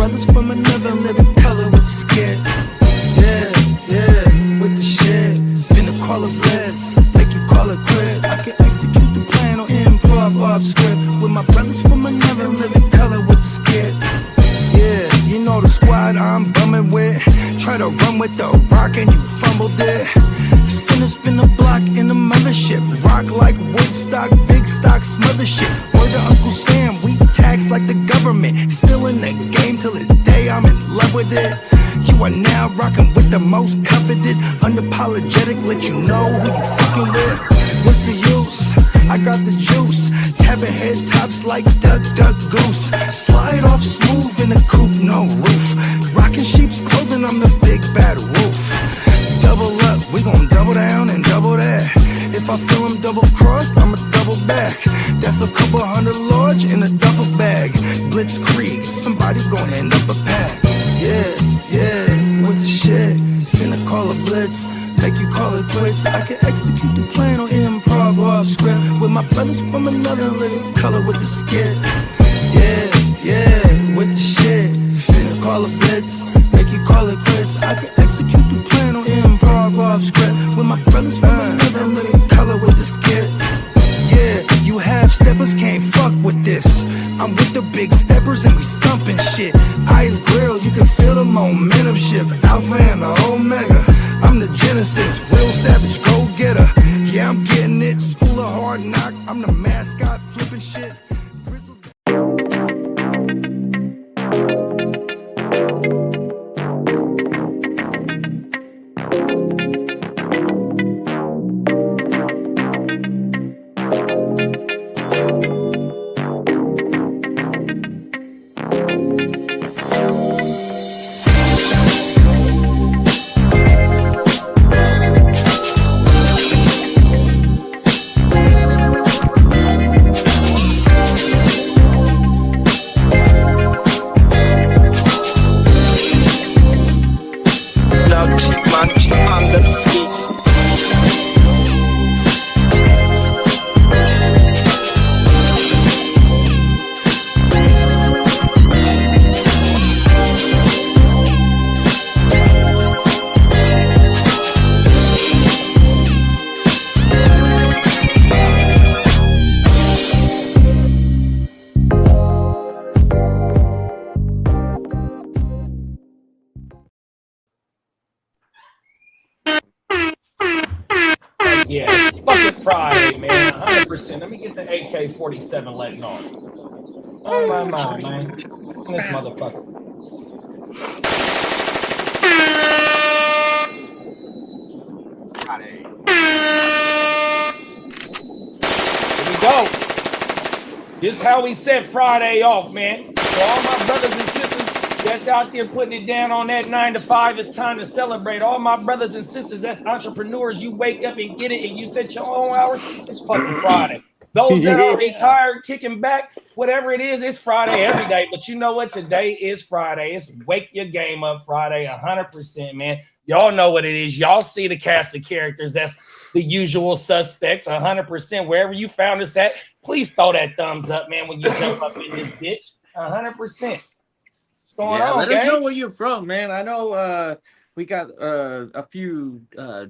brothers from another living color with the skit. Yeah, with the shit. Finna call it blitz, make you call it quit. I can execute the plan on improv off script with my brothers from another living color with the skit. Yeah, you know the squad I'm bumming with. Try to run with the rock and you fumbled it. Finna spin the block in the mothership. Rock like Woodstock, big stock, smother shit. Word to Uncle Sam, we tax like the government. Still in the game till this day, I'm in love with it. You are now rocking with the most coveted. Unapologetic, let you know who you fucking with. What's the use? I got the juice. Tapping head tops like Duck, Goose. Slide off smooth in a coupe, no roof. Rocking sheep's clothing, I'm the big bad wolf. Double up, we gon' double down and double that. If I feel I'm double crossed, I'ma double back. That's a couple hundred large in a duffel bag. Blitzkrieg, somebody's gon' end up a pack. Yeah, with the shit. Finna call a blitz, make you call it quits. I can execute the plan on improv off script with my brothers from another living color with the skit. Yeah, with the shit. Finna call a blitz, make you call it quits. I can execute the plan on improv off script with my brothers from another living color with the skit. Yeah, you half steppers can't fuck with this. I'm with the big steppers and we stumping shit. Ice grill, you can feel the momentum shift. Alpha and the Omega, I'm the Genesis. Real savage, go getter. Yeah, I'm getting it. School of hard knock, I'm the mascot, flipping shit. Yeah, it's fucking Friday, man. 100%. Let me get the AK-47 letting off. Oh my mind, man. This motherfucker. Friday. Here we go. This is how we set Friday off, man. For all my brothers and sisters that's out there putting it down on that 9 to 5, it's time to celebrate. All my brothers and sisters that's entrepreneurs, you wake up and get it and you set your own hours, it's fucking Friday. Those that are retired, kicking back, whatever it is, it's Friday every day. But you know what? Today is Friday. It's Wake Your Game Up Friday, 100%, man. Y'all know what it is. Y'all see the cast of characters. That's the usual suspects, 100%. Wherever you found us at, please throw that thumbs up, man, when you jump up in this bitch. 100%. Going on, let gang? us know where you're from, man. I know we got a few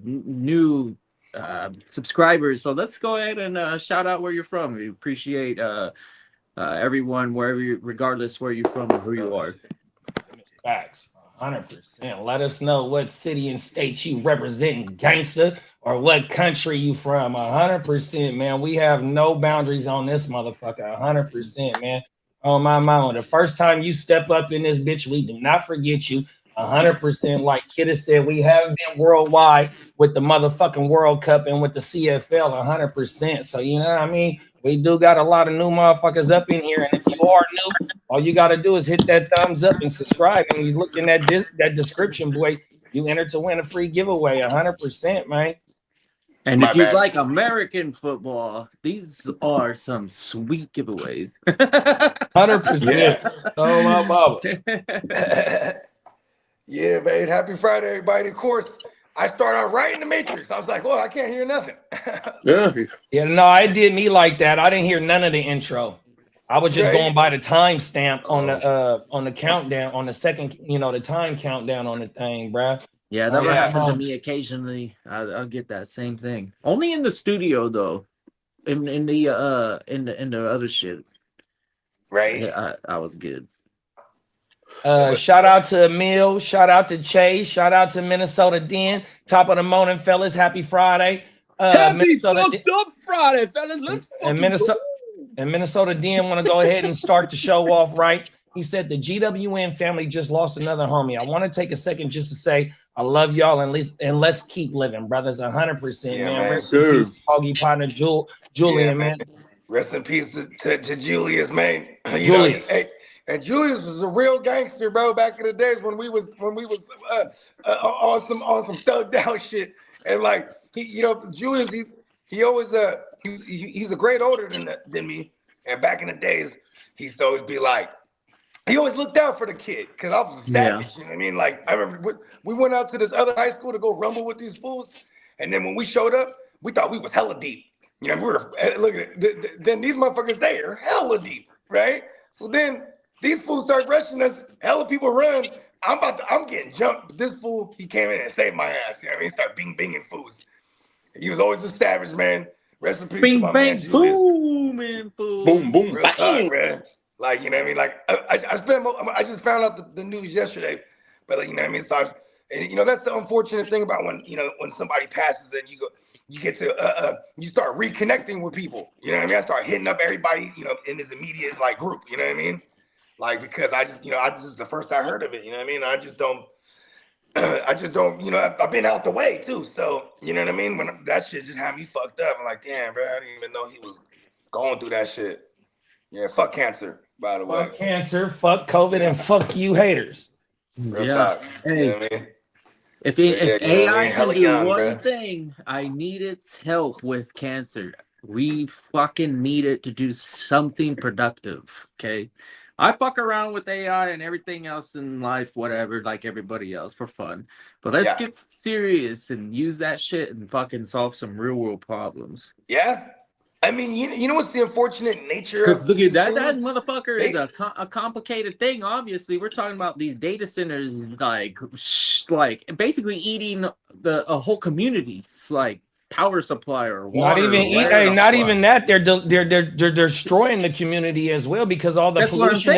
new subscribers, so let's go ahead and shout out where you're from. We appreciate everyone wherever you, regardless where you're from or who you are. Facts, 100%. Let us know what city and state you represent, gangster, or what country you from. 100%, man. We have no boundaries on this motherfucker. 100%, man. Oh my mama, the first time you step up in this bitch, we do not forget you. 100%, like Kitteh said, we have been worldwide with the motherfucking World Cup and with the CFL. 100%. So you know what I mean? We do got a lot of new motherfuckers up in here, and if you are new, all you got to do is hit that thumbs up and subscribe. And you look in that description, boy, you enter to win a free giveaway. 100%, man. And if you'd like American football, these are some sweet giveaways. 100%. Oh, my mama. Yeah, man. Happy Friday, everybody. Of course, I started out right in the Matrix. I was like, well, I can't hear nothing. Yeah, no, I did me like that. I didn't hear none of the intro. I was just Right. going by the timestamp on the countdown, on the second, the time countdown on the thing, bruh. Yeah, that Yeah. happens to me occasionally. I'll get that same thing. Only in the studio though. In the other shit. Right. Yeah, I was good. Shout out to Emil, shout out to Chase, shout out to Minnesota Den. Top of the morning, fellas. Happy Friday. Happy fucked up Friday, fellas. Let's fucking Minnesota go. and Minnesota Den want to go ahead and start the show off right. He said the GWN family just lost another homie. I want to take a second just to say I love y'all and let's keep living, brothers. 100%, man. Rest in peace, Hoggy partner Julian, man. Rest in peace to Julius, man. Julius. And Julius was a real gangster, bro. Back in the days when we was on some thugged out shit, and like Julius, he always he's a grade older than me, and back in the days, he used to always be like, he always looked out for the kid because I was savage. You know what I mean? Like I remember we went out to this other high school to go rumble with these fools, and then when we showed up, we thought we was hella deep. We were look at it. Then these motherfuckers there hella deep, right? So then these fools start rushing us. Hella people run. I'm getting jumped. But this fool, he came in and saved my ass. You know what I mean? He started binging fools. He was always a savage, man. Rest in peace to my man Julius. Boom, man, Boom, boom, Real bang. talk, man. Like, you know what I mean? Like, I just found out the news yesterday. But like, you know what I mean? So that's the unfortunate thing about when somebody passes and you get to you start reconnecting with people. You know what I mean? I start hitting up everybody, in this immediate like group. You know what I mean? Like, because I just the first I heard of it. You know what I mean? I just don't. I've been out the way too. So you know what I mean? When that shit just had me fucked up, I'm like, damn, bro, I didn't even know he was going through that shit. Yeah, fuck cancer, by the way. Fuck cancer, fuck COVID, and fuck you haters. Real talk. Hey, You know what I mean? if Yeah, AI can do young, one bruh. thing, I need its help with cancer. We fucking need it to do something productive. Okay. I fuck around with AI and everything else in life, whatever, like everybody else for fun. But let's get serious and use that shit and fucking solve some real world problems. Yeah. I mean, you know what's the unfortunate nature of Look at that things? motherfucker is a complicated thing. Obviously, we're talking about these data centers, like basically eating a whole community's like power supply or water. Not even that. They're destroying the community as well because all the pollution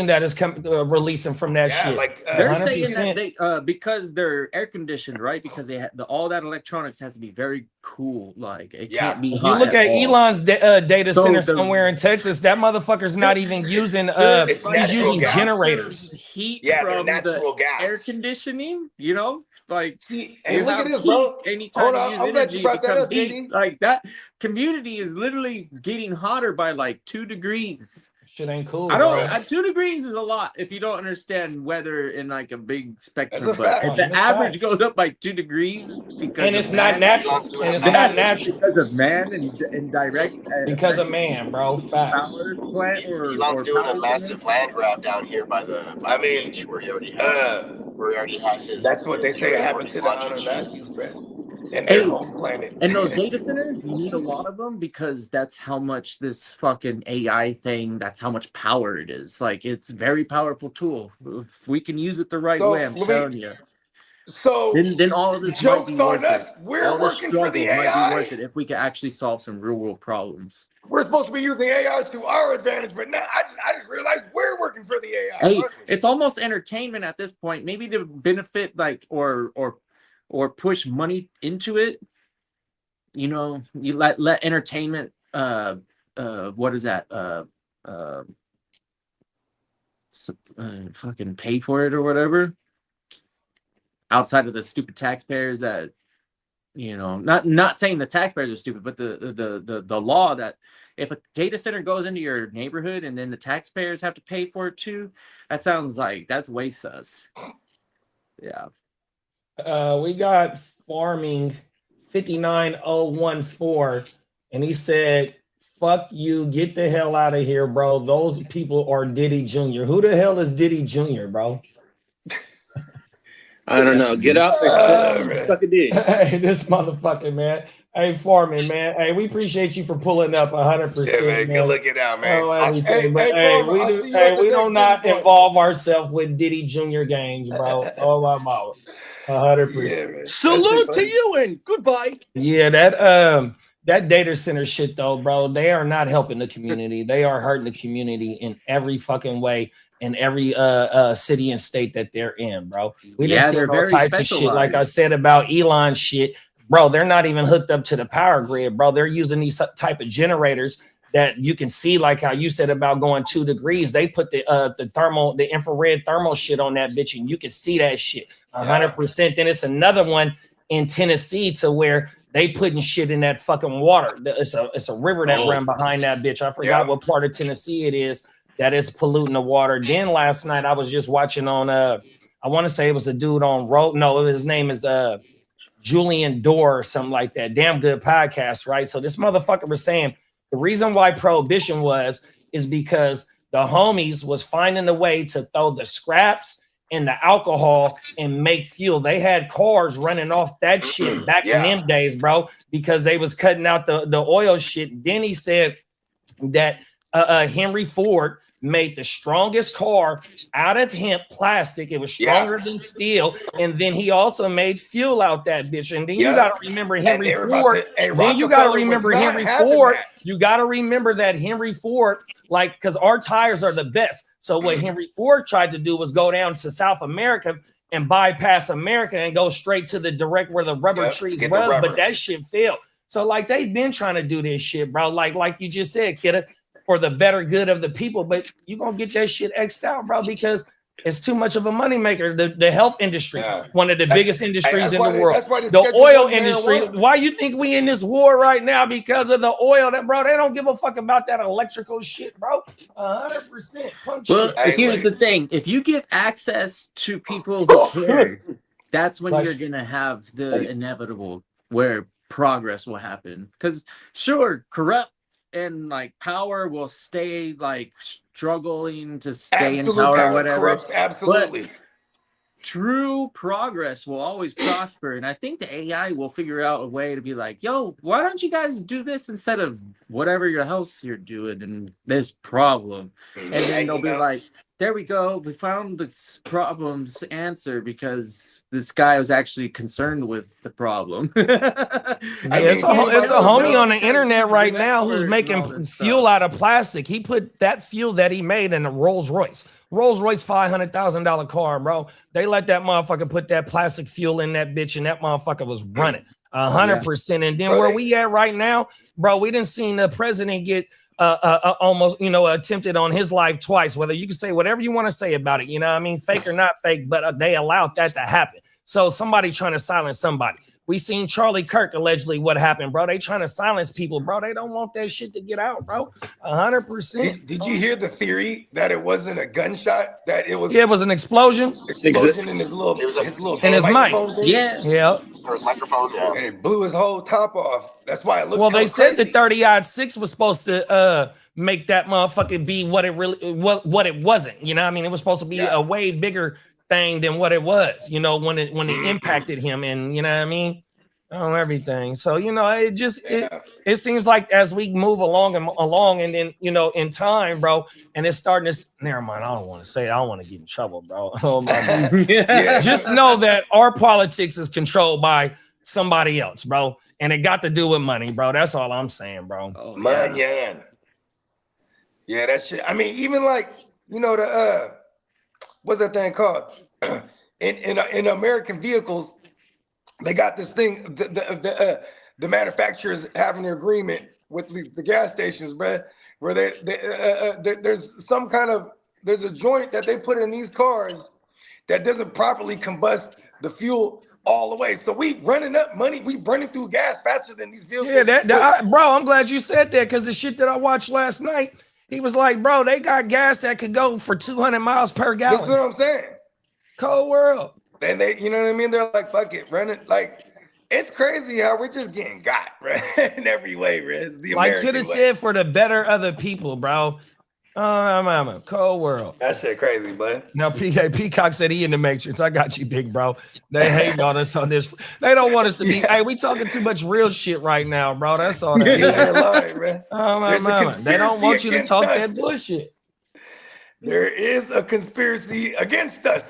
that is releasing from that shit. Like they're 100%. saying that because they're air conditioned, right? Because they all that electronics has to be very cool. Like it can't be hot. You look at Elon's data So center somewhere in Texas. That motherfucker's not even using. He's using generators. Heat they're from natural the gas. air conditioning. Like, hey, look at this, bro. Anytime Hold you on, use I'm glad energy, you brought it that becomes up, heat. JD. Like that community is literally getting hotter by like 2 degrees. Shit ain't cool. I don't. 2 degrees is a lot if you don't understand weather in like a big spectrum. That's a But fact. if the That's average facts. goes up by 2 degrees because And it's not natural. And it's not natural because of man and direct because of man, bro. Facts. power plant or Elon's doing power a massive land grab down here by the beach where he already has his. That's what they say happened to the launching Matthews, bro. And their home planet. And those data centers, you need a lot of them because that's how much this fucking AI thing, that's how much power it is. Like, it's a very powerful tool. If we can use it the right way, I'm telling you. So then all of this jokes might be on worth us. it. We're All this working for the struggle might AI. be worth it if we can actually solve some real world problems. We're supposed to be using AI to our advantage, but now I just realized we're working for the AI. Hey, it's almost entertainment at this point. Maybe to benefit like or push money into it. You know, you let entertainment what is that? Fucking pay for it or whatever. Outside of the stupid taxpayers that, you know, not saying the taxpayers are stupid, but the law that if a data center goes into your neighborhood and then the taxpayers have to pay for it too, that sounds like that's way sus. Yeah. We got farming 59014, and he said, "Fuck you, get the hell out of here, bro. Those people are Diddy Jr. Who the hell is Diddy Jr., bro?" I don't know. Get off and suck a dick. Hey, this motherfucker, man. Hey, Foreman, man. Hey, we appreciate you for pulling up 100%. Yeah, man. Good looking out, man. Oh, everything. But Foreman, we I'll do. see you at the We do next not Diddy involve ourselves with Diddy Junior games, bro. Oh my mouth, 100%. Yeah, man. Salute to you and goodbye. Yeah, that data center shit though, bro. They are not helping the community. They are hurting the community in every fucking way in every city and state that they're in, bro. We didn't see they're all very types of shit. Like I specialized. said about Elon shit, bro. They're not even hooked up to the power grid, bro. They're using these type of generators that you can see, like how you said about going 2 degrees. They put the infrared thermal shit on that bitch, and you can see that shit 100%. Then it's another one in Tennessee to where they putting shit in that fucking water. It's a river that run behind that bitch. I forgot what part of Tennessee it is that is polluting the water. Then last night I was just watching on I want to say it was a dude on Road. No, his name is Julian Dorr or something like that. Damn good podcast, right? So this motherfucker was saying the reason why prohibition is because the homies was finding a way to throw the scraps and the alcohol and make fuel. They had cars running off that shit back in them days, bro, because they was cutting out the oil shit. Then he said that Henry Ford made the strongest car out of hemp plastic. It was stronger than steel. And then he also made fuel out that bitch. And then you got to remember Henry Ford. Then you got to remember Henry Ford. You got to remember that Henry Ford, like, because our tires are the best. So what Henry Ford tried to do was go down to South America and bypass America and go straight to the direct where the rubber trees was. But that shit failed. So like they've been trying to do this shit, bro. Like you just said, Kitteh, for the better good of the people, but you gonna get that shit X'd out, bro, because it's too much of a moneymaker. The health industry, one of the biggest industries in the world. The oil industry. Why you think we in this war right now? Because of the oil, that bro. They don't give a fuck about that electrical shit, bro. 100%. Well, here's the thing: if you give access to people who care, that's when you're gonna have the inevitable where progress will happen. Because sure, corrupt and like power will stay like struggling to stay in power or whatever. Absolutely. But true progress will always prosper. And I think the AI will figure out a way to be like, yo, why don't you guys do this instead of whatever your else you're doing and this problem? And then they'll be like, there we go. We found this problem's answer because this guy was actually concerned with the problem. It's a homie on the internet right now who's making fuel out of plastic. He put that fuel that he made in a Rolls Royce. $500,000 car, bro. They let that motherfucker put that plastic fuel in that bitch, and that motherfucker was running 100%. And then where we at right now, bro, we didn't seen the president get almost, attempted on his life twice. Whether you can say whatever you want to say about it, you know what I mean, fake or not fake, but they allowed that to happen. So somebody trying to silence somebody. We seen Charlie Kirk allegedly what happened, bro. They trying to silence people, bro. They don't want that shit to get out, bro. 100%. Did you hear the theory that it wasn't a gunshot? That it was? Yeah, it was an explosion. Explosion in his little, in his mic. Yeah. Or his microphone. Yeah. And it blew his whole top off. That's why it looked. Well, they said the 30-06 was supposed to make that motherfucker be what it really what it wasn't. You know what I mean? It was supposed to be a way bigger thing than what it was, when it impacted him, and you know what I mean, everything. So it just it seems like as we move along and then in time, bro, and it's starting to never mind. I don't want to say it. I don't want to get in trouble, bro. Oh my God. Just know that our politics is controlled by somebody else, bro, and it got to do with money, bro. That's all I'm saying, bro. Yeah, that shit. I mean, even like the what's that thing called? In American vehicles, they got this thing. The manufacturers have an agreement with the gas stations, bro, where there's some kind of there's a joint that they put in these cars that doesn't properly combust the fuel all the way. So we running up money. We burning through gas faster than these vehicles. Yeah, bro. I'm glad you said that because the shit that I watched last night. He was like, bro, they got gas that could go for 200 miles per gallon. That's what I'm saying. Cold world. And they, you know what I mean? They're like, fuck it, run it. Like, it's crazy how we're just getting got, right? In every way, right? Like Kitteh said, for the better of the people, bro. I'm a cold world. That shit crazy, bud. Now, Peacock said he in the Matrix. I got you, big bro. They hating on us on this. They don't want us to be. Yeah. Hey, we talking too much real shit right now, bro. That's all that You is. ain't lying, man. There's a They don't want you to conspiracy talk against that us. bullshit. There is a conspiracy against us.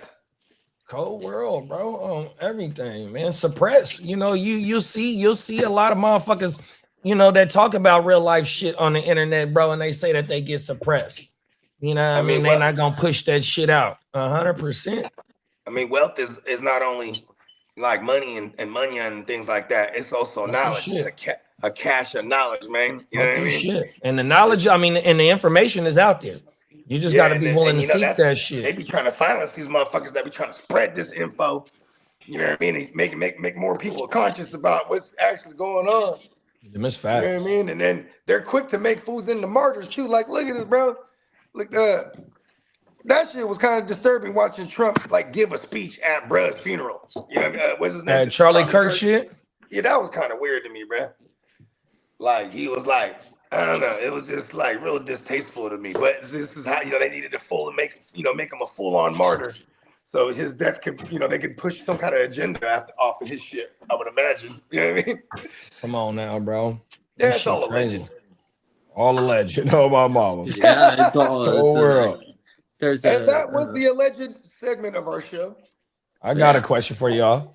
Cold world, bro, on everything, man. Suppress. You know, you'll see a lot of motherfuckers, you know, that talk about real life shit on the internet, bro, and they say that they get suppressed. You know what I mean? They're not gonna push that shit out 100%. I mean, wealth is not only like money and money and things like that. It's also knowledge. It's a cache of knowledge, man. You know what I mean? Shit. And the knowledge, I mean, and the information is out there. You just got to be willing to seek that shit. They be trying to silence these motherfuckers that be trying to spread this info. You know what I mean? And make more people conscious about what's actually going on. It's fact. You know what I mean? And then they're quick to make fools into martyrs too. Like, look at this, bro. Look, that shit was kind of disturbing watching Trump like give a speech at bruh's funeral. You know, what's his name? Charlie Kirk shit. Yeah, that was kind of weird to me, bro. Like he was like, I don't know, it was just like real distasteful to me. But this is how they needed to make him a full-on martyr. So his death could, they could push some kind of agenda off of his shit. I would imagine. You know what I mean? Come on now, bro. Yeah, it's all alleged. All alleged. Oh, my mama. Yeah, it's all whole world. And that was the alleged segment of our show. I got a question for y'all.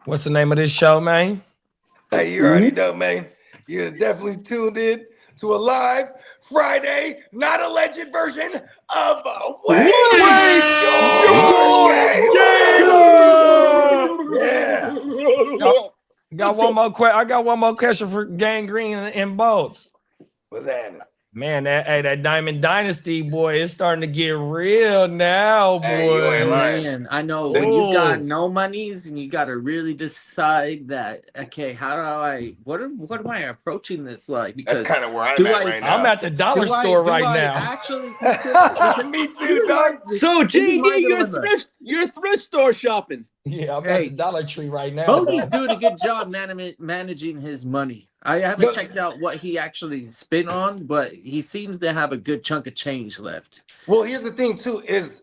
What's the name of this show, man? Hey, you already know, man. You're definitely tuned in to a live Friday, not alleged version of Way Yeah. Got one more I got one more question for Gangrene and Bolts. What's happening? Man, that Diamond Dynasty, boy, it's starting to get real now, boy. Hey, man, I know when you got no monies and you got to really decide that, okay, what am I approaching this like? Because that's kind of where I'm at right now. I'm at the dollar store right now. Actually, me too, dog. So JD, you're thrift store shopping. Yeah, I'm at the Dollar Tree right now. Bodie's doing a good job managing his money. I haven't checked out what he actually spent on, but he seems to have a good chunk of change left. Well, here's the thing too: is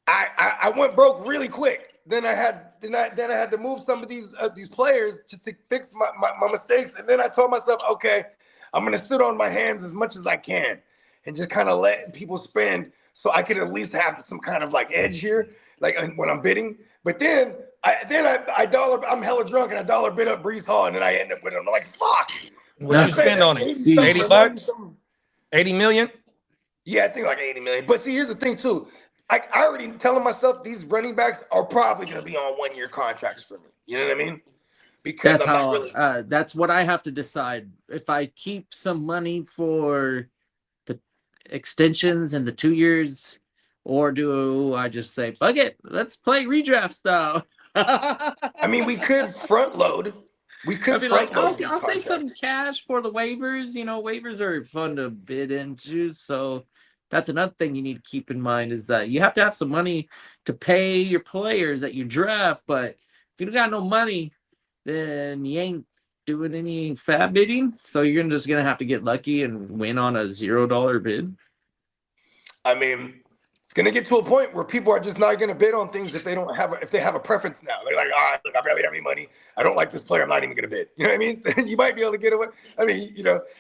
I went broke really quick. Then I had to move some of these players just to fix my mistakes. And then I told myself, okay, I'm gonna sit on my hands as much as I can and just kind of let people spend, so I could at least have some kind of like edge here, like when I'm bidding. But then I'm hella drunk and I dollar bid up Brees Hall, and then I end up with him. I'm like, fuck. What you spend on it? $80? 80 million? Yeah, I think like 80 million. But see, here's the thing too. I already telling myself these running backs are probably going to be on 1-year contracts for me. You know what I mean? Because that's what I have to decide. If I keep some money for the extensions and the 2 years, or do I just say, fuck it, let's play redraft style? I mean, we could front load. I'll save some cash for the waivers. Waivers are fun to bid into. So that's another thing you need to keep in mind, is that you have to have some money to pay your players that you draft. But if you don't got no money, then you ain't doing any fab bidding. So you're just going to have to get lucky and win on a $0 bid. I mean, it's going to get to a point where people are just not going to bid on things if they have a preference now. They're like, all right, look, I barely have any money. I don't like this player. I'm not even going to bid. You know what I mean? You might be able to get away. I mean,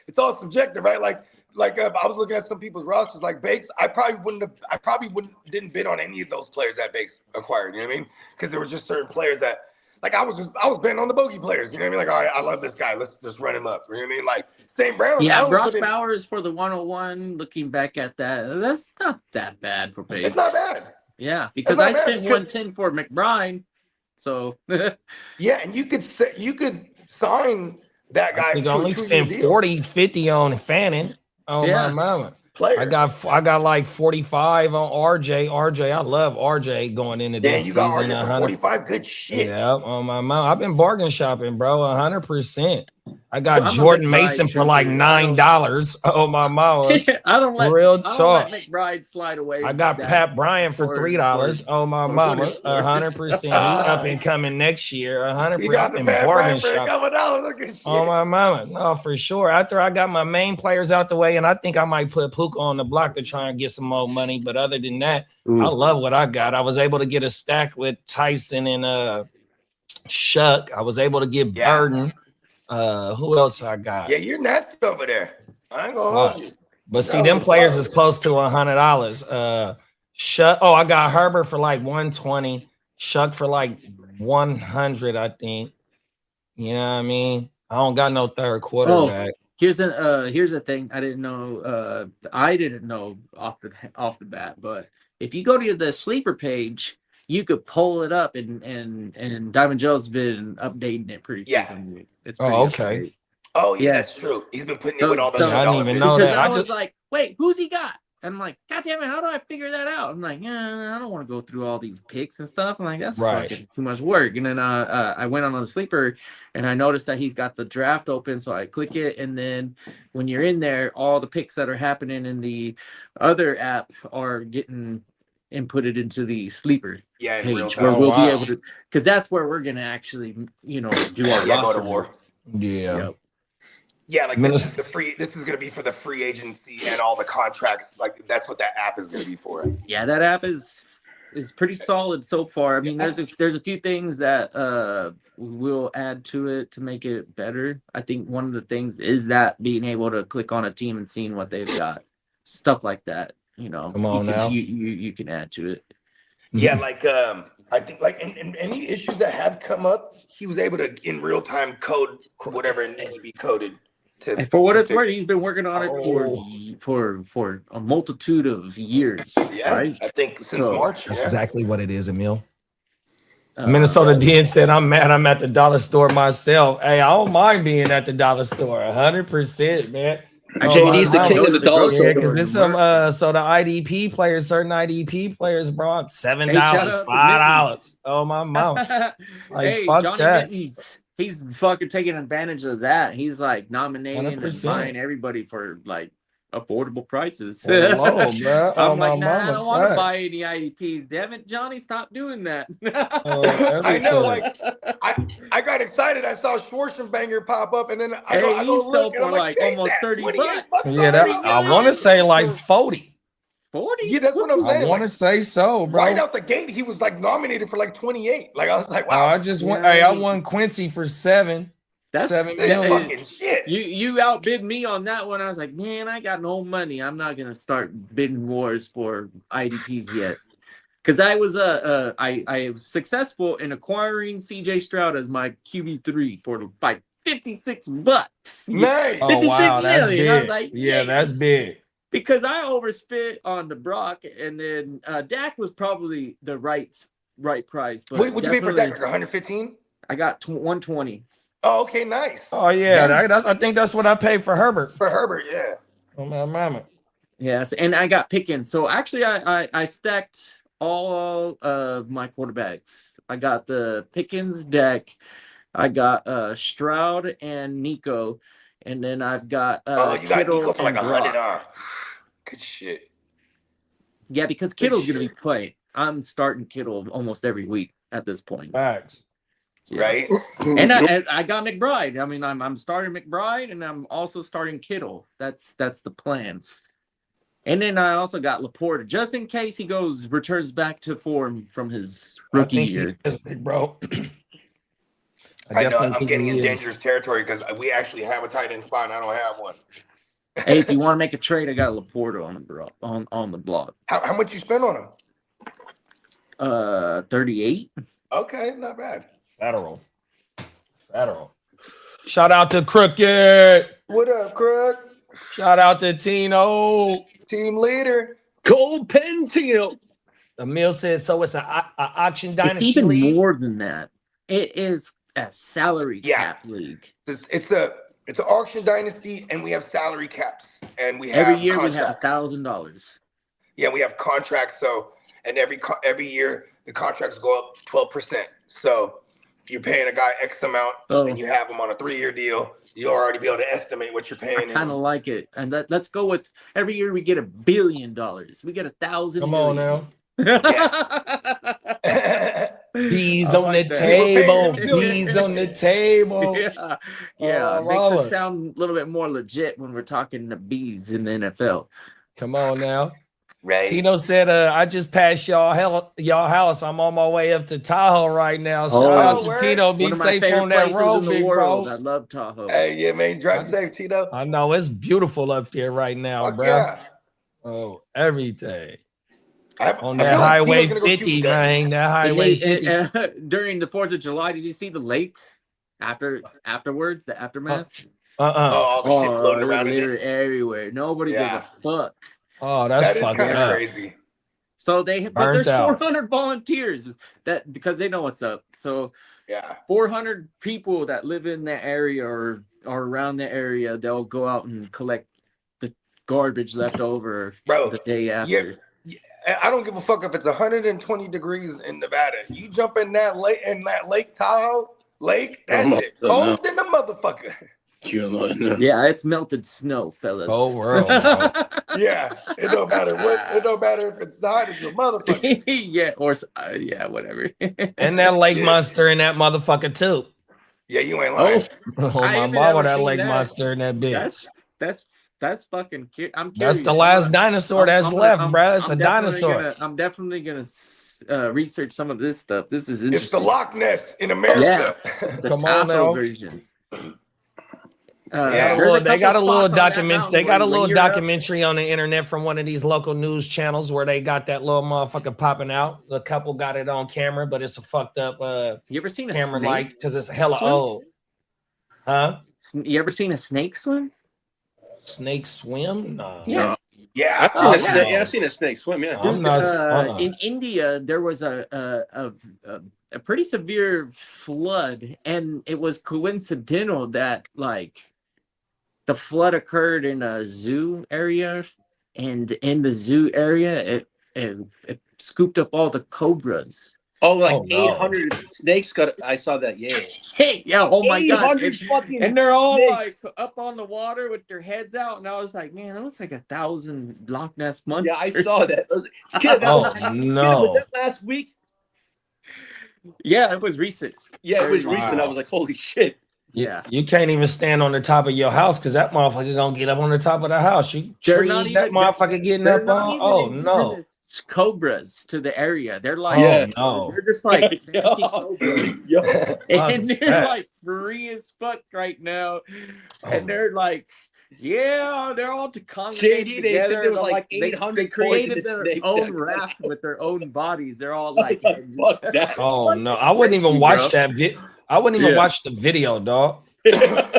it's all subjective, right? Like I was looking at some people's rosters, like Bakes. I probably didn't bid on any of those players that Bakes acquired. You know what I mean? Because there was just certain players that, like, I was betting on the bogey players. You know what I mean? Like, all right, I love this guy. Let's just run him up. You know what I mean? Like, St. Brown. Yeah, Ross Bowers for the 101. Looking back at that, that's not that bad for Bakes. It's not bad. Yeah, because I spent 110 for McBride. So yeah, and you could sign that guy. You can only spend 40, 50 on Fannin. Oh my mama. Player. I got like 45 on RJ. I love RJ going into this you season. got RJ for 45, good shit. Yeah, on my mom. I've been bargain shopping, bro. 100%. I got I'm a Jordan McBride Mason for like trooper. I don't- $9. Oh my mama. I don't let Real I don't talk. let McBride slide away. I got that Pat Bryant for for- $3. Oh my for mama. what it's 100%. He up and coming next year. 100%. You got the I'm Pat bargain Bryant for a shop. couple dollars. Look at shit. Oh my mama. No, for sure. After I got my main players out the way, and I think I might put Puka on the block to try and get some more money. But other than that, I love what I got. I was able to get a stack with Tyson and Shuck. I was able to get Burden. Who else I got? Yeah, you're nasty over there. I ain't gonna hold you. But see, them players is close to $100. Shuck. Oh, I got Herbert for like 120. Shuck for like 100, I think. You know what I mean? I don't got no third quarterback. Here's a thing I didn't know. I didn't know off the bat, but if you go to the sleeper page, you could pull it up, and Diamond Joe's been updating it pretty frequently. It's pretty okay. Oh yeah, that's true. He's been putting it with all the. I didn't even know because that. I was like, wait, who's he got? And I'm like, God damn it, how do I figure that out? I'm like, yeah, I don't want to go through all these picks and stuff. I'm like, that's fucking too much work. And then I went on the sleeper and I noticed that he's got the draft open. So I click it. And then when you're in there, all the picks that are happening in the other app are getting inputted into the sleeper page where we'll be able to, because that's where we're going to actually, do our roster. Go to war. Yeah. Yep. Yeah, like this is the free. This is gonna be for the free agency and all the contracts. Like that's what that app is gonna be for. Yeah, that app is pretty solid so far. I mean, there's a few things that we'll add to it to make it better. I think one of the things is that being able to click on a team and seeing what they've got, stuff like that. Come on now. You can add to it. Yeah, like I think like in any issues that have come up, he was able to in real time code whatever it needs to be coded. And for what it's worth, he's been working on it for a multitude of years. Yeah, right? I think since March. That's exactly what it is, Emil. Minnesota DN said, I'm mad I'm at the dollar store myself. Hey, I don't mind being at the dollar store. 100%, man. JD's the king of the dollar store. Yeah, because it's some so the IDP players, certain IDP players brought $7, $5. Oh my mom. Like, hey, fuck Johnny that. Mittens, he's fucking taking advantage of that. He's like nominating 100%. and buying everybody for like affordable prices. Hello, bro. I'm like, nah, I don't want to buy any IDPs. Damn it, Johnny, stop doing that. I know, like I got excited. I saw Schwarzenegger pop up, and then I go look, and I'm like almost $30. Yeah, I want to say like 40. 40? Yeah, that's what I'm saying. I want to say so, bro. Right out the gate, he was like nominated for like 28. Like I was like, wow. I just went. Hey, I won Quincy for 7. That's 7 fucking shit. You outbid me on that one. I was like, man, I got no money. I'm not gonna start bidding wars for IDPs yet. Because I was I was successful in acquiring CJ Stroud as my QB3 for like $56. Nice. Oh wow, that's big. I was like, yeah, that's big. Because I overspent on the Brock, and then Dak was probably the right price. But what you mean for Dak? Like 115? I got 120. Oh, okay, nice. Oh yeah, I think that's what I paid for Herbert. For Herbert, yeah. Oh my mama. Yes, and I got Pickens. So actually, I stacked all of my quarterbacks. I got the Pickens deck. I got Stroud and Nico, and then I've got you Kittle got Nico for like and 100. Good shit. Yeah, because Kittle's gonna be playing. I'm starting Kittle almost every week at this point. Facts. Yeah. Right. And I got McBride. I mean, I'm starting McBride, and I'm also starting Kittle. That's the plan. And then I also got Laporta, just in case he returns back to form from his rookie year. Bro. I know I'm getting in dangerous territory because we actually have a tight end spot and I don't have one. Hey, if you want to make a trade, I got Laporta on the block. How much you spend on him? 38. Okay, not bad. Federal. Shout out to Crooked. What up, Crook? Shout out to Tino. Team leader. Cole Pentino. Emil says, so it's an auction dynasty It's even league? more than that. It is a salary cap league. It's an auction dynasty, and we have salary caps, and we have every year contracts. we have $1,000. Yeah, we have contracts. So, and every year the contracts go up 12%. So, if you're paying a guy X amount and you have him on a 3-year deal, you'll already be able to estimate what you're paying. I kind of like it. And let's go with every year we get $1 billion. We get 1,000 Come on now. Bees on the table. Bees on the table. Yeah. It makes us sound a little bit more legit when we're talking the bees in the NFL. Come on now. Right. Tino said, I just passed y'all house. I'm on my way up to Tahoe right now. Shout out to Tino. Be safe on that road, big bro. I love Tahoe. Hey, yeah, man. Drive safe, Tino. I know it's beautiful up there right now, bro. Yeah. Oh, every day. On I that feel like Highway Tino's gonna go 50, shoot that. man. That Highway 50. During the 4th of July, did you see the lake afterwards, the aftermath? Oh, all the shit floating around in they're it. everywhere. Nobody gives a fuck. Oh, that's That is fucking kind of up. crazy. So but Burnt there's out. 400 volunteers that because they know what's up. So Yeah. 400 people that live in the area or around the area, they'll go out and collect the garbage left over the day after. Yeah. I don't give a fuck if it's 120 degrees in Nevada. You jump in that Lake Tahoe lake, that shit cold than the motherfucker. Yeah, it's melted snow, fellas. Whole world, bro. Yeah, it don't matter what. It don't matter if it's hot as a motherfucker. Yeah, whatever. And that lake monster in that motherfucker too. Yeah, you ain't lying. Oh my mama, that lake monster in that bitch. That's fucking cute. I'm That's curious. the last dinosaur that's left, bro. It's a dinosaur. I'm definitely gonna research some of this stuff. This is interesting. It's the Loch Ness in America. Yeah, the Come on Tahoe now. version. They got a little document. They got a little when documentary on the internet from one of these local news channels where they got that little motherfucker popping out. The couple got it on camera, but it's a fucked up you ever seen a camera snake light because it's hella swim? old. Huh? You ever seen a snake swim? Snake swim? No. Yeah. Yeah, I've seen a snake swim. Yeah. In India, there was a pretty severe flood, and it was coincidental that like the flood occurred in a zoo area, and in the zoo area, it scooped up all the cobras. Oh, like 800 snakes got. I saw that. Yeah. Yeah. Oh my god. And they're all snakes. like up on the water with their heads out, and I was like, man, that looks like 1,000 Loch Ness monsters. Yeah, I saw that. No. Was that last week? Yeah, it was recent. Yeah, it was recent. I was like, holy shit. Yeah, you can't even stand on the top of your house because that motherfucker gonna get up on the top of the house. You trees that motherfucker getting up on. Oh no. Cobras to the area. They're like, no. They're just like fancy cobras. And they're like free as fuck right now. And they're like, yeah, they're all to congregate JD, together. they said there was like they 800 created their snakes own raft with their own bodies. They're all like, fuck that. Oh no, I wouldn't even watch that I wouldn't even watch the video, dog.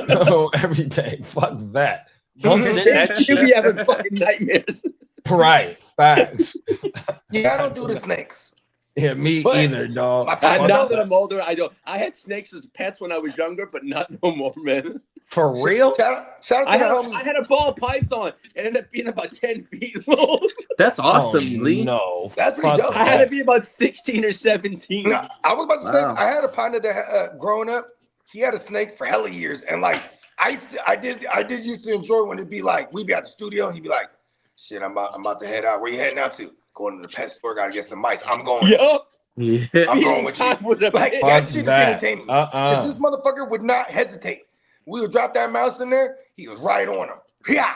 No, every day. Fuck that. Don't sit that shit. You be having fucking nightmares. Right. Facts. Yeah, I don't do the snakes. Yeah, me either, dog. Now that I'm older, I don't. I had snakes as pets when I was younger, but not no more, man. For real? Shout out to I had a ball python. It ended up being about 10 feet long. That's awesome, Lee. No. That's pretty dope. I had to be about 16 or 17. No, I was about to say, I had a partner that growing up, he had a snake for hella years. And like, I did used to enjoy when it'd be like, we'd be at the studio and he'd be like, shit, I'm about to head out. Where you heading out to? Going to the pet store, gotta get some mice. I'm going. Yup. Yeah. I'm going with you. Like, that shit is entertaining. Because this motherfucker would not hesitate. We would drop that mouse in there. He was right on him. Yeah.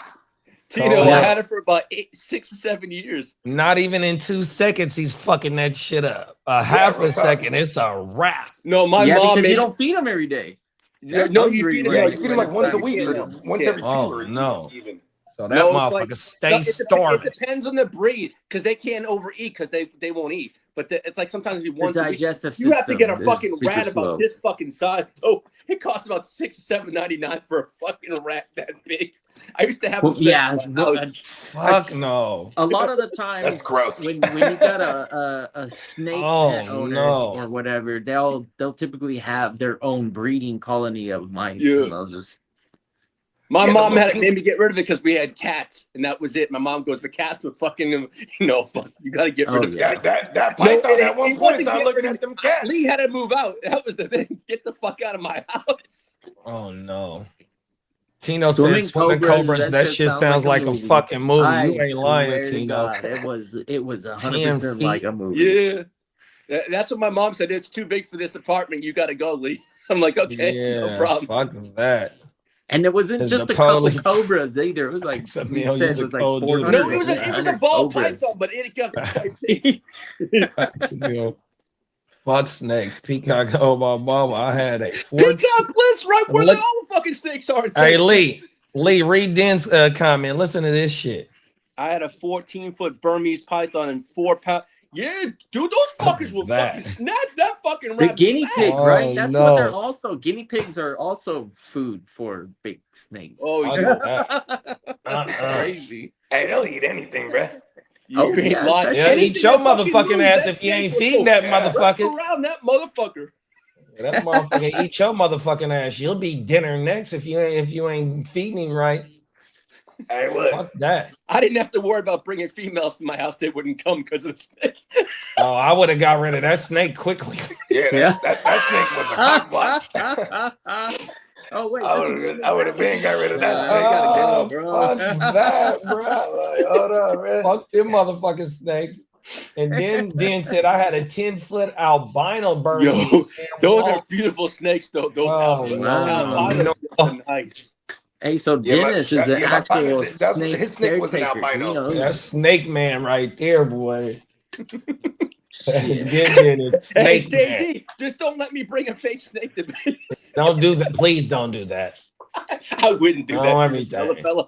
Tino, I had it for about 6 or 7 years. Not even in 2 seconds, he's fucking that shit up. Half a second, it's a wrap. No, my mom. You don't feed them every day. No, you feed them. Yeah, you feed them like once a week or once every 2 Oh, or no. even. So that motherfucker stays starving. It depends on the breed because they can't overeat because they won't eat. But it's like sometimes if once a week, you have to get a fucking rat about this fucking size. So it costs about $6-7.99 for a fucking rat that big. I used to have Fuck no. A lot of the time, that's gross. When you got a snake pet owner or whatever, they'll typically have their own breeding colony of mice. Yeah. And they'll just My mom had made me get rid of it because we had cats, and that was it. My mom goes, the cats were fucking, fuck, you got to get rid of it. That python at one point started looking at them cats. Lee had to move out. That was the thing. Get the fuck out of my house. Oh, no. Tino says Swimming Cobras. That shit sounds like a fucking movie. You ain't lying, Tino. It was 100% like a movie. Yeah. That's what my mom said. It's too big for this apartment. You got to go, Lee. I'm like, okay, no problem. Fuck that. And it wasn't just a couple cobras either. It was like, Except we Neil, said it was like 400. No, it was a ball python, but it got fuck snakes. Peacock, oh my mama. I had a Peacock lives right where the old fucking snakes are. Hey, Lee, read Den's comment. Listen to this shit. I had a 14-foot Burmese python and 4 pound. Yeah, dude, those fuckers will fucking snap that fucking rabbit. The guinea pigs, right? That's what they're also. Guinea pigs are also food for big snakes. Oh, yeah. Crazy. Hey, they'll eat anything, bro. Yeah, eat your motherfucking ass if you ain't feeding that motherfucker. Around that motherfucker. Yeah, that motherfucker eat your motherfucking ass. You'll be dinner next if you ain't feeding him right. Hey, look. Fuck that. I didn't have to worry about bringing females to my house. They wouldn't come because of the snake. Oh, I would have got rid of that snake quickly. Yeah. That snake was a cock block. Oh wait, I would have been got rid of that snake. Fuck that, bro. Like, hold on, man. Fuck them motherfucking snakes. And then Den said I had a 10-foot albino bird. Yo, those are beautiful snakes, though. Those albinos are nice. Hey, so Dennis is an actual snake his snake was an albino. That's Snake Man right there, boy. Dennis, Snake Hey, Man. JD, just don't let me bring a fake snake to base. Don't do that. Please don't do that. I wouldn't do that. Everything.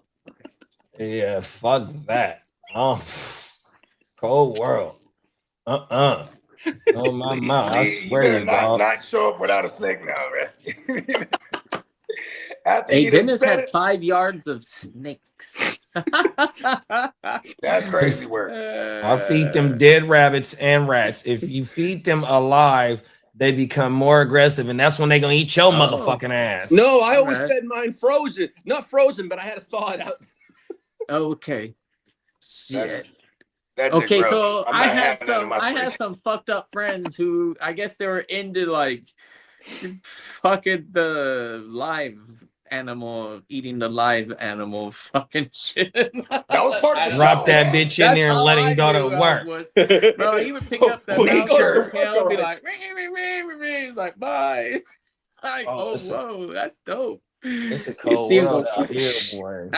Yeah, fuck that. Oh, cold world. Oh my mouth. I swear to you, dog. Not show up without a snake now, man. Hey, Dennis had 5 yards of snakes. That's crazy work. I feed them dead rabbits and rats. If you feed them alive, they become more aggressive, and that's when they're gonna eat your motherfucking ass. No, I always fed mine frozen. Not frozen, but I had to thaw it out. Okay. Shit. That's okay, so I had some fucked up friends who I guess they were into like fucking the live animal, eating the live animal fucking shit. That was part of the Drop that bitch in there and let him go to work. Bro, he would pick up the mouse and be like, bye. Like, oh, whoa, that's dope. It's a cold world out here, boy.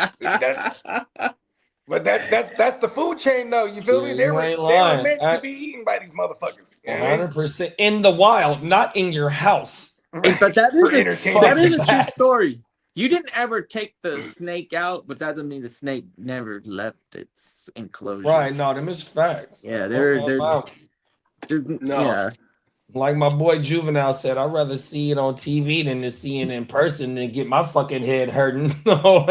But that's the food chain, though. You feel me? They were meant to be eaten by these motherfuckers. 100% in the wild, not in your house. Right. But that is a true story. You didn't ever take the snake out, but that doesn't mean the snake never left its enclosure. Right? No, them is facts. Yeah, they're yeah. Like my boy Juvenile said, I'd rather see it on TV than to see it in person and get my fucking head hurting. I'm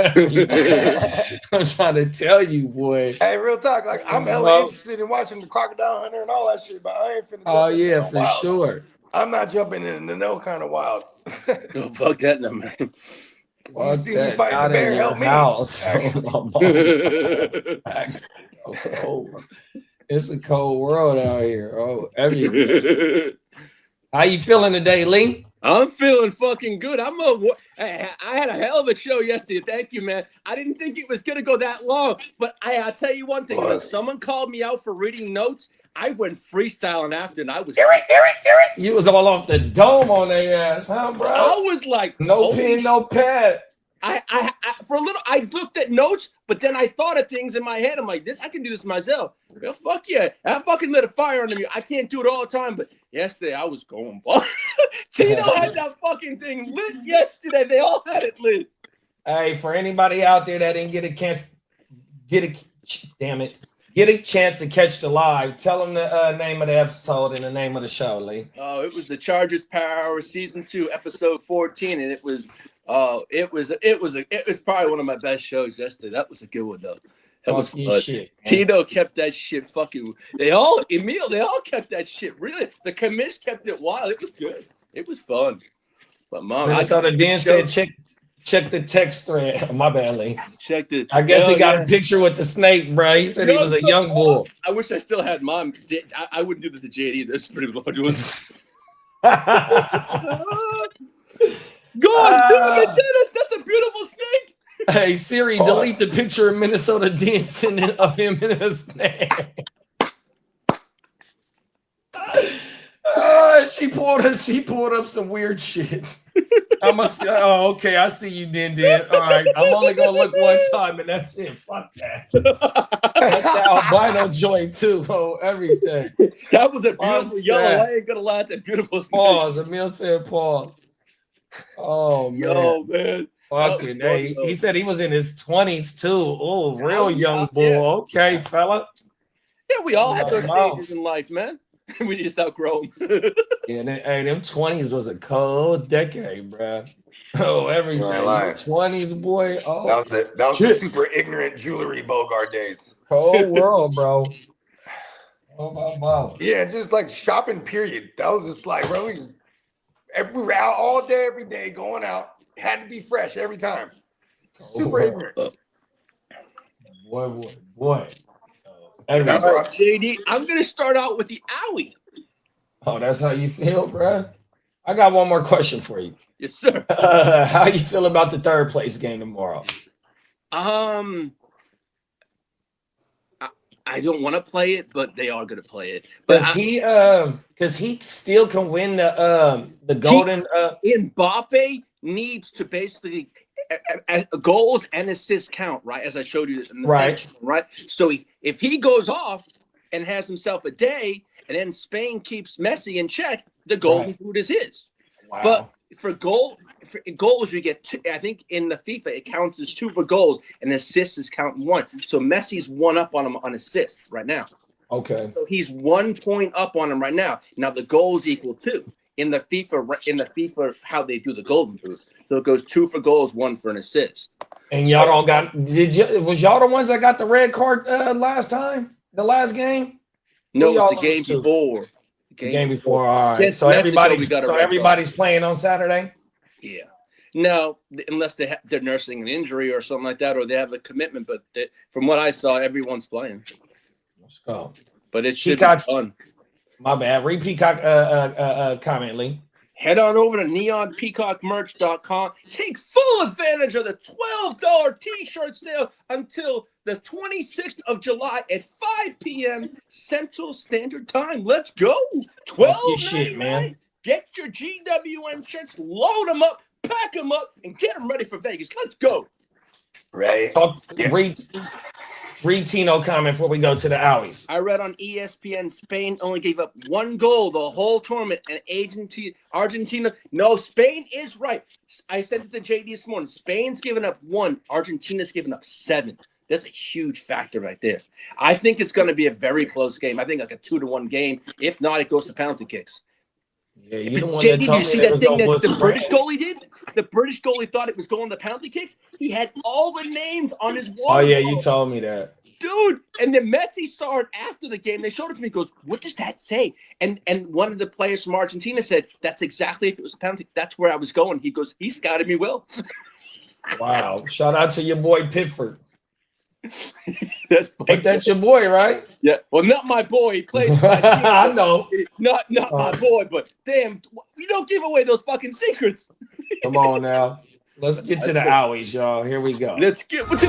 trying to tell you, boy. Hey, real talk. Like, I'm hella interested in watching the Crocodile Hunter and all that shit, but I ain't finna. Oh yeah, for sure. I'm not jumping into no kind of wild. Oh, fuck that, no, man. You see me fighting the bear, help me. House. It's a cold world out here. Oh, everything. How you feeling today, Lee? I'm feeling fucking good. I had a hell of a show yesterday. Thank you, man. I didn't think it was gonna go that long, but I'll tell you one thing. When someone called me out for reading notes, I went freestyling after, and I was Eric. You was all off the dome on their ass, huh, bro? I was like, no pen, no pad. I for a little, I looked at notes, but then I thought of things in my head. I'm like, I can do this myself. Well, fuck yeah. I fucking lit a fire under me. I can't do it all the time, but yesterday I was going. Tino had that fucking thing lit yesterday. They all had it lit. Hey, for anybody out there that didn't get a chance to catch the live, tell them the name of the episode and the name of the show, Lee. Oh, it was the Chargers Power Hour Season 2, Episode 14, and it was probably one of my best shows yesterday. That was a good one though. That was fun. Shit, Tino kept that shit fucking. Emil, they all kept that shit. Really, the commish kept it wild. It was good. It was fun. But mom, Minnesota Dan said Check the text thread. My bad, Lee. Check it. I guess he got a picture with the snake, bro. He said he was a young bull. I wish I still had mine. I wouldn't do that to JD. That's pretty large one. Go on, do it, Dennis. That's a beautiful snake. Hey, Siri, delete the picture of Minnesota dancing of him in a snake. She pulled up some weird shit. Okay, I see you, Dan. All right, I'm only gonna look one time, and that's it. Fuck that. That's the albino joint too. Oh, everything. That was a beautiful yellow. I ain't gonna lie, that beautiful snake. Pause. Emil said pause. Oh man. Yo, man. Fucking hey. He said he was in his 20s too. Oh, real young bull. Yeah. Okay, fella. Yeah, we all had those stages in life, man. We just outgrow them. Yeah, them 20s was a cold decade, bro. Oh, everything. 20s, boy. Oh, that was the super ignorant jewelry Bogard days. Cold world, bro. Oh my mom. Yeah, just like shopping. Period. That was just like, bro. We were out all day, every day, going out. Had to be fresh every time. Super ignorant. Boy. JD, I'm gonna start out with the owie. Oh, that's how you feel, bro? I got one more question for you. Yes, sir. How you feel about the third place game tomorrow? I don't want to play it, but they are gonna play it. But because he still can win the golden. Mbappe needs to basically goals and assists count, right? As I showed you in the picture, right? So if he goes off and has himself a day, and then Spain keeps Messi in check, the golden boot is his. Wow. But for goals, you get two. I think in the FIFA it counts as 2 for goals, and assists is counting 1. So Messi's 1 up on him on assists right now. Okay. So he's 1 point up on him right now. Now the goals equal 2 in the FIFA how they do the golden boot. So it goes 2 for goals, 1 for an assist. And y'all don't got? Was y'all the ones that got the red card last time? The last game? No, it was the game before. The game before. All right. So everybody's playing on Saturday. Yeah. No, unless they're nursing an injury or something like that, or they have a commitment. But from what I saw, everyone's playing. Let's go. But it should be fun. My bad. Read Peacock comment, Lee. Head on over to neonpeacockmerch.com. Take full advantage of the $12 t-shirt sale until the 26th of July at 5 p.m. Central Standard Time. Let's go. $12.99. Man. Get your GWN shirts, load them up, pack them up, and get them ready for Vegas. Let's go. Right. Read Tino comment before we go to the Owies. I read on ESPN Spain only gave up 1 goal the whole tournament, and Argentina. No, Spain is right. I said it to JD this morning. Spain's given up 1. Argentina's given up 7. That's a huge factor right there. I think it's going to be a very close game. I think like a 2-1 game. If not, it goes to penalty kicks. Yeah, you don't want JD, to did you see that thing that the British goalie did? The British goalie thought it was going to penalty kicks. He had all the names on his wall. Oh, yeah, you told me that. Dude, and then Messi saw it after the game. They showed it to me. He goes, what does that say? And one of the players from Argentina said, that's exactly if it was a penalty. That's where I was going. He goes, he scouted me well. Wow. Shout out to your boy Pickford. That's your boy, right? Yeah. Well, not my boy. He plays for my team. I know. Not my boy, but damn, we don't give away those fucking secrets. Come on now. Let's get to the Owies, y'all. Here we go. Let's get to the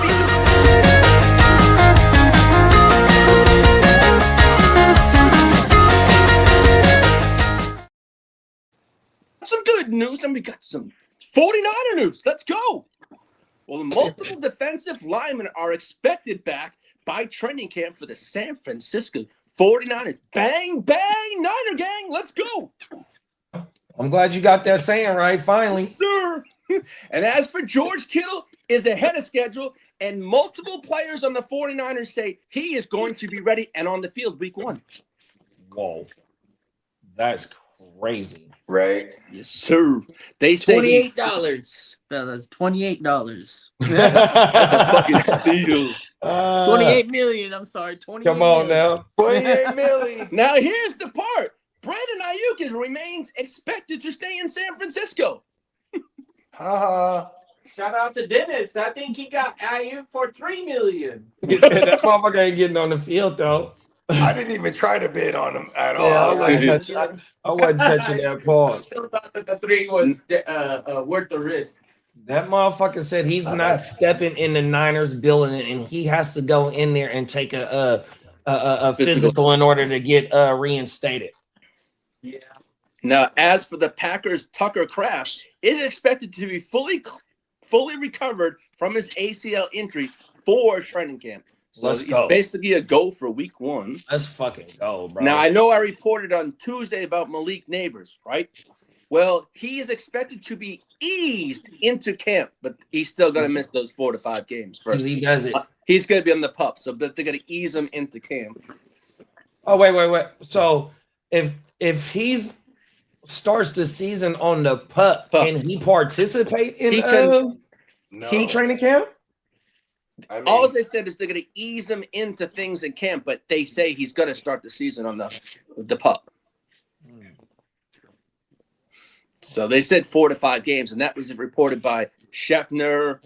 some good news, and we got some 49er news. Let's go. Well, multiple defensive linemen are expected back by training camp for the San Francisco 49ers. Bang, bang, Niner gang. Let's go. I'm glad you got that saying right, finally. Yes, sir. And as for George Kittle, is ahead of schedule, and multiple players on the 49ers say he is going to be ready and on the field week 1. Whoa. That's crazy. Right. Yes, sir. They say $28. Fellas, $28. That's a fucking steal. 28 million. I'm sorry, 28 Come on million. now. 28 million. Now here's the part. Brandon Ayuk remains expected to stay in San Francisco. Ha Shout out to Dennis. I think he got Ayuk for $3 million. That motherfucker ain't getting on the field though. I didn't even try to bid on him at all. Yeah, I wasn't touching that pause. I still thought that the 3 was worth the risk. That motherfucker said he's not stepping in the Niners building, and he has to go in there and take a physical in order to get reinstated. Yeah. Now, as for the Packers, Tucker Kraft is expected to be fully recovered from his ACL injury for training camp. So he's basically a go for week 1. Let's fucking go, bro. Now, I know I reported on Tuesday about Malik Neighbors, right? Well, he is expected to be eased into camp, but he's still going to miss those 4 to 5 games first. He does it. He's going to be on the pup, so they're going to ease him into camp. Oh, wait. So if he's starts the season on the pup. Can he participate in training camp? I mean, all they said is they're going to ease him into things in camp, but they say he's going to start the season on the pup. So they said 4 to 5 games, and that was reported by Scheffner,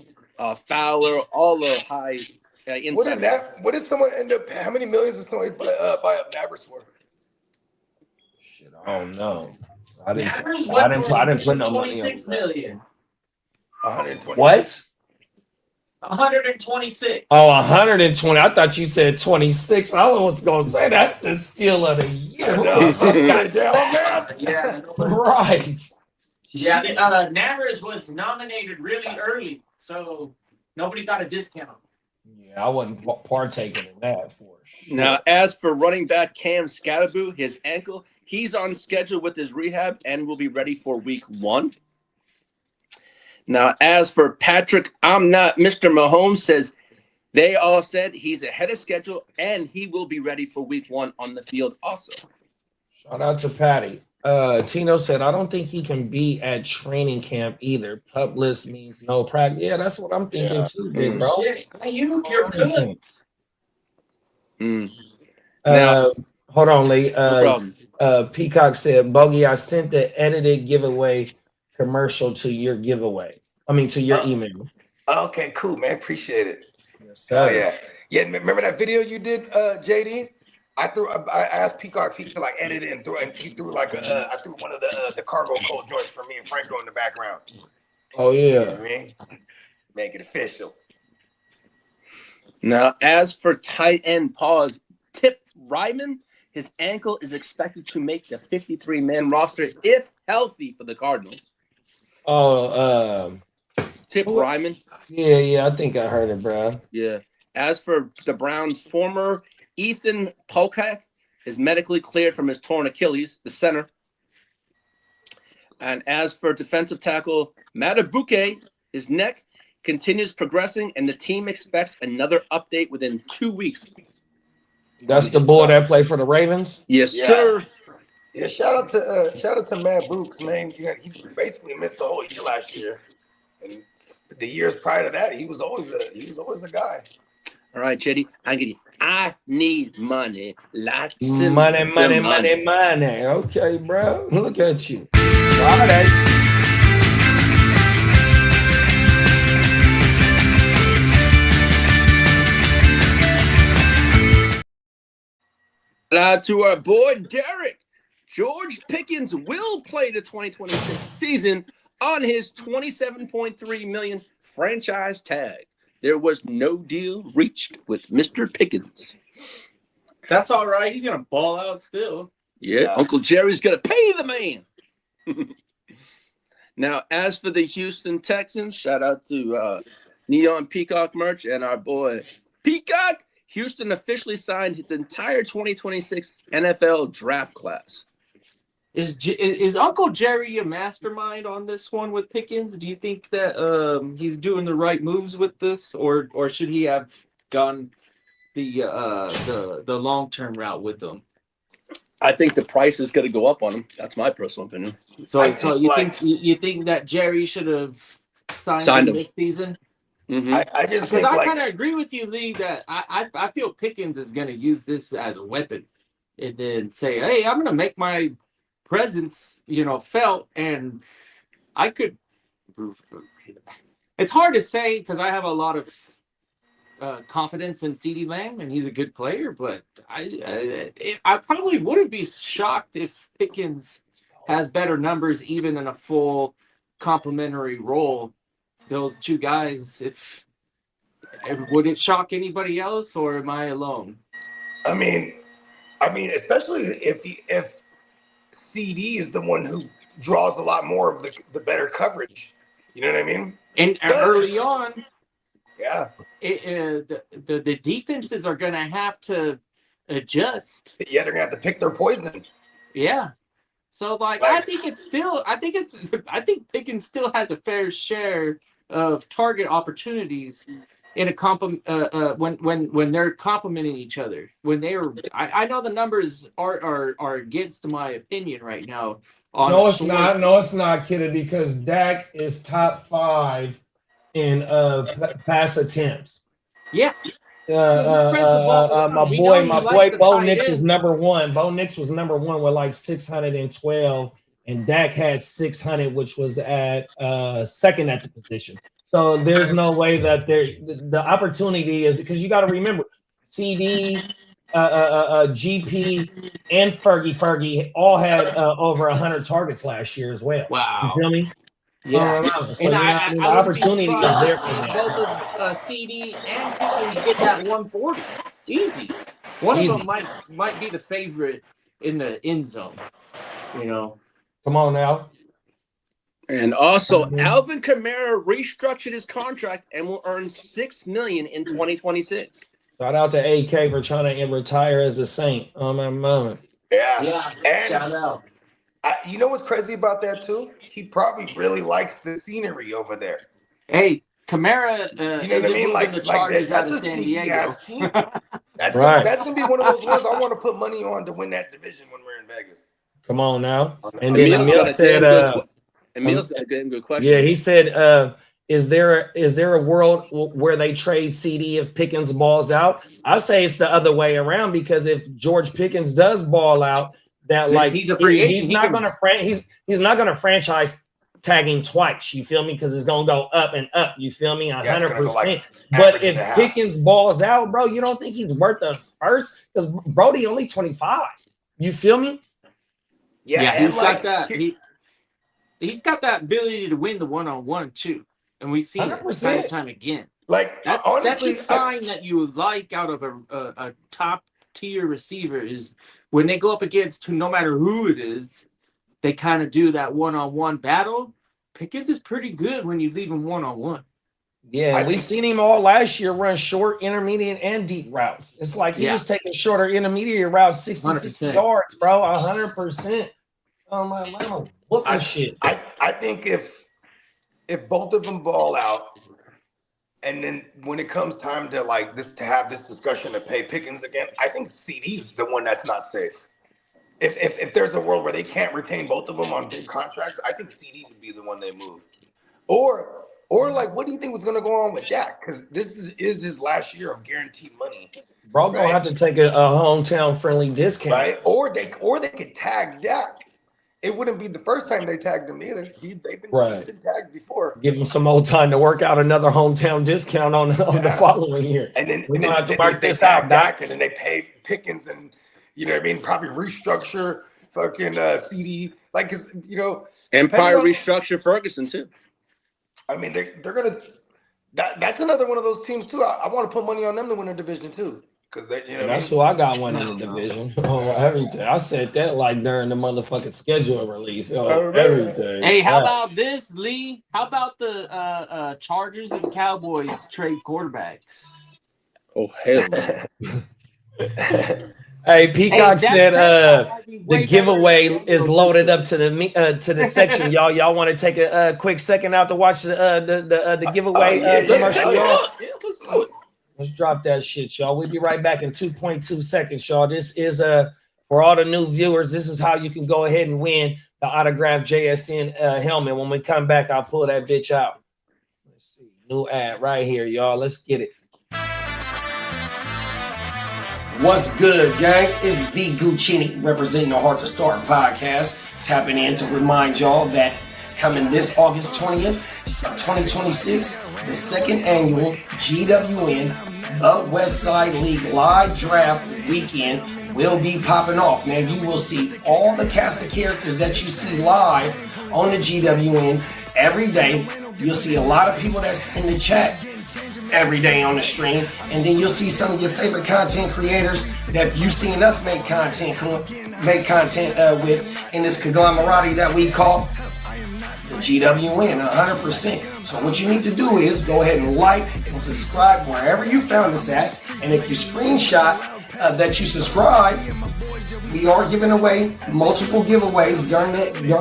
Fowler, all the high insiders. What did someone end up? How many millions did someone buy up Navers for? Shit, I don't know. I didn't put no money on 26 million. 120. What? 126. Oh, 120. I thought you said 26. I was gonna say that's the steal of the year. Yeah, right. Yeah, Navers was nominated really early, so nobody got a discount. Yeah, I wasn't partaking in that for sure. Now, as for running back Cam Scatterboo, his ankle, he's on schedule with his rehab and will be ready for week 1. Now, as for Patrick, I'm not Mr. Mahomes, says they all said he's ahead of schedule and he will be ready for week 1 on the field also. Shout out to Patty. Tino said, I don't think he can be at training camp either. Pup list means no practice. Yeah, that's what I'm thinking too, big bro. Shit, you're good. Hold on, Lee. No problem. Peacock said, Bogey, I sent the edited giveaway commercial to your giveaway. To your email. Okay, cool, man. Appreciate it. Yes, oh yeah. Remember that video you did, JD? I asked Peacock if he could like edit it and he threw like I threw one of the cargo cold joints for me and Franco in the background. Oh yeah. You know what I mean? Make it official. Now, as for tight end pause, Tip Ryman, his ankle is expected to make the 53-man roster if healthy for the Cardinals. Oh, Tip Ryman. Yeah, I think I heard it, bro. Yeah. As for the Browns' former Ethan Pocack is medically cleared from his torn Achilles, the center. And as for defensive tackle Matabuke, his neck continues progressing, and the team expects another update within 2 weeks. That's the boy that played for the Ravens? Yes, sir. Yeah, shout out to Matt Books, man. You know, he basically missed the whole year last year. And the years prior to that, he was always a guy. All right, JD, I need money. Lots of money. Okay, bro. Look at you. Friday. Shout out to our boy Derek. George Pickens will play the 2026 season on his $27.3 million franchise tag. There was no deal reached with Mr. Pickens. That's all right. He's going to ball out still. Yeah, Uncle Jerry's going to pay the man. Now, as for the Houston Texans, shout out to Neon Peacock merch and our boy Peacock. Houston officially signed its entire 2026 NFL draft class. Is Uncle Jerry a mastermind on this one with Pickens? Do you think that he's doing the right moves with this, or should he have gone the long-term route with them? I think the price is going to go up on him. That's my personal opinion. So you think that Jerry should have signed him this season? Mm-hmm. I just because I kind of agree with you, Lee, that I feel Pickens is going to use this as a weapon, and then say, hey, I'm going to make my presence, felt, and I could. It's hard to say because I have a lot of confidence in CeeDee Lamb, and he's a good player. But I probably wouldn't be shocked if Pickens has better numbers, even in a full complementary role. Those two guys, would it shock anybody else, or am I alone? I mean, especially if CD is the one who draws a lot more of the better coverage. You know what I mean? And early on, yeah, the defenses are going to have to adjust. Yeah, they're going to have to pick their poison. Yeah. So I think Pickens still has a fair share of target opportunities in a when they're complementing each other. I know the numbers are against my opinion right now. No, it's not, Kitteh, because Dak is top 5 in pass attempts. Yeah. My boy Bo Nix is number 1. Bo Nix was number 1 with like 612, and Dak had 600, which was at second at the position. So there's no way that the opportunity is, because you got to remember, CD, GP, and Fergie all had over 100 targets last year as well. Wow. You feel me? Yeah. So the opportunity is there for that. Both of CD and Pickens get that 140. Easy. One of them might be the favorite in the end zone. You know. Come on now. And also, Alvin Kamara restructured his contract and will earn $6 million in 2026. Shout out to AK for trying to retire as a Saint on my moment. Yeah. And shout out. You know what's crazy about that too? He probably really likes the scenery over there. Hey, Kamara, you know what I mean? Like the Chargers out of San Diego. That's gonna be one of those ones I want to put money on to win that division when we're in Vegas. Come on now. And then Emil said, Emil's got a good question. Yeah, he said, is there a world where they trade CD if Pickens balls out? I say it's the other way around, because if George Pickens does ball out, that like he's a free agent. He's not gonna franchise tag him twice. You feel me? Because it's gonna go up and up. You feel me? 100%. But if Pickens balls out, bro, you don't think he's worth the first? Because Brody only 25. You feel me? Yeah, he's got that. He's got that ability to win the one-on-one too, and we've seen it time and time again. Like that's a sign that you like out of a top tier receiver is when they go up against no matter who it is, they kind of do that one-on-one battle. Pickens is pretty good when you leave him one-on-one. Yeah, we've seen him all last year run short, intermediate, and deep routes. It's like he was taking shorter intermediate routes, 60 yards, bro, 100%. Oh my mama, what the shit? I think if both of them ball out, and then when it comes time to to have this discussion to pay Pickens again, I think CD's the one that's not safe. If there's a world where they can't retain both of them on big contracts, I think CD would be the one they move. Or what do you think was going to go on with Dak? Because this is his last year of guaranteed money. Bro, gonna have to take a hometown friendly discount, right? Or they could tag Dak. It wouldn't be the first time they tagged him either. They've been tagged before. Give him some more time to work out another hometown discount on the following year. And then we have to mark this out, Dak, and then they pay Pickens, and you know what I mean. Probably restructure fucking CD, because and probably restructure Ferguson too. I mean, they're gonna. That's another one of those teams too. I want to put money on them to win a division too. That's who I got one in the division. Everything. I said that during the motherfucking schedule release. Everything. Hey, how about this, Lee? How about the Chargers and Cowboys trade quarterbacks? Oh hell. Hey, Peacock said the giveaway is loaded up to the section. Y'all want to take a quick second out to watch the giveaway commercial? Let's do it. Let's drop that shit, y'all. We'll be right back in 2.2 seconds, y'all. This is for all the new viewers. This is how you can go ahead and win the autographed JSN helmet. When we come back, I'll pull that bitch out. Let's see, new ad right here, y'all. Let's get it. What's good, gang? It's the Guchinni representing the Hard to Start podcast, tapping in to remind y'all that coming this August 20th, 2026, the second annual GWN, the Westside League live draft weekend will be popping off. Man, you will see all the cast of characters that you see live on the GWN every day. You'll see a lot of people that's in the chat every day on the stream, and then you'll see some of your favorite content creators that you've seen us make content with in this conglomerate that we call the GWN 100%. So what you need to do is go ahead and like and subscribe wherever you found us at, and if you screenshot that you subscribe, we are giving away multiple giveaways during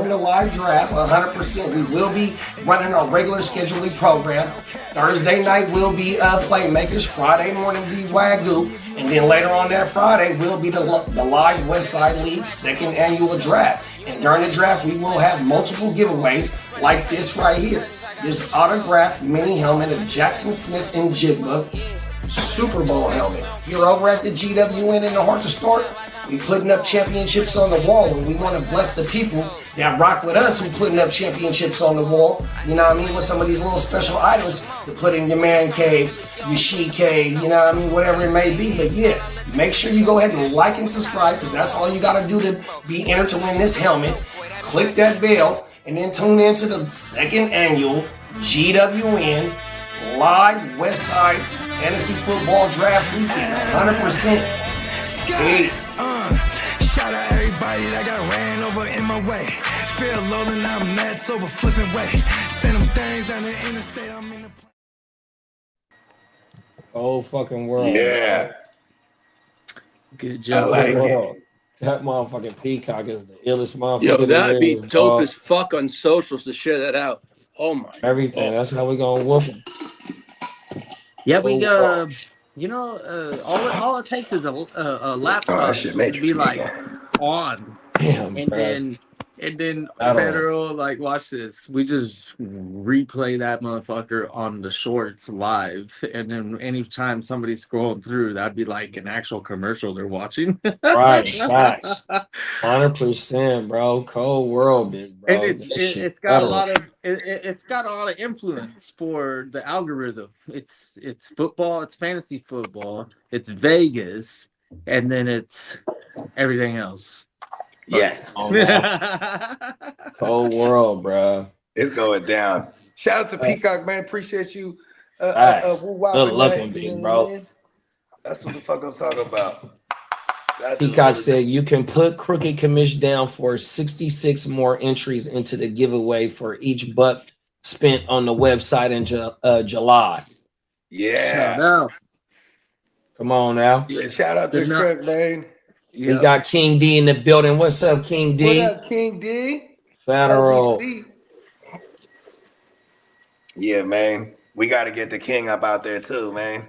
the live draft. 100%. We will be running our regular scheduling program. Thursday night will be Playmakers. Friday morning will be WYGU. And then later on that Friday will be the live Westside League second annual draft. And during the draft, we will have multiple giveaways like this right here. This autographed mini helmet of Jackson Smith and Jigba Super Bowl helmet. You're over at the GWN in the heart of Start. We putting up championships on the wall, and we want to bless the people that rock with us who putting up championships on the wall. You know what I mean? With some of these little special items to put in your man cave, your she cave, you know what I mean? Whatever it may be. But yeah, make sure you go ahead and like and subscribe, because that's all you got to do to be entered to win this helmet. Click that bell, and then tune in to the second annual GWN live Westside Fantasy Football Draft Weekend. 100%. Peace. Shout out everybody that got ran over in my way. Feel low and I'm mad sober flipping way. Send them things down the interstate. I'm in the whole fucking world. Yeah. Good job. I like it. That motherfucking Peacock is the illest motherfucker. Yo, that'd be dope as fuck on socials to share that out. Oh my. Everything. That's how we gonna whoop them. Yeah, we you know, all it takes is a laptop to be like on, damn, and then Federal, like, watch this. We just replay that motherfucker on the shorts live, and then anytime somebody's scrolling through, that'd be like an actual commercial they're watching. Right, facts, 100%, bro. Cold world, big bro. And it's got a lot of influence for the algorithm. It's football, it's fantasy football, it's Vegas, and then it's everything else. Yes. Cold world, bro. It's going down. Shout out to Peacock, man. Appreciate you. Good looking, big bro. That's what the fuck I'm talking about. Peacock said you can put Crooked Commish down for 66 more entries into the giveaway for each buck spent on the website in July. Yeah. Shout out. Come on now. Yeah, shout out to Craig, man. We got King D in the building. What's up, King D? What up, King D? Federal. Yeah, man. We got to get the king up out there too, man.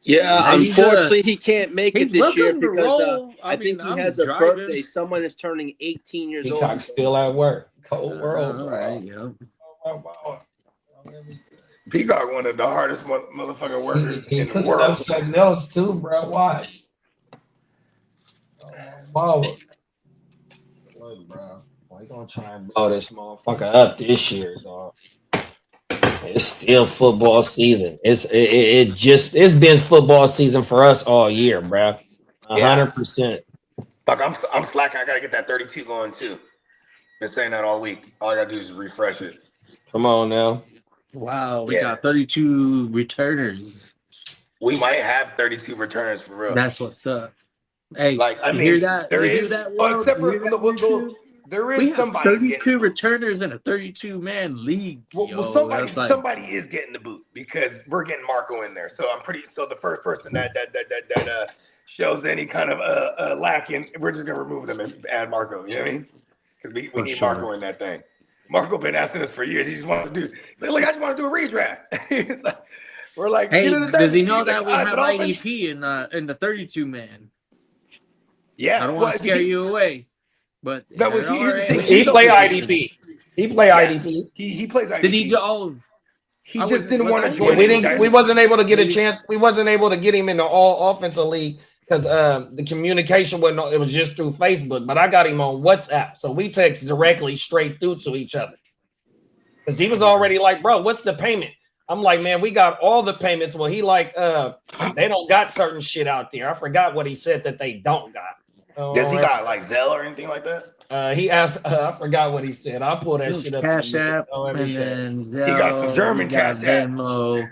Yeah, unfortunately, he can't make it this year because I think he has a birthday. Someone is turning 18 years old. Peacock's still at work. Cold world, right? Yeah. Peacock, one of the hardest motherfucking workers he in the cooking world. up something else too, bro. Watch. Wow. Look, bro. We gonna try and blow this motherfucker up this year, dog. It's still football season. It's been football season for us all year, bro. 100%. Fuck, I'm slacking. I gotta get that 32 going too. Been saying that all week. All I gotta do is refresh it. Come on now. Wow, we got 32 returners. We might have 32 returners for real. That's what's up. Hey, like, I mean, hear that? There you is, hear that well, except for there is we have somebody 32 returners in a 32-man league. Well, somebody is getting the boot because we're getting Marco in there. So so the first person that shows any kind of lacking, we're just gonna remove them and add Marco. You know what I mean? Because we need Marco in that thing. Marco been asking us for years. He just wants to do. He's like, I just want to do a redraft. We're like, hey, does he know that we have IDP in the 32-man? Yeah, I don't want to scare you away, but that was he play IDP. He play IDP. He plays IDP. Did he? He just didn't want to join. We wasn't able to get a chance. We wasn't able to get him in the all offensive league because the communication wasn't. It was just through Facebook, but I got him on WhatsApp, so we text directly straight through to each other. Because he was already like, bro, what's the payment? I'm like, man, we got all the payments. Well, he like, they don't got certain shit out there. I forgot what he said that they don't got. Does he got like Zelle or anything like that? He asked, I forgot what he said. I'll pull that shit up. Cash App, and then Zelle. He got some German Cash App. Venmo.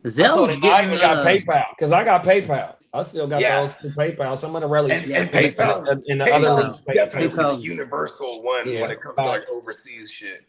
Zelle. I even got PayPal because I got PayPal. I still got the old school PayPal. Some of the relics and PayPal in the other leagues. Definitely the universal one when it comes to like overseas shit.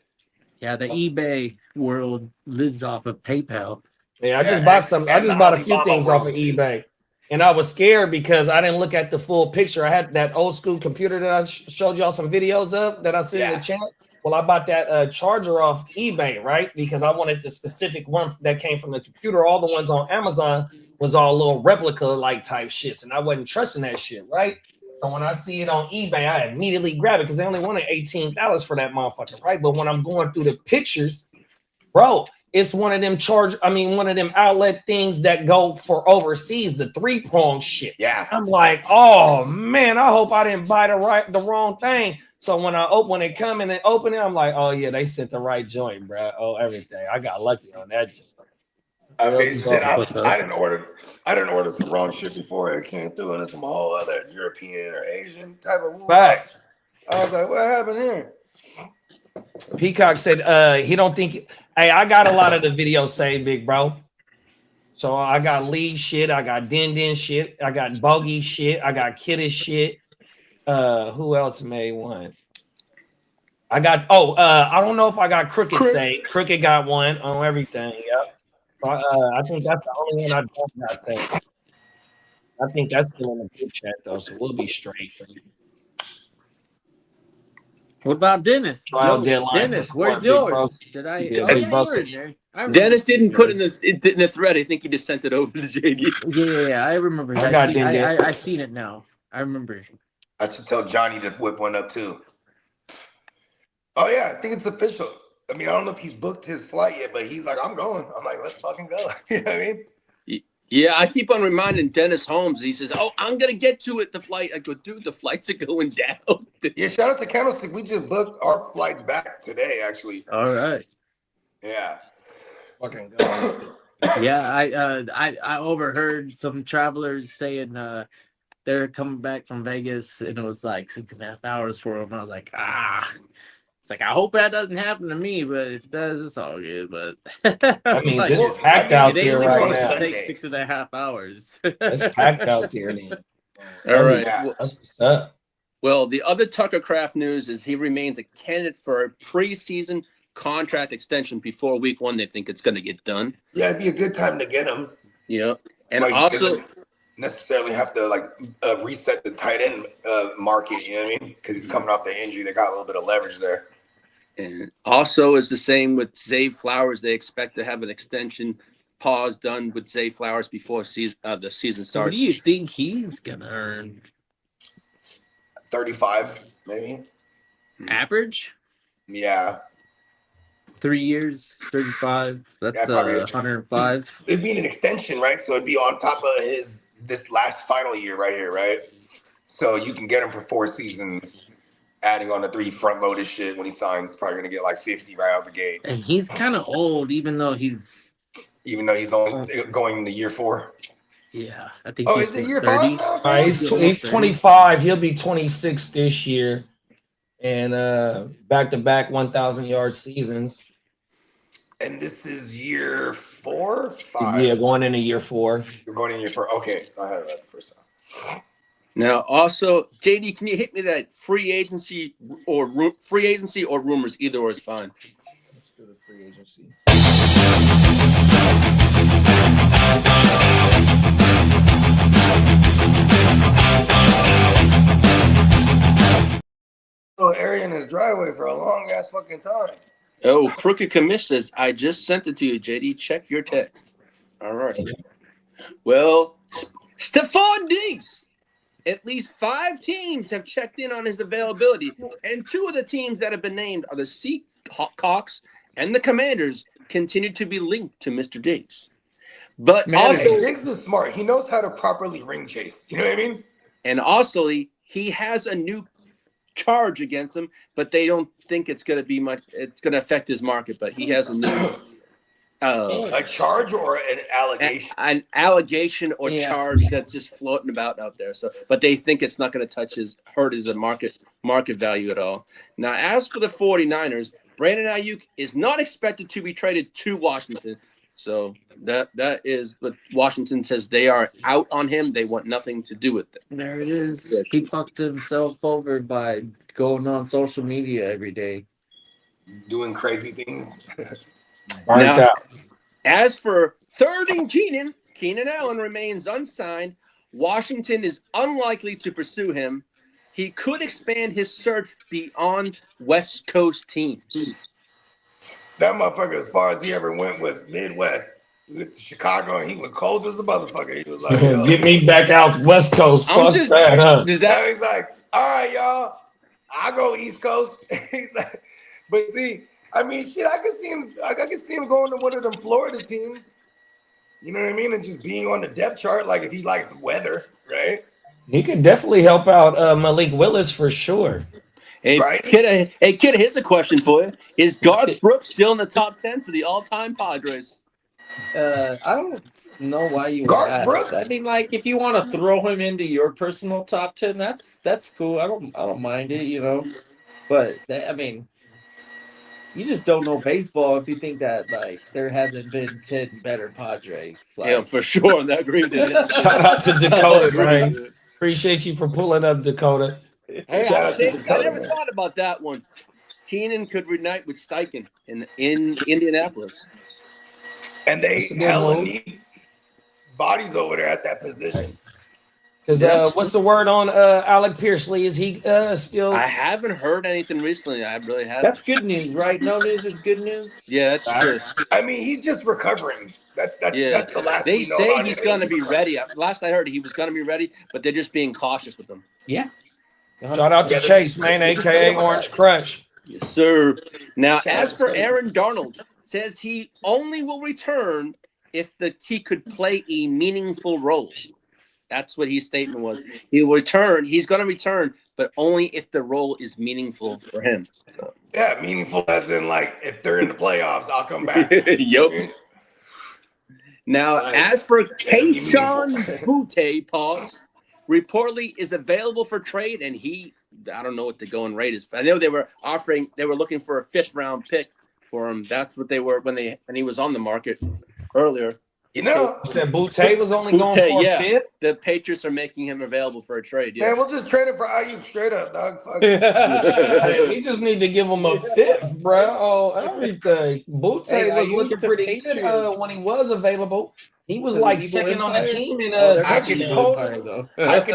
Yeah, the eBay world lives off of PayPal. Yeah, I just bought some. I just bought a few things off of eBay, and I was scared because I didn't look at the full picture. I had that old school computer that I showed y'all some videos of that I seen in the chat. Well, I bought that charger off eBay, right? Because I wanted the specific one that came from the computer. All the ones on Amazon was all little replica like type shits, and I wasn't trusting that shit, right? So when I see it on eBay, I immediately grab it because they only wanted $18 for that motherfucker, right? But when I'm going through the pictures, bro, it's one of them one of them outlet things that go for overseas, the 3-prong shit. Yeah. I'm like, oh man, I hope I didn't buy the wrong thing. So when it come in and open it, I'm like, oh yeah, they sent the right joint, bro. Oh, everything. I got lucky on that joint. I mean, I didn't order some wrong shit before it came through, and it's some whole other European or Asian type of facts. I was like, what happened here? Peacock said he don't think. Hey, I got a lot of the videos saved, big bro. So I got Lee shit, I got Din shit, I got Bogey shit, I got Kitteh shit. Who else made one? I got I don't know if I got Crooked saved. Crooked got one on everything. Yep. I think that's the only one I don't got saved. I think that's still in the group chat though, so we'll be straight. What about Dennis? Dennis, where's yours? Did I? Dennis didn't put in the thread. I think he just sent it over to JD. Yeah, I remember. I seen it now. I remember. I should tell Johnny to whip one up too. Oh yeah, I think it's official. I mean, I don't know if he's booked his flight yet, but he's like, I'm going. I'm like, let's fucking go. You know what I mean? Yeah, I keep on reminding Dennis Holmes. He says, oh, I'm going to get to it, the flight. I go, dude, the flights are going down. Yeah, shout out to Candlestick. We just booked our flights back today, actually. All right. Yeah. Fucking go. Yeah, I overheard some travelers saying they're coming back from Vegas, and it was like 6.5 hours for them. I was like, It's like, I hope that doesn't happen to me, but if it does, it's all good. But I mean, like, just packed out there right now. It takes 6.5 hours. It's packed out there. All right. Yeah. That's what's up. Well, the other Tucker Craft news is he remains a candidate for a preseason contract extension before week 1. They think it's going to get done. Yeah, it'd be a good time to get him. Yeah. And like, also necessarily have to like reset the tight end market, you know what I mean? Because he's coming off the injury. They got a little bit of leverage there. And also is the same with Zay Flowers. They expect to have an extension pause done with Zay Flowers before the season starts. What do you think he's going to earn? 35, maybe. Average? Yeah. 3 years, 35. That's 105. It'd be an extension, right? So it'd be on top of this last final year right here, right? So you can get him for 4 seasons. Adding on the 3 front-loaded shit when he signs, probably gonna get like 50 right out the gate. And he's kind of old, even though he's only going to year 4. Yeah, I think. Oh, is it year 5? He's 25. He'll be 26 this year, and back-to-back 1,000-yard seasons. And this is year 4, 5. Yeah, going into year 4. You're going in year 4. Okay, so I had it right the first time. Now, also, JD, can you hit me that free agency or rumors? Either or is fine. Let's do the free agency. Little area in his driveway for a long ass fucking time. Oh, Crooked Commish says, I just sent it to you, JD. Check your text. All right. Well, Stephon Diggs. At least 5 teams have checked in on his availability, and 2 of the teams that have been named are the Seahawks and the Commanders continue to be linked to Mr. Diggs. But also, Diggs is smart. He knows how to properly ring chase. You know what I mean? And also, he has a new charge against him, but they don't think it's going to be much. It's going to affect his market, but he has a new a charge or an allegation, an allegation or charge that's just floating about out there. So, but they think it's not going to hurt his market value at all. Now, as for the 49ers, Brandon Ayuk is not expected to be traded to Washington. So that is what Washington says. They are out on him. They want nothing to do with it. There it is. He fucked himself over by going on social media every day, doing crazy things. Now, as for third and Keenan Allen remains unsigned. Washington is unlikely to pursue him. He could expand his search beyond West Coast teams. That motherfucker, as far as he ever went, was Midwest. We went to Chicago, and he was cold as a motherfucker. He was like, "Get me back out West Coast." Fuck that, huh? He's like, "All right, y'all, I'll go East Coast." He's like, but see, I mean, shit, I could see him going to one of them Florida teams. You know what I mean? And just being on the depth chart, like if he likes weather, right? He could definitely help out Malik Willis for sure. Hey, right? Kitteh, here's a question for you. Is Garth Brooks still in the top 10 for the all-time Padres? I don't know why you Garth Brooks. I mean, like, if you want to throw him into your personal top 10, that's cool. I don't mind it, you know. But I mean, you just don't know baseball if you think that like there hasn't been 10 better Padres. Like, yeah, for sure. I agree with you. Shout out to Dakota, man. Appreciate you for pulling up, Dakota. Hey, I never thought about that one. Keenan could reunite with Steichen in Indianapolis. And they hella need bodies over there at that position. Because what's the word on Alec Pearsley? Is he still? I haven't heard anything recently. I really haven't. That's good news, right? No news is good news. Yeah, that's true. I mean, he's just recovering. That's the last. They say he's going to be ready. Last I heard, he was going to be ready, but they're just being cautious with him. Yeah. Shout out to Chase, man, aka Orange Crush. Yes, sir. Now, as for Aaron Darnold, says he only will return if he could play a meaningful role. That's what his statement was. He'll return. He's going to return, but only if the role is meaningful for him. So. Yeah, meaningful as in like if they're in the playoffs, I'll come back. Yep. Now, as for Kayshon Boutte, pause, reportedly is available for trade, and I don't know what the going rate is. I know they were looking for a 5th-round pick for him. That's what they were when he was on the market earlier. You know, you said Boutte was only going for a 5th? The Patriots are making him available for a trade. Yeah, we'll just trade him for Ayuk straight up, dog. Fuck. We just need to give him a 5th, bro. Oh, everything. Boutte was looking pretty good when he was available. He was like second on the team in I can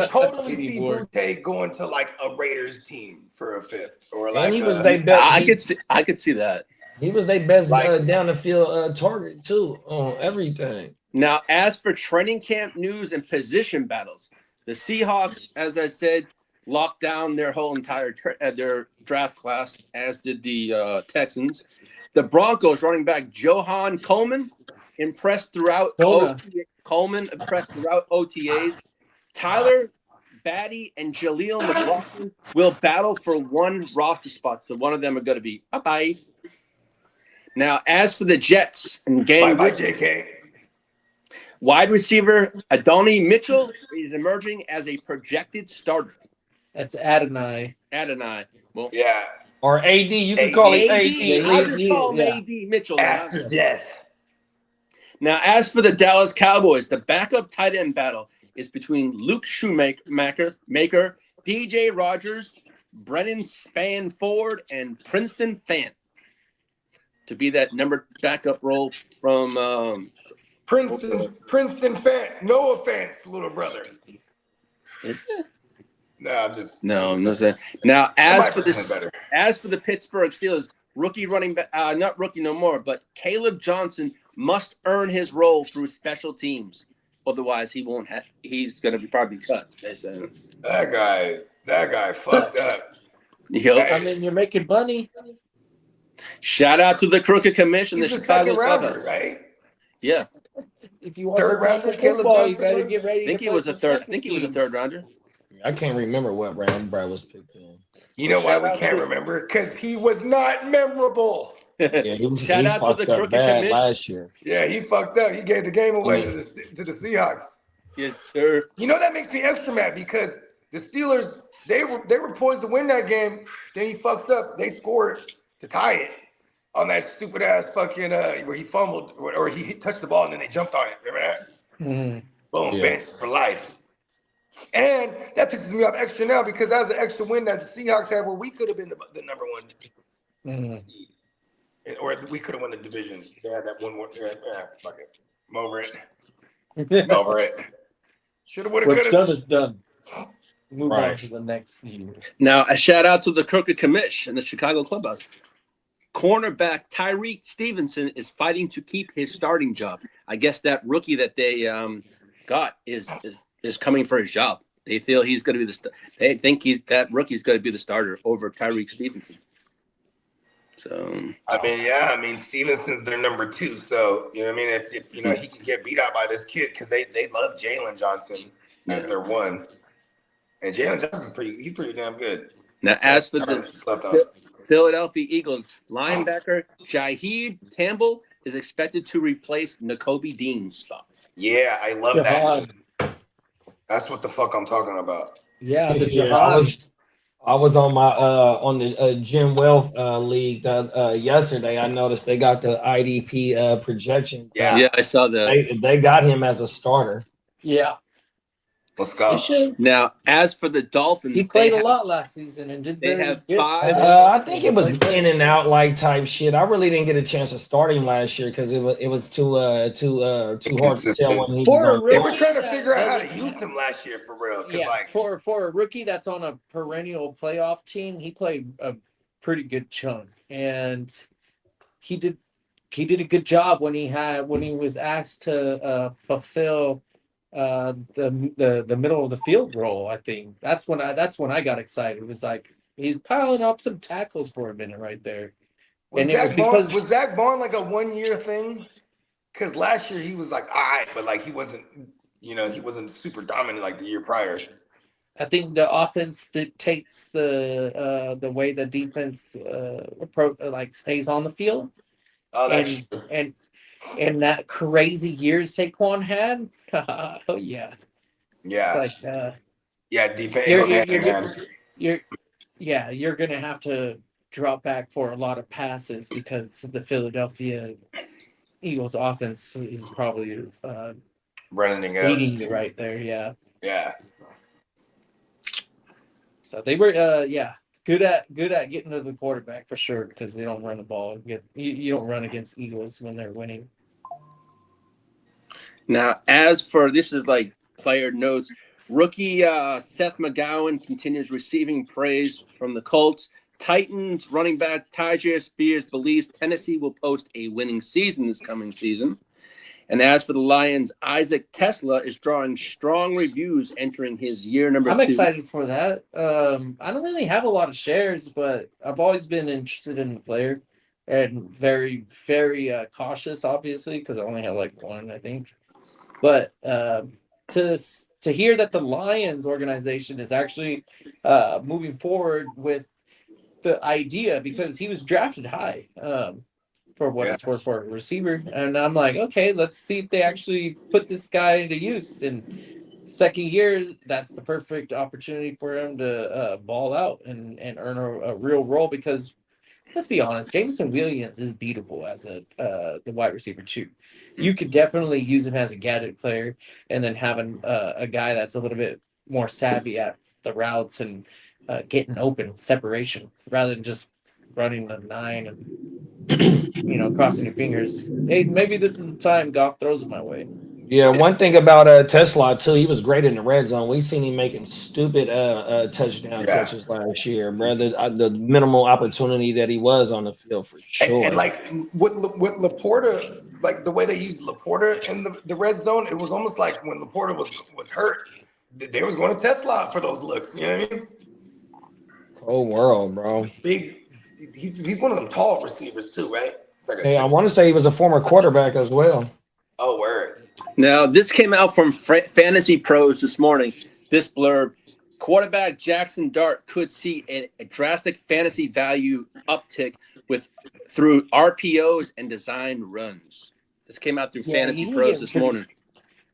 totally see Boutte going to like a Raiders team for a 5th or like. And he was their best. I could see that. He was their best down the field target too on everything. Now, as for training camp news and position battles, the Seahawks, as I said, locked down their whole entire their draft class, as did the Texans. The Broncos running back Johan Coleman impressed throughout OTAs. Tyler Batty and Jaleel McLaughlin will battle for one roster spot, so one of them are going to be bye-bye. Now, as for the Jets and game, bye, JK. Wide receiver Adonai Mitchell is emerging as a projected starter. That's Adonai. Well, yeah. Or AD. You can call it AD. I'll just call him AD Mitchell. After death. Now, as for the Dallas Cowboys, the backup tight end battle is between Luke Shoemaker, DJ Rogers, Brennan Spanford, and Princeton Fant to be that number backup role from Princeton Fant. No offense, little brother. I'm not saying. Now, as for the Pittsburgh Steelers, rookie running back, not rookie no more, but Caleb Johnson must earn his role through special teams. Otherwise, he won't have. He's going to be probably cut. They say. That guy fucked up. Yep. I mean, you're making money. Shout out to the Crooked Commission, He's the Chicago rounder, right? Yeah. if you want Third to rounder, Caleb football, you Johnson better was? get ready. I think he was a third rounder. I can't remember what round Brad was picked in. You know why we can't remember? Because he was not memorable. Yeah, he Shout out to the crooked commission last year. Yeah, he fucked up. He gave the game away to the Seahawks. Yes, sir. You know that makes me extra mad because the Steelers, they were poised to win that game. Then he fucks up. They scored to tie it on that stupid ass fucking where he fumbled or he touched the ball and then they jumped on it. Remember that? Mm-hmm. Boom, bench for life. And that pisses me off extra now because that was an extra win that the Seahawks had where we could have been the number one seed. Or we could have won the division. They had that one more. Yeah, fuck it. I'm over it. I'm over it. Should have, would have, What's could have. done is done. Move on to the next year. Now, a shout out to the crooked commish and the Chicago clubhouse. Cornerback Tyreek Stevenson is fighting to keep his starting job. I guess that rookie that they got is coming for his job. They feel he's going to be they think that rookie's going to be the starter over Tyreek Stevenson. So I mean, Stevenson's their number 2. So you know what I mean. If you know he can get beat out by this kid because they love Jalen Johnson as their one, and Jalen Johnson's pretty damn good. Now, as for the Philadelphia Eagles, linebacker Jaheed Campbell is expected to replace Nakobe Dean's spot. Yeah, I love that. That's what the fuck I'm talking about. Yeah, the Jihad. I was on my on the Jim Wealth league yesterday. I noticed they got the IDP projections. Yeah, I saw that. They got him as a starter. Yeah. Let's go. Now, as for the Dolphins, he played a lot last season and did. They have good. 5. I think it was in and out like type shit. I really didn't get a chance to start him last year because it was too hard to tell when he was. They were trying to figure out how to use him last year for real. Yeah, like, for a rookie that's on a perennial playoff team, he played a pretty good chunk, and he did a good job when he was asked to fulfill the middle of the field role. I think that's when I got excited. It was like he's piling up some tackles for a minute right there. Was Zach Bond like a 1-year thing? Because last year he was like all right, but like he wasn't super dominant like the year prior. I think the offense dictates the way the defense stays on the field. Oh, that's and that crazy year Saquon had. Oh yeah. Yeah. It's like defense. You're gonna have to drop back for a lot of passes because the Philadelphia Eagles offense is probably running leading you right there. Yeah. Yeah. So they were good at getting to the quarterback for sure because they don't run the ball. You don't run against Eagles when they're winning. Now, as for this is like player notes, rookie Seth McGowan continues receiving praise from the Colts. Titans running back Tyjae Spears believes Tennessee will post a winning season this coming season. And as for the Lions, Isaac Tesla is drawing strong reviews entering his year number 2. I'm excited for that. I don't really have a lot of shares, but I've always been interested in the player and very, very cautious, obviously, because I only have like one, I think. But to hear that the Lions organization is actually moving forward with the idea, because he was drafted high for what it's worth for a receiver, and I'm like, okay, let's see if they actually put this guy into use. In second year, that's the perfect opportunity for him to ball out and earn a real role. Because let's be honest, Jameson Williams is beatable as the wide receiver 2. You could definitely use him as a gadget player, and then having a guy that's a little bit more savvy at the routes and getting open separation rather than just running the 9 and crossing your fingers. Hey, maybe this is the time Goff throws it my way. Yeah, one thing about Tesla too, he was great in the red zone. We seen him making stupid touchdown catches last year, bro. The minimal opportunity that he was on the field for sure. And like with Laporta, like the way they used Laporta in the red zone, it was almost like when Laporta was hurt, they was going to Tesla for those looks. You know what I mean? Whole world, bro. Big. He's one of them tall receivers too, right? I want to say he was a former quarterback as well. Oh, word. Now, this came out from Fantasy Pros this morning. This blurb, quarterback Jackson Dart could see a drastic fantasy value uptick through RPOs and design runs. This came out through Fantasy Pros this morning.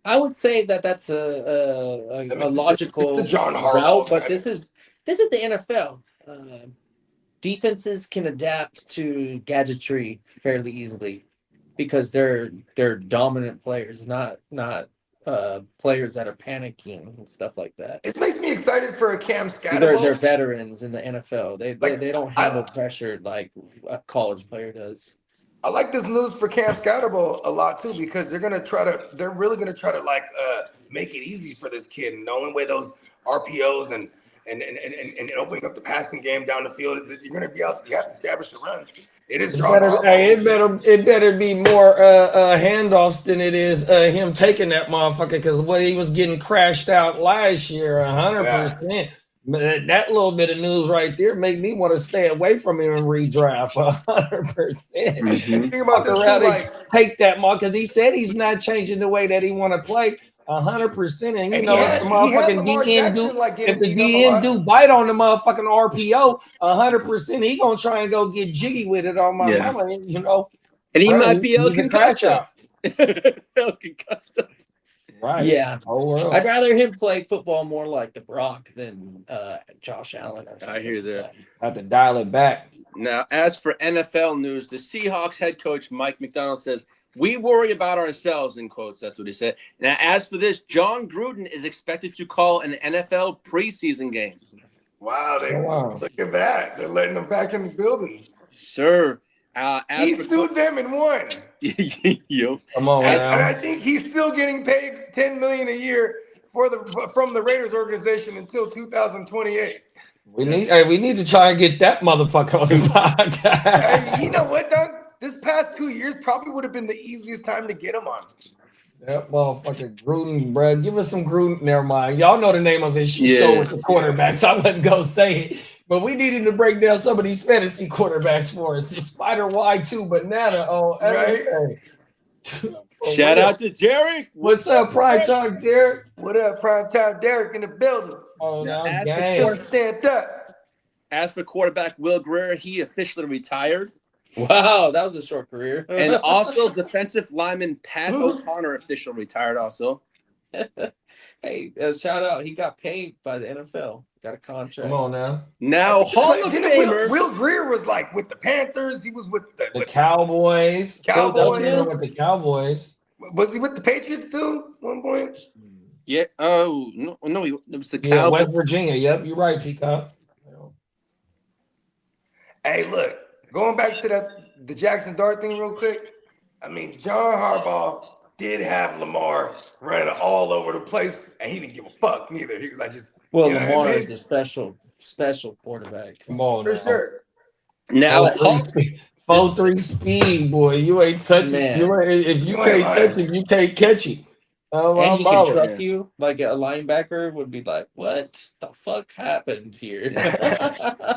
I would say that's a logical route, but this is the NFL. Defenses can adapt to gadgetry fairly easily because they're dominant players, not players that are panicking and stuff like that. It makes me excited for a Cam Scatterbo. They're veterans in the NFL. They don't handle pressure like a college player does. I like this news for Cam Scatterbo a lot too because they're really gonna try to like make it easy for this kid. And the only way those RPOs and opening up the passing game down the field, you're gonna be out. You have to establish the run. It is it better be more handoffs than it is him taking that motherfucker because what he was getting crashed out last year, 100%. That little bit of news right there make me want to stay away from him and redraft 100%. Think about this too, take that mark because he said he's not changing the way that he want to play 100%. And you know, if the motherfucking DN do bite on the motherfucking RPO 100%, he gonna try and go get jiggy with it on my mama, you know. And he might be El Concussed. Right. Yeah. I'd rather him play football more like the Brock than Josh Allen. Or I hear that. I have to dial it back. Now, as for NFL news, the Seahawks head coach Mike McDonald says, "We worry about ourselves," in quotes. That's what he said. Now, as for this, John Gruden is expected to call an NFL preseason game. Wow. Look at that. They're letting them back in the building. Sir. He sued them and won. Yo. Come on, and I think he's still getting paid $10 million a year from the Raiders organization until 2028. We need to try and get that motherfucker on the podcast. Hey, you know what, Doug? This past 2 years probably would have been the easiest time to get him on. That motherfucker Gruden, bro. Give us some Gruden. Never mind. Y'all know the name of his show with the quarterbacks. I wouldn't go say it. But we needed to break down some of these fantasy quarterbacks for us. The Spider Y2 banana on everything. Shout out to Derek. What's up, Prime Time, Derek? What up, Prime Time, Derek in the building? Oh, now stand up. As for quarterback Will Greer, he officially retired. Wow, that was a short career. And also defensive lineman Pat O'Connor officially retired also. Hey, shout out. He got paid by the NFL. Got a contract. Come on now. Now, Hall of Famer. Will Greer was like with the Panthers. He was with the Cowboys. With the Cowboys. Was he with the Patriots too at one point? Yeah. Oh, no. It was the Cowboys. West Virginia. Yep, you're right, Peacock. Hey, look. Going back to the Jackson Dart thing real quick. I mean, John Harbaugh did have Lamar running all over the place, and he didn't give a fuck neither. He was like, Lamar is a special quarterback. Come on, for sure. Now, 4.3 speed, boy. You ain't touching. If you can't touch it, you can't catch it. And he can truck you like a linebacker would be like, what the fuck happened here?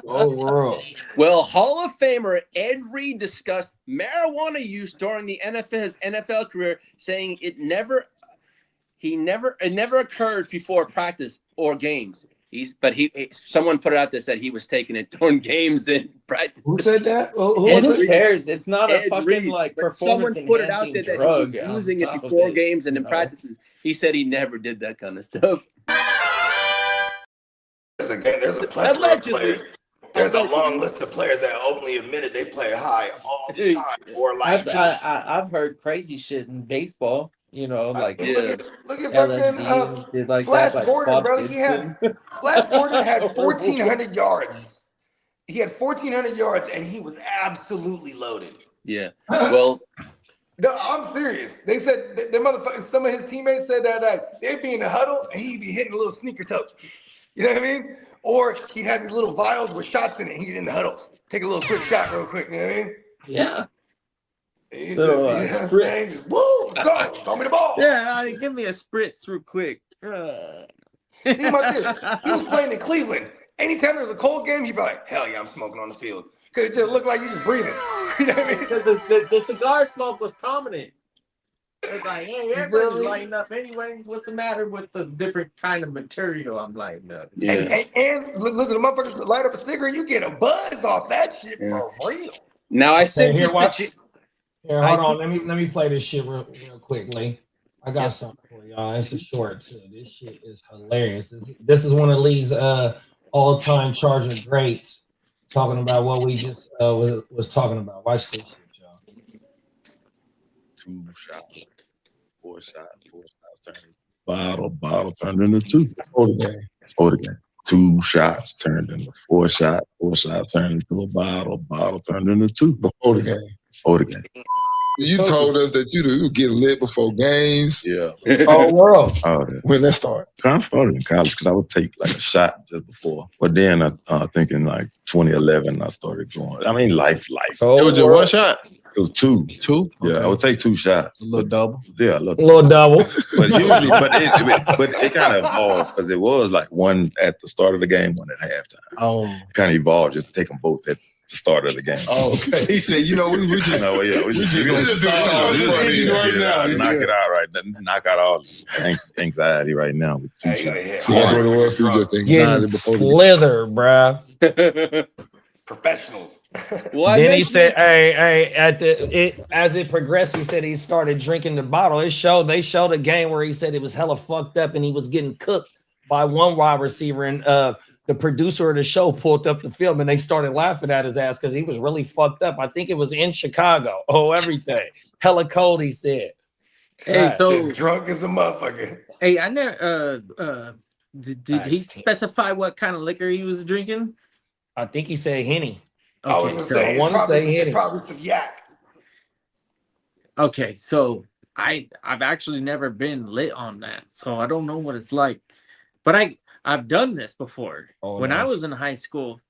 World. Well, Hall of Famer Ed Reed discussed marijuana use during his NFL career, saying it never occurred before practice or games. Someone put it out there said he was taking it during games and practice. Who said that? Who cares? It's not a fucking Reed, like performance someone put it out there drug. That he was using it before games and in practices. He said he never did that kind of stuff. There's a plethora of players. There's a long list of players that openly admitted they play high all the time. Or like I've heard crazy shit in baseball. You know, like look at fucking like Flash that, Gordon, like bro. Flash Gordon had 1,400 yards. He had 1,400 yards, and he was absolutely loaded. Yeah. Well, no, I'm serious. They said the motherfuckers. Some of his teammates said that they'd be in the huddle, and he'd be hitting a little sneaker toe. You know what I mean? Or he'd have these little vials with shots in it. He's in the huddle. Take a little quick shot, real quick. You know what I mean? Yeah. Spritz. Woo, let's go. Throw me the ball. Yeah, give me a spritz real quick. Think about this. He was playing in Cleveland. Anytime there was a cold game, he'd be like, hell yeah, I'm smoking on the field. Because it just looked like you just breathing. You know what I mean? Because the cigar smoke was prominent. It's like, hey, everybody's lighting up anyways. What's the matter with the different kind of material I'm lighting up? Yeah. And listen, the motherfuckers light up a cigarette, you get a buzz off that shit for real. Now I sent here, this watch. to Here, hold on. Let me play this shit real quickly. I got something for y'all. It's a short too. This shit is hilarious. This is one of Lee's all-time Charger greats talking about what we just was talking about. Watch this shit, y'all. 2 shots, 4 shots turned bottle turned into 2 before the game. 2 shots turned into 4 shots, 4 shots turned into a bottle turned into 2 before the game. You told us that you get lit before games. Yeah. Oh, world. Oh, When that started? Kind of started in college because I would take like a shot just before. But then I think in like 2011 I started going. I mean, life. Oh, It was just one shot. It was 2. 2? Yeah, I would take 2 shots. A little double. Yeah, a little double. But usually, but it kind of evolved because it was like one at the start of the game, one at halftime. Oh. It kind of evolved, just take them both at the start of the game. Oh, okay. He said, we just we just do this all right now. Knock it out right now. Knock out all anxiety right now with 2 shots. So that's what it was. You just anxiety before Slither, bruh. Professionals. Well, Then he said, "Hey, as it progressed, he said he started drinking the bottle. They showed a game where he said it was hella fucked up and he was getting cooked by one wide receiver, and the producer of the show pulled up the film and they started laughing at his ass because he was really fucked up. I think it was in Chicago. Oh, everything hella cold. He said, Hey, so Just drunk as a motherfucker. hey, I never. Did he specify what kind of liquor he was drinking? I think he said Henny. I was gonna say, I want to say Henny. probably some yak. Okay, so I've actually never been lit on that, so I don't know what it's like. But I've done this before. When I was in high school,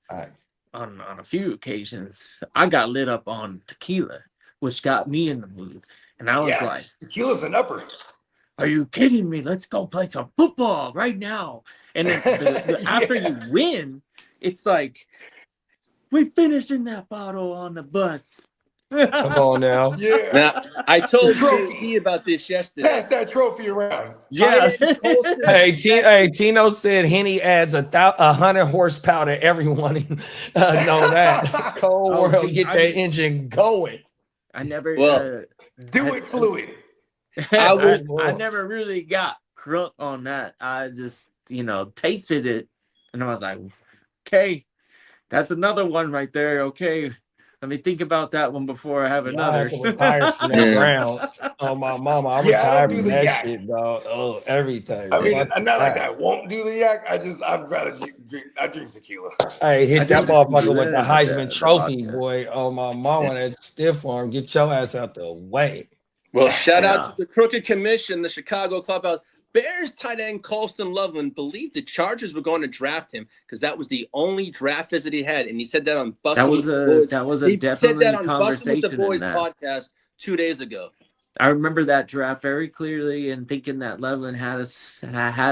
on a few occasions, I got lit up on tequila, which got me in the mood. And I was like, tequila's an upper. Are you kidding me? Let's go play some football right now. And then after you win, it's like, we finished in that bottle on the bus. Come on now. Yeah. Now, I told JD about this yesterday. Pass that trophy around. Yeah. Hey, Tino said Henny adds 100 horsepower to everyone. Know that. Cold world, get that engine going. I never. Do it fluid. I never really got crunk on that. I just, tasted it, and I was like, okay, that's another one right there. Okay, let me think about that one before I have another. I have to retire from that round. Oh, my mama, I'm retired from that shit, dog. Oh, everything. I mean, I'm not like I won't do the yak. I'd rather drink tequila. Hey, hit that motherfucker with the Heisman Trophy, boy. Oh, my mama, that stiff arm. Get your ass out the way. Well, shout out to the Crooked Commission, the Chicago Clubhouse. Bears tight end Colston Loveland believed the Chargers were going to draft him because that was the only draft visit he had, and he said that on Bustin' with the Boys. That was a definitely conversation with the Boys in that podcast 2 days ago. I remember that draft very clearly and thinking that Loveland had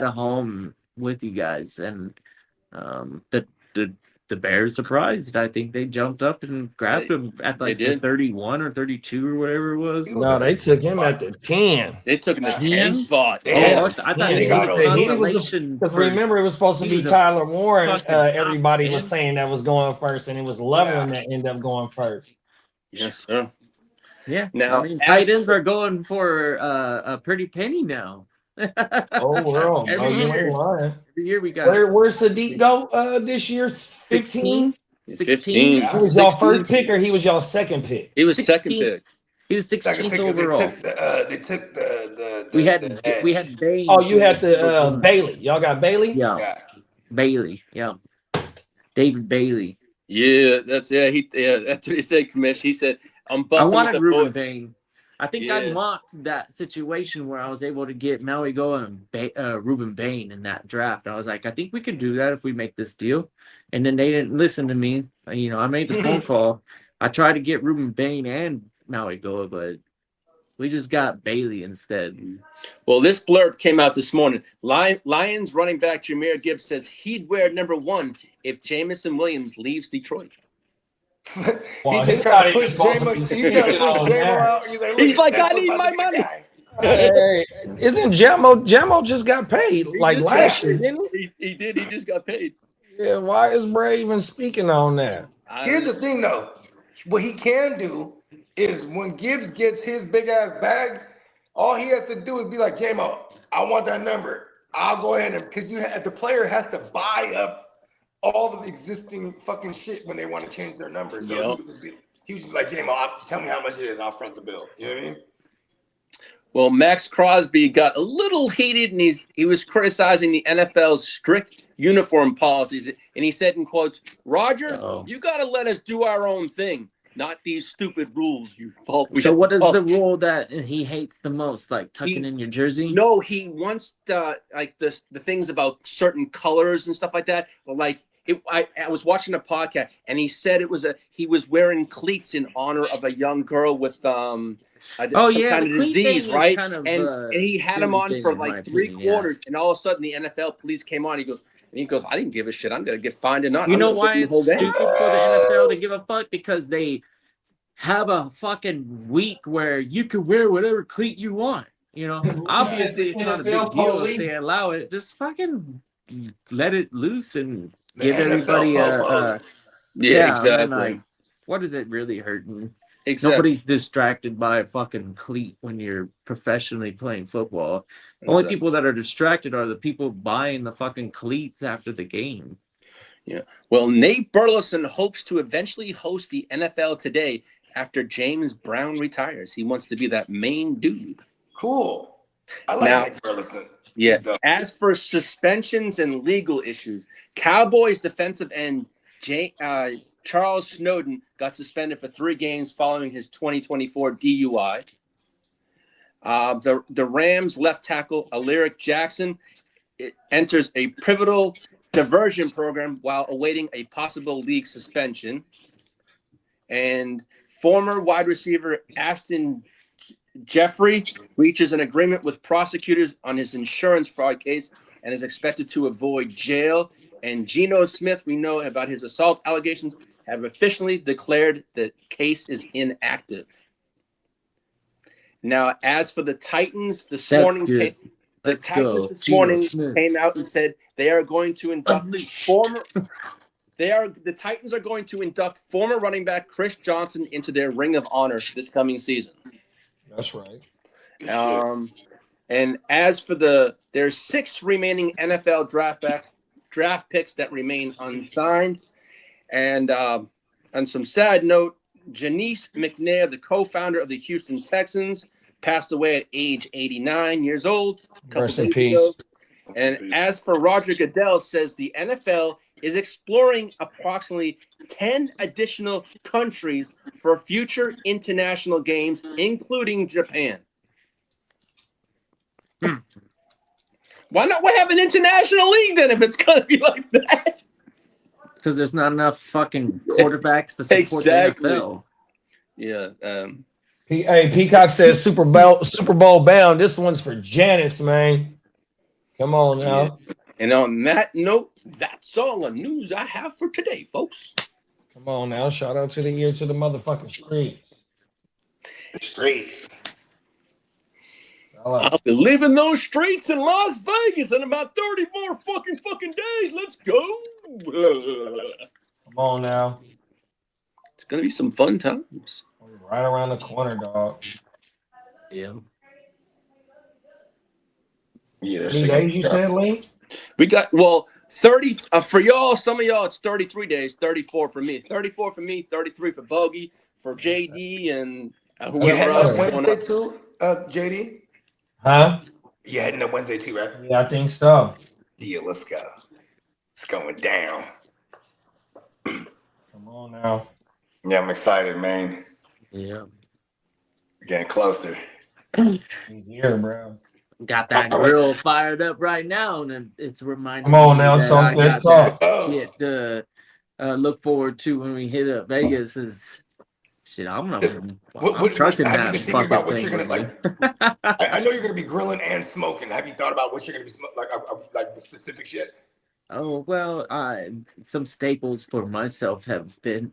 a home with you guys, and the Bears surprised. I think they jumped up and grabbed him at like the 31 or 32 or whatever it was. No, they took him at the 10. They took him at the 10 spot. Oh, I thought it was a consolation. Because remember, it was supposed to be Tyler Warren. Everybody was saying that was going first, and it was Loveland that ended up going first. Yes, sir. Yeah. Now, tight ends are going for a pretty penny now. Oh, world. Every year we got. Where's Sadiq go this year? 15? 15. He was y'all first pick, or he was y'all second pick? He was second pick. He was 16th overall. They took the we had Bailey. Oh, you had the Bailey. Y'all got Bailey? Yeah. Bailey. Yeah. David Bailey. Yeah, that's what he said, Commish. He said, I'm busting. I wanted with the Ruben boys. Bain. I think I mocked that situation where I was able to get Maui Go and Ruben Bain in that draft. I was like, I think we can do that if we make this deal. And then they didn't listen to me. I made the phone call. I tried to get Ruben Bain and Maui Go, but we just got Bailey instead. Well, this blurb came out this morning. Lions running back Jahmyr Gibbs says he'd wear number 1 if Jamison Williams leaves Detroit. He just tried to push J-Mo out. He's like, I need my money. Hey, isn't Jamo just got paid like last year, didn't he? He did. He just got paid. Yeah, why is Bray even speaking on that? Here's the thing, though. What he can do is when Gibbs gets his big ass bag, all he has to do is be like, J-Mo, I want that number. I'll go ahead and because the player has to buy up all the existing fucking shit when they want to change their numbers. So he was just like, J-Mo, tell me how much it is. I'll front the bill. You know what I mean? Well, Max Crosby got a little heated, and he was criticizing the NFL's strict uniform policies, and he said in quotes, Roger, you got to let us do our own thing, not these stupid rules you fault. So what is the rule that he hates the most, like tucking in your jersey? No, he wants the things about certain colors and stuff like that. Well, like I was watching a podcast, and he said he was wearing cleats in honor of a young girl with some kind of disease, right? And he had him on for like 3 quarters, and all of a sudden the NFL police came on. He goes, I didn't give a shit. I'm gonna get fined or not. You know why it's stupid for the NFL to give a fuck? Because they have a fucking week where you can wear whatever cleat you want. You know, obviously it's not a big deal if they allow it. Just fucking let it loose and give everybody exactly. And then, like, what is it really hurting? Exactly. Nobody's distracted by a fucking cleat when you're professionally playing football. Only people that are distracted are the people buying the fucking cleats after the game. Yeah. Well, Nate Burleson hopes to eventually host the NFL Today after James Brown retires. He wants to be that main dude. Cool. I like Nate Burleson. Yeah. As for suspensions and legal issues, Cowboys defensive end Charles Snowden got suspended for 3 games following his 2024 DUI. The Rams left tackle Alaric Jackson enters a pivotal diversion program while awaiting a possible league suspension. And former wide receiver Ashton Jeffrey reaches an agreement with prosecutors on his insurance fraud case and is expected to avoid jail. And Geno Smith, we know about his assault allegations, have officially declared the case is inactive. Some as for the Titans, this morning came out and said they are going to induct the Titans are going to induct former running back Chris Johnson into their Ring of Honor this coming season. That's right. And as for there's 6 remaining NFL draft picks that remain unsigned. And on some sad note, Janice McNair, the co-founder of the Houston Texans, passed away at age 89 years old. Rest in peace. And as for Roger Goodell, says the NFL is exploring approximately 10 additional countries for future international games, including Japan. Why not have an international league then if it's going to be like that? Because there's not enough fucking quarterbacks to support the NFL. Yeah. Hey, Peacock says Super Bowl bound. This one's for Janice, man. Come on now. Yeah. And on that note, that's all the news I have for today, folks. Come on now. Shout out to the ear to the motherfucking streets. The streets. I'll be leaving those streets in Las Vegas in about 30 more fucking days. Let's go. Come on now. It's going to be some fun times. Right around the corner, dog. Yeah. Yeah. How many days you said, Lee? We got, 30 for y'all. Some of y'all, it's 33 days, 34 for me. 34 for me, 33 for Bogey, for JD, and whoever else. Wednesday too, JD? Huh? You heading up Wednesday too, right? Yeah, I think so. Yeah, let's go. It's going down. Come on now. Yeah, I'm excited, man. Yeah. Getting closer. He's here, bro. Got that grill fired up right now, and it's reminding Come on me now, that talk I that got talk. shit to look forward to when we hit up Vegas. Is shit, I'm trucking that fucking about what thing. you're gonna like. I know you're gonna be grilling and smoking. Have you thought about what you're gonna be like specific shit? Oh well, some staples for myself have been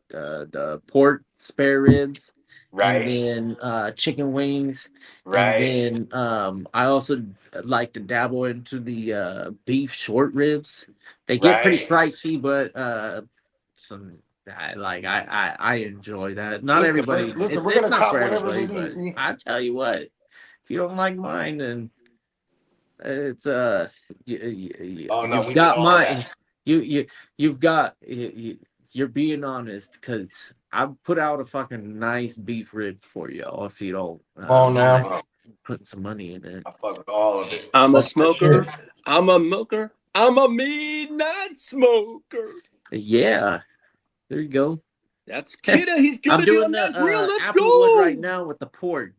the pork spare ribs Right. And then chicken wings. Right. And then I also like to dabble into the beef short ribs. They get pretty pricey, but I enjoy that. Not everybody. Listen, It's we're gonna not cop for whatever we everybody, need. but I tell you what, if you don't like mine, then it's you've got mine. You've got you're being honest, because I put out a fucking nice beef rib for y'all if you don't. Now putting some money in it. I fuck with all of it. I'm a smoker. I'm a milker. I'm a midnight smoker. Yeah, there you go. That's Kitteh. He's gonna I'm be doing on that the grill. Let's applewood go right now with the pork,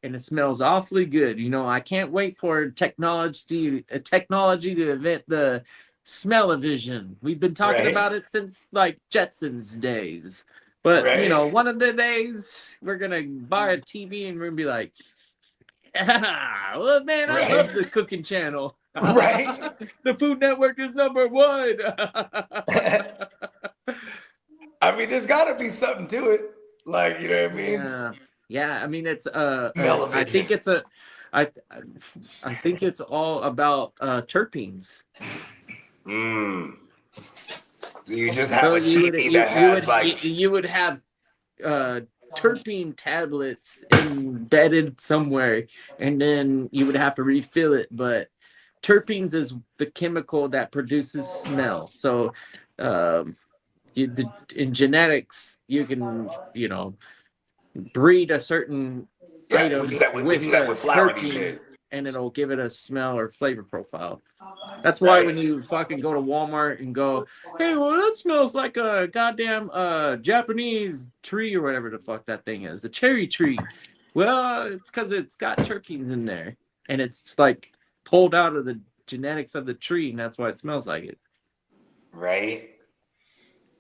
and it smells awfully good. You know, I can't wait for technology to invent the smell-o-vision. We've been talking about it since like Jetsons days. But you know, one of the days we're gonna buy a TV and we're gonna be like, yeah, well, man, I love the cooking channel. Right. The Food Network is #1. Uh, I mean, there's got to be something to it. Like, you know what I mean? Yeah. I mean, it's I think it's I think it's all about terpenes. So you just have a TV that has you would have terpene tablets embedded somewhere, and then you would have to refill it. But terpenes is the chemical that produces smell. So in genetics, you can, you know, breed a certain item with terpene, and it'll give it a smell or flavor profile. That's why when you fucking go to Walmart and go, hey, well, that smells like a goddamn Japanese tree or whatever the fuck that thing is, the cherry tree. Well, it's because it's got terpenes in there, and it's like pulled out of the genetics of the tree, and that's why it smells like it. Right.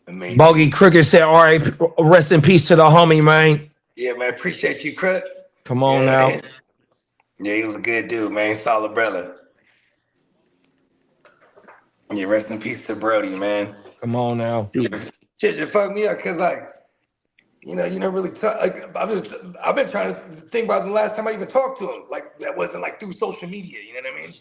Amazing. Bogey Crooked said, all right, rest in peace to the homie, man. Yeah, man. Appreciate you, Crook. Come on now. Man. Yeah, he was a good dude, man. Solid brother. Yeah, rest in peace to Brody, man. Come on now. Shit just fucked me up because, like, you know, you never really talk. Like, I've been trying to think about the last time I even talked to him. Like, that wasn't like through social media. You know what I mean?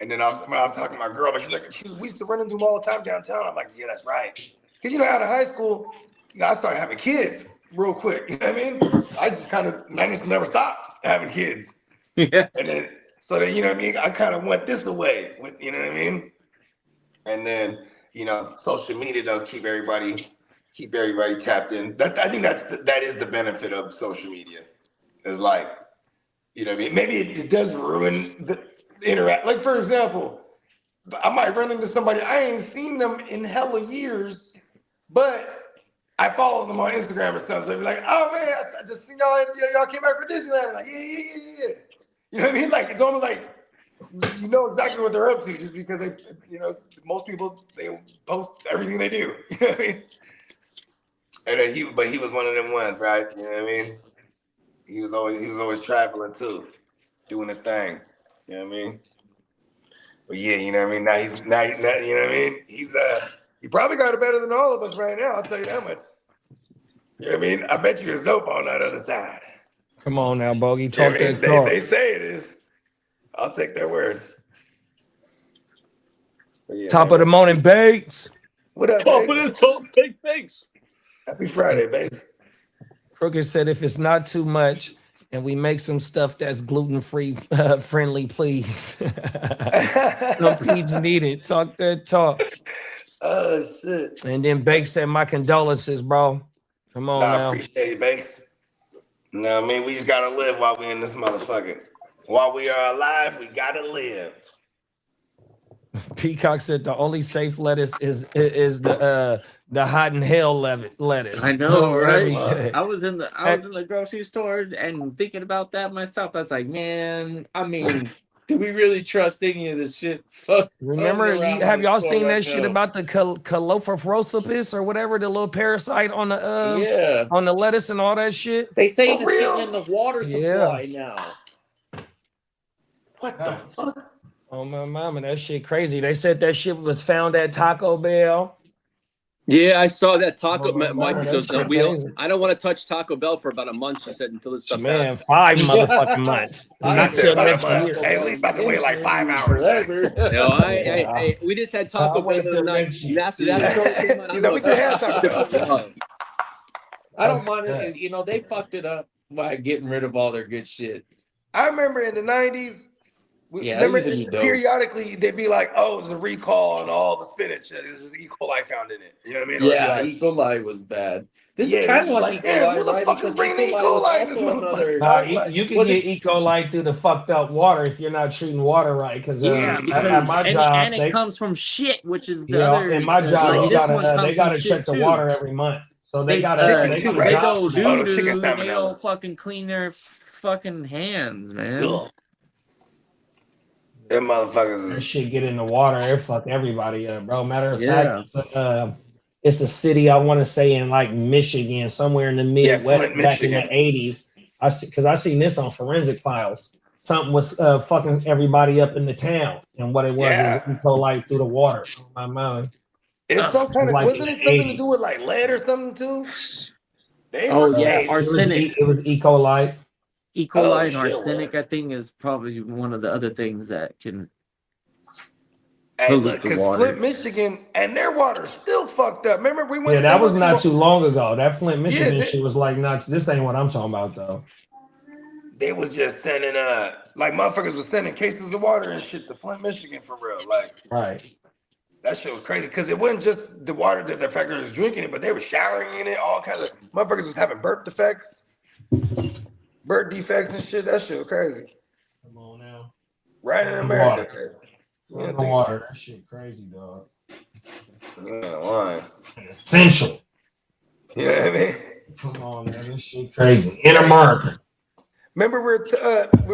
And then when I was talking to my girl, but she's like, we used to run into him all the time downtown. I'm like, yeah, that's right. Because, you know, out of high school, you know, I started having kids real quick. You know what I mean? I just kind of managed to never stop having kids. Yeah. And then, so then, you know what I mean? I kind of went this away with, you know what I mean? And then, you know, social media, though, keep everybody tapped in. I think that is the benefit of social media. Is like, you know what I mean? Maybe it does ruin the interact. Like, for example, I might run into somebody, I ain't seen them in hella years, but I follow them on Instagram or stuff. So I'd be like, oh man, I just seen y'all came back for Disneyland. I'm like, yeah. You know what I mean? Like, it's almost like you know exactly what they're up to just because they, you know, most people, they post everything they do. You know what I mean? And then he was one of them ones, right? You know what I mean? He was always traveling too, doing his thing. You know what I mean? But yeah, you know what I mean? Now you know what I mean? He probably got it better than all of us right now, I'll tell you that much. You know what I mean? I bet you it's dope on that other side. Come on now, Bogey. Talk that talk. They say it is. I'll take their word. Yeah, top of the morning, Bakes. What up, top of the top, big Bakes. Happy Friday, Bakes. Crooked said if it's not too much and we make some stuff that's gluten-free friendly, please. Some peeps need it. Talk that talk. Oh, shit. And then Bakes said, my condolences, bro. Come on now. I appreciate it, Bakes. No, I mean, we just got to live while we in this motherfucker. While we are alive, we got to live. Peacock said the only safe lettuce is the hot and hell lettuce. I know, right? I was in the grocery store and thinking about that myself. I was like, man, I mean, do we really trust any of this shit? Remember, have y'all seen that shit about the Calophophorosopis or whatever, the little parasite on the on the lettuce and all that shit? They say it's getting in the water supply now. What the fuck? Oh my mama, that shit crazy. They said that shit was found at Taco Bell. Yeah, I saw that Taco. My wife man, goes, that "No, shit we don't. crazy. I don't want to touch Taco Bell for about a month." She said until this stuff Man, passes. 5 motherfucking months. He Not said till about a next month. year. Hey, we about to wait like 5 hours. Forever. No, Yeah. we just had I'll Taco Bell wait the till other night. next And year. after that story came out, He's I'm like, we going, just had Taco Bell. I don't mind it. And, you know, they fucked it up by getting rid of all their good shit. I remember in the 90s, Yeah, remember it used to be dope. periodically they'd be like, oh, it's a recall on all the spinach. This is E. coli found in it. You know what I mean? Or Yeah, like, E. coli was bad. This yeah, is kind of like E. damn, coli, who the right? fuck is Because bringing E. was coli in this also motherfucker? Nah, you can Was get it- E. coli through the fucked up water if you're not treating water right. Because Yeah, at because my job, and it comes from shit, which is the yeah, other. in my job, like you this gotta one comes they gotta from check shit the too. water every month. So they They gotta Chicken they too, got a right? they job go for that. Oh, no, doo chicken doo. They salmonella. don't fucking clean their fucking hands, man. Ugh. Them That motherfuckers. shit get in the water, it fuck everybody up, bro. Matter of Yeah. fact, it's a city I want to say in like Michigan, somewhere in the Midwest, Flint, back in the Michigan. 80s. I seen this on Forensic Files. Something was fucking everybody up in the town, and what it was Yeah. is E. coli through the water. My mind. It's some kind of, Like wasn't in it the something to 80s. do with like lead or something too? They Oh were, yeah, hey, arsenic. It was E. coli. E. Oh, coli and shit, arsenic, I think, is probably one of the other things that can hey, pollute look, the because water. Flint, Michigan, and their water's still fucked up. Remember, we went. Yeah, that they was went not to too long ago. That Flint, Michigan they- shit was like nuts. This ain't what I'm talking about though. They was just sending like motherfuckers was sending cases of water and shit to Flint, Michigan for real. Like Right. that shit was crazy because it wasn't just the water that the factor was drinking it, but they were showering in it. All kinds of motherfuckers was having birth defects and shit. That shit was crazy. Come on now. Right in America. Flint in the water. That shit crazy, dog. Why? Essential. You know what I mean? Come on, man. This shit crazy. In America. Remember we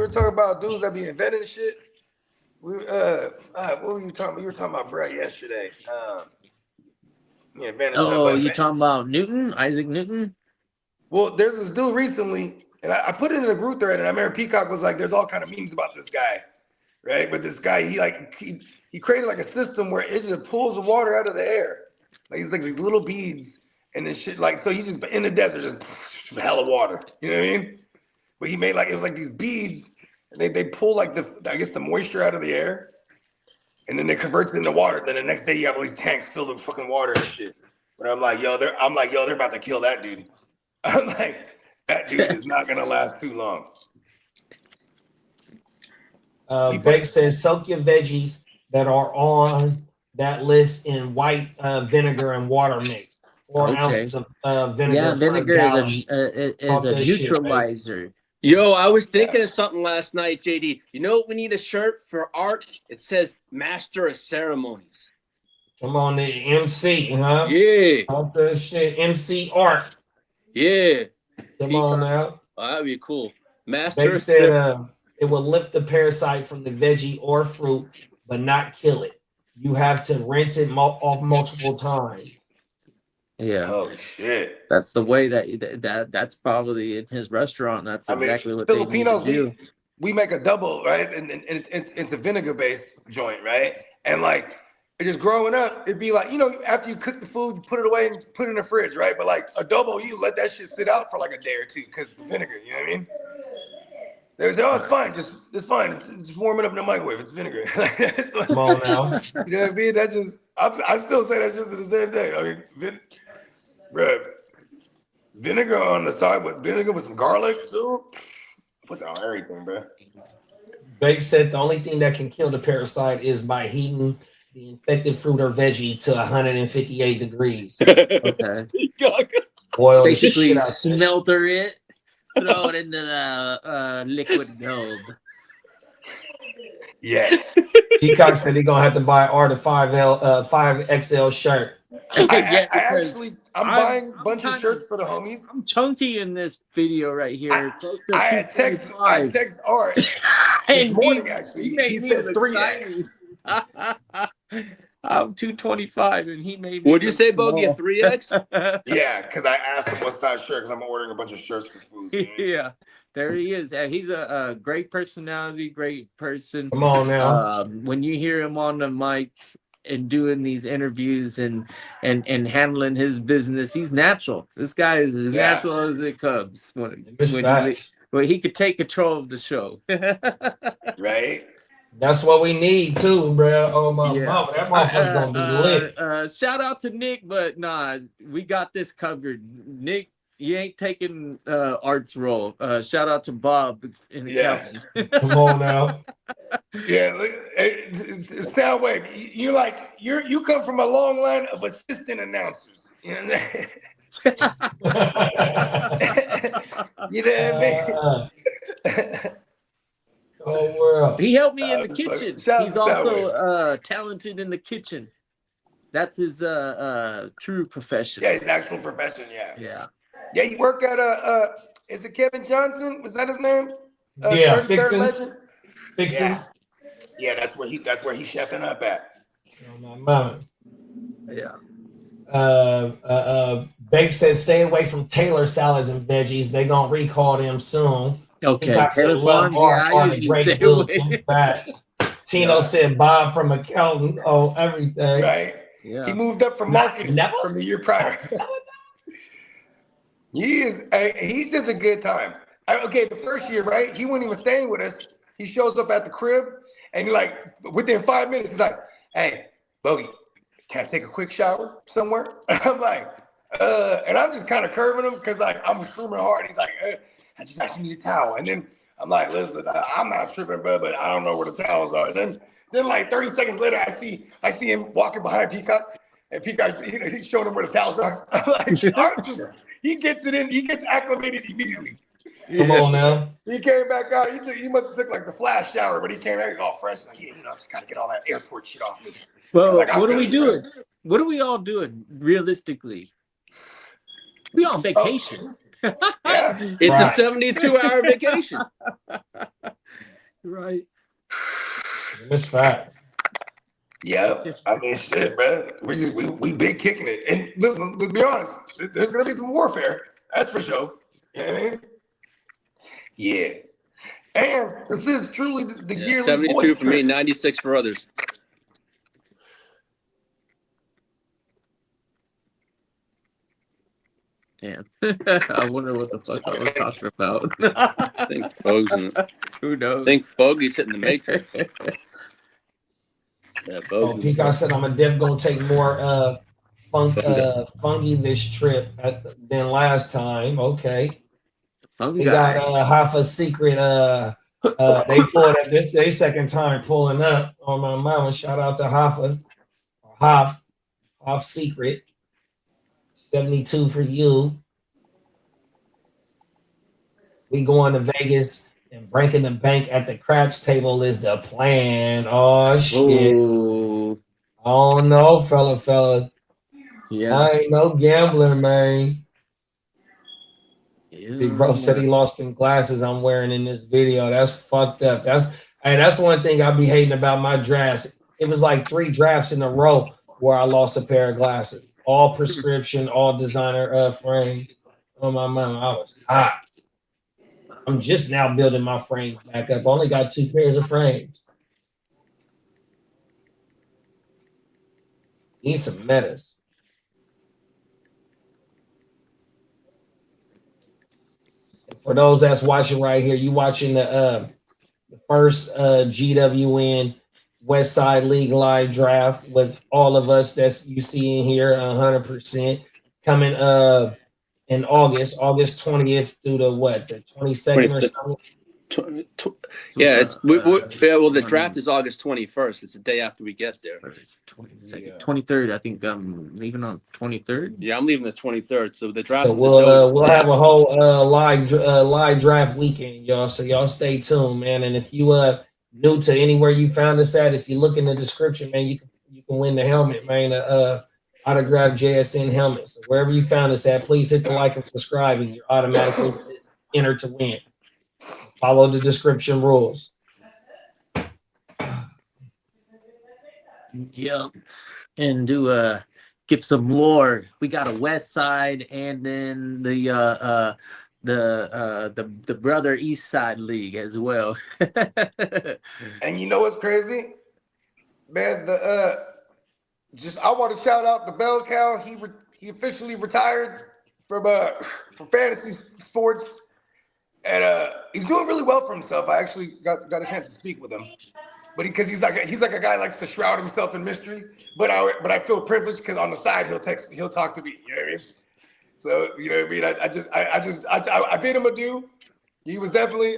were talking about dudes that be inventing shit. We what were you talking about? You were talking about Brett yesterday. Oh, you talking about Newton, Isaac Newton? Well, there's this dude recently, and I put it in a group thread, and I remember Peacock was like, "There's all kind of memes about this guy, right?" But this guy, he created like a system where it just pulls the water out of the air, like it's like these little beads and this shit. Like so, he just in the desert, just hella water. You know what I mean? But he made like it was like these beads, and they pull like the moisture out of the air, and then it converts it into water. Then the next day you have all these tanks filled with fucking water and shit. But I'm like, yo, they're about to kill that dude. I'm like, that dude is not gonna last too long. Beck says soak your veggies that are on that list in white vinegar and water mix. 4 ounces of vinegar. Yeah, vinegar is Talk a that shit, neutralizer. Yo, I was thinking of something last night, JD. You know what we need a shirt for art? It says Master of Ceremonies. Come on, the MC, huh? Yeah. Talk that shit. MC art. Yeah. Come on now. Oh, that'd be cool. Master They of said it will lift the parasite from the veggie or fruit, but not kill it. You have to rinse it off multiple times. Yeah. Oh shit. That's the way that's probably in his restaurant. That's exactly what Filipinos they need to do. we make a double, right? And it's a vinegar based joint, right? And like just growing up, it'd be like, you know, after you cook the food, you put it away and put it in the fridge, right? But like a double, you let that shit sit out for like a day or two because the vinegar, you know what I mean? They say, oh, it's fine, it's fine. It's warm it up in the microwave. It's vinegar. Come on now. You know what I mean? That just I still say that shit to the same day. I mean, bro, vinegar on the side with vinegar with some garlic too. Put that on everything, bro. Bake said the only thing that can kill the parasite is by heating the infected fruit or veggie to 158 degrees. Okay. Boil the basically shit out smelter it, throw it into the liquid gold. Yes. Peacock said he's gonna have to buy Art a 5XL shirt. I'm buying a bunch of shirts for the homies. I'm chunky in this video right here. Close to I text Art this morning actually. He said 3X. I'm 225 and he made me. What'd you say, Bogey? A 3X? Yeah, because I asked him what size shirt because I'm ordering a bunch of shirts for food. So, yeah, there he is. He's a great personality, great person. Come on now. When you hear him on the mic, and doing these interviews and handling his business. He's natural. This guy is as natural as it comes when he could take control of the show. Right. That's what we need too, bro. Oh my mama, that motherfucker's gonna be lit. Shout out to Nick, but nah, we got this covered. Nick, you ain't taking Art's role. Shout out to Bob in the captain. Come on now. Yeah, it's that way. You come from a long line of assistant announcers. You know what I mean? Oh world. He helped me in the kitchen. He's also talented in the kitchen. That's his true profession. Yeah, his actual profession. Yeah. Yeah, you work at is it Kevin Johnson? Was that his name? Yeah, Fixins. Fixins. Yeah, that's where he's chefing up at. Oh my mama. Yeah. Bank says stay away from Taylor salads and veggies. They gonna recall them soon. Okay. Taylor Farms, Tino said Bob from accountant. Oh, everything. Right. Yeah. He moved up from marketing from the year prior. He's just a good time. The first year, right? He wasn't even staying with us. He shows up at the crib and within 5 minutes, he's like, "Hey, Bogey, can I take a quick shower somewhere?" I'm like, and I'm just kind of curving him because I'm screaming hard. He's like, I just need a towel. And then I'm like, listen, I'm not tripping, bro, but I don't know where the towels are. And then like 30 seconds later, I see him walking behind Peacock, and Peacock, he's showing him where the towels are. I'm like, he gets it in, he gets acclimated immediately. Come on now. He came back out. He must have took like the flash shower, but he came out. He's all fresh. Like, I just gotta get all that airport shit off me. Well, what are we doing? What are we all doing realistically? We on vacation. It's a 72-hour vacation. Right. That's fact. Yeah, I mean, shit, man. We big kicking it. And listen, let's be honest, there's gonna be some warfare. That's for sure. You know what I mean? Yeah. And this is truly the yearly 72 for me, 96 for others. Yeah. I wonder what the fuck I was talking about. I think Bog's in it. Who knows? I think Bogey's hitting the Matrix. Peacock said I'm gonna take more funky this trip than last time. Okay. We got half a secret. They pulled up this their second time pulling up on my mama. Shout out to half secret. 72 for you. We going to Vegas and breaking the bank at the craps table is the plan. Oh shit. Ooh. Oh no, fella. Yeah. I ain't no gambler, man. Yeah. Big bro said he lost them glasses I'm wearing in this video. That's fucked up. That's one thing I be hating about my drafts. It was like 3 drafts in a row where I lost a pair of glasses. All prescription, all designer frames. On my mind, I was hot. I'm just now building my frames back up. I only got 2 pairs of frames. Need some metas. For those that's watching right here, you watching the first GWN West Side League live draft with all of us that's you see in here 100% coming in August 20th through the the 22nd or something. Yeah, the draft is August 21st. It's the day after we get there. 22nd, 23rd. I think I'm leaving on 23rd. Yeah, I'm leaving the 23rd. So the draft. So we'll have a whole live draft weekend, y'all. So y'all stay tuned, man. And if you new to anywhere you found us at, if you look in the description, man, you can win the helmet, man. Autographed JSN helmet. So wherever you found us at, please hit the like and subscribe, and you're automatically entered to win. Follow the description rules. Yep. And do give some lore. We got a West Side and then the brother East Side League as well. And you know what's crazy? Man, I want to shout out the Bell Cow. He officially retired from fantasy sports, and he's doing really well for himself. I actually got a chance to speak with him, but because he's like a guy who likes to shroud himself in mystery. But I feel privileged because on the side he'll talk to me. You know what I mean? So you know what I mean. I bid him adieu. He was definitely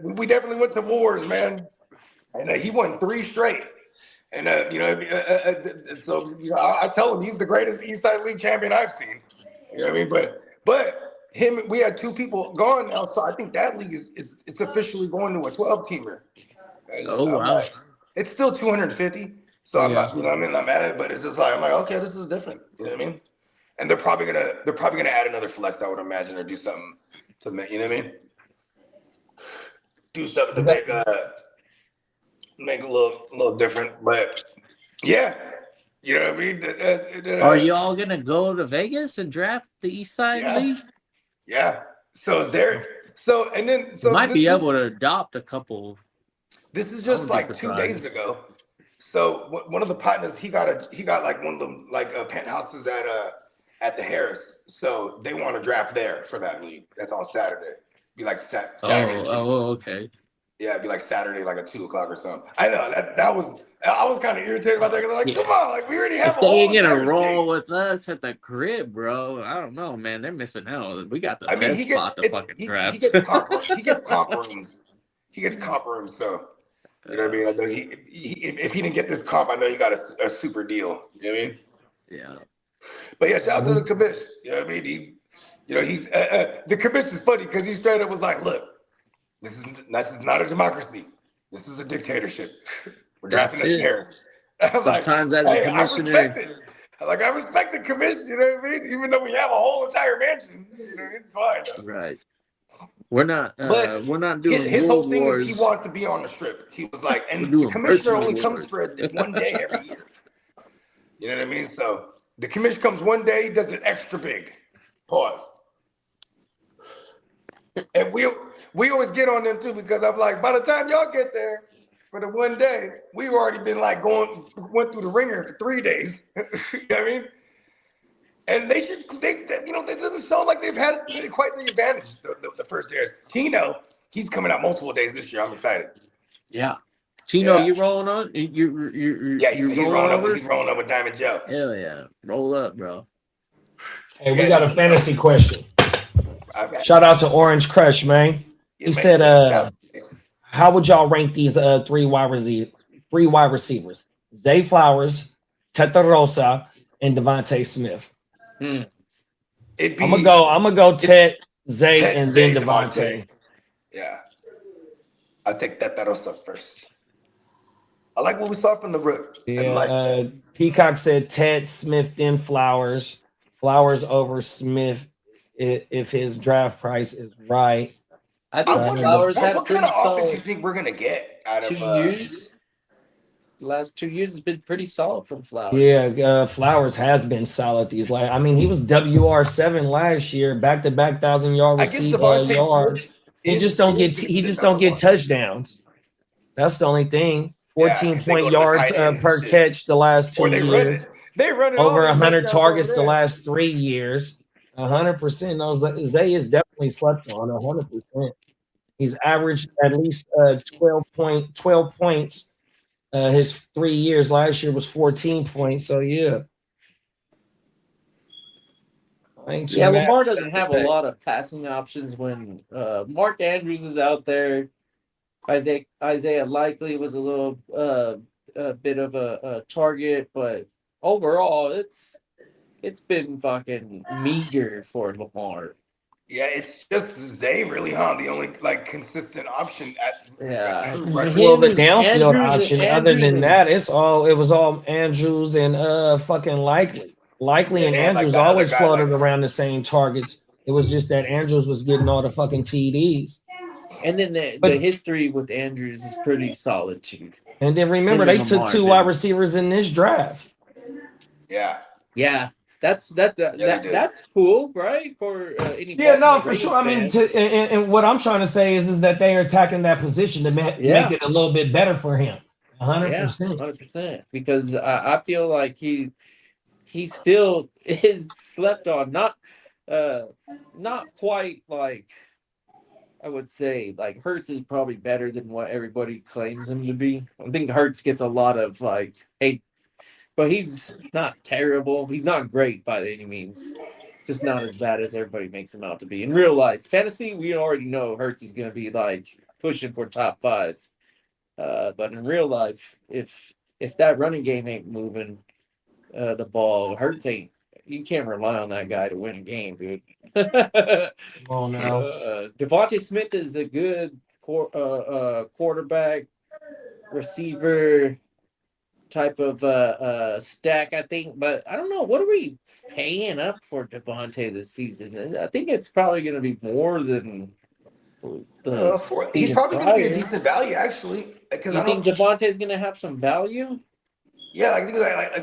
we definitely went to wars, man, and he won 3 straight. And so I tell him he's the greatest Eastside League champion I've seen. You know what I mean? But we had 2 people gone now, so I think that league it's officially going to a 12-teamer. Oh wow! Like, it's still 250, so I'm not, I'm not mad at it, but it's just like I'm like, okay, this is different. You know what I mean? And they're probably gonna add another flex, I would imagine, or do something to make, you know what I mean? Do something to make it a little different, but yeah, you know what I mean. Are you all gonna go to Vegas and draft the East Side League? Yeah. So might be able to adopt a couple. This is just like 2 days ago. So one of the partners, he got like one of them penthouses at the Harris. So they want to draft there for that league. That's on Saturday. Be like Saturday. Oh, okay. Yeah, it'd be like Saturday, like at 2:00 or something. I know I was kind of irritated about that. Like, come on, like we already have. If they ain't gonna roll with us at the crib, bro. I don't know, man. They're missing out. We got the best spot to fucking draft. He gets comp rooms. He gets comp rooms. So you know what I mean. I know if he didn't get this comp, I know he got a super deal. You know what I mean? Yeah. But yeah, shout out to the commish. You know what I mean? He's the commish is funny because he straight up was like, look. This is not a democracy. This is a dictatorship. We're drafting a Harris. Sometimes as a commissioner, I respect the commission. You know what I mean? Even though we have a whole entire mansion, it's fine. Right. We're not doing his whole thing wars. is he wants to be on the strip. He was like, and the commissioner only comes for 1 day every year. You know what I mean? So the commission comes 1 day, does it extra big. Pause. And we always get on them too because I'm like, by the time y'all get there for the 1 day, we've already been like went through the ringer for 3 days. You know what I mean? And they that doesn't sound like they've had quite the advantage the first years. Tino, he's coming out multiple days this year. I'm excited. Yeah. Tino, you rolling on? He's rolling over. He's rolling up with Diamond Joe. Hell yeah. Roll up, bro. Hey, we got a fantasy question. Shout out to Orange Crush, man. He said, how would y'all rank these 3 wide receivers? Zay Flowers, Teta Rosa, and Devontae Smith. I'm gonna go Ted, Zay, and then Devontae. Yeah. I'll take Teta Rosa first. I like what we saw from the rook. Yeah, Peacock said Ted, Smith, then Flowers. Flowers over Smith if his draft price is right. I think Flowers had what kind of offense you think we're gonna get out of 2 years? The last 2 years has been pretty solid from Flowers. Yeah, Flowers has been solid these last. I mean, he was WR7 last year, back-to-back 1,000-yard yards. He just don't get touchdowns. That's the only thing. 14-point yards per catch the last 2 years. They run over 100 targets the last 3 years. 100%. No, Zay is definitely slept on 100%. He's averaged at least 12 points. His 3 years last year was 14 points. So yeah. Lamar doesn't have a lot of passing options when Mark Andrews is out there. Isaiah Likely was a little bit of a target, but overall it's been fucking meager for Lamar. Yeah, it's just Zay really, the only consistent option well, the downfield option. Other than that, it was all Andrews and fucking Likely and Andrews always floated around the same targets. It was just that Andrews was getting all the fucking TDs. And then the history with Andrews is pretty solid too. And then remember, they took 2 wide receivers in this draft. Yeah. That's cool, right? For any for sure. I mean, and what I'm trying to say is that they are attacking that position to make it a little bit better for him. 100%. Because I feel like he still is slept on. Not quite like I would say. Like Hurts is probably better than what everybody claims him to be. I think Hurts gets a lot of like hate, but he's not terrible. He's not great by any means. Just not as bad as everybody makes him out to be. In real life, fantasy, we already know Hurts is going to be like pushing for top 5. But in real life, if that running game ain't moving the ball, Hurts ain't. You can't rely on that guy to win a game, dude. Oh no. Devontae Smith is a good quarterback, receiver type of stack, I think. But I don't know. What are we paying up for Devontae this season? I think it's probably going to be more than he's probably going to be a decent value, actually. You think Devontae's going to have some value? Yeah,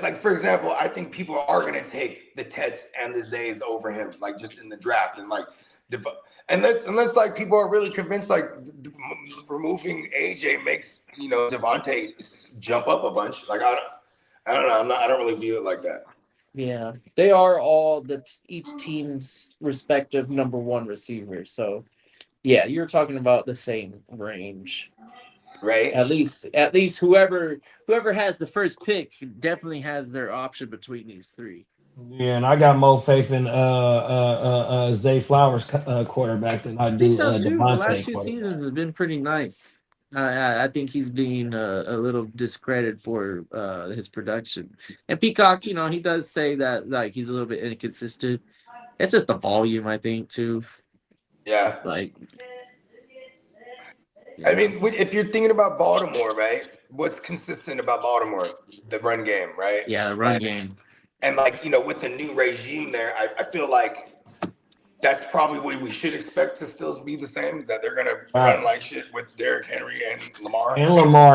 like for example, I think people are going to take the Tets and the Zays over him, like just in the draft, and like unless like people are really convinced like removing AJ makes Devontae jump up a bunch. Like I don't know, I don't really view it like that. Yeah, they are all each team's respective number 1 receiver. So yeah, you're talking about the same range. Right. At least whoever has the first pick definitely has their option between these 3. Yeah, and I got more faith in Zay Flowers quarterback than I do so too. The last 2 Devontae seasons has been pretty nice. I think he's being a little discredited for his production. And Peacock, he does say that like he's a little bit inconsistent. It's just the volume, I think, too. Yeah. Like. I mean, if you're thinking about Baltimore, right? What's consistent about Baltimore? The run game, right? Yeah, the run game. And like, with the new regime there, I feel like that's probably what we should expect to still be the same, that they're going to run like shit with Derrick Henry and Lamar.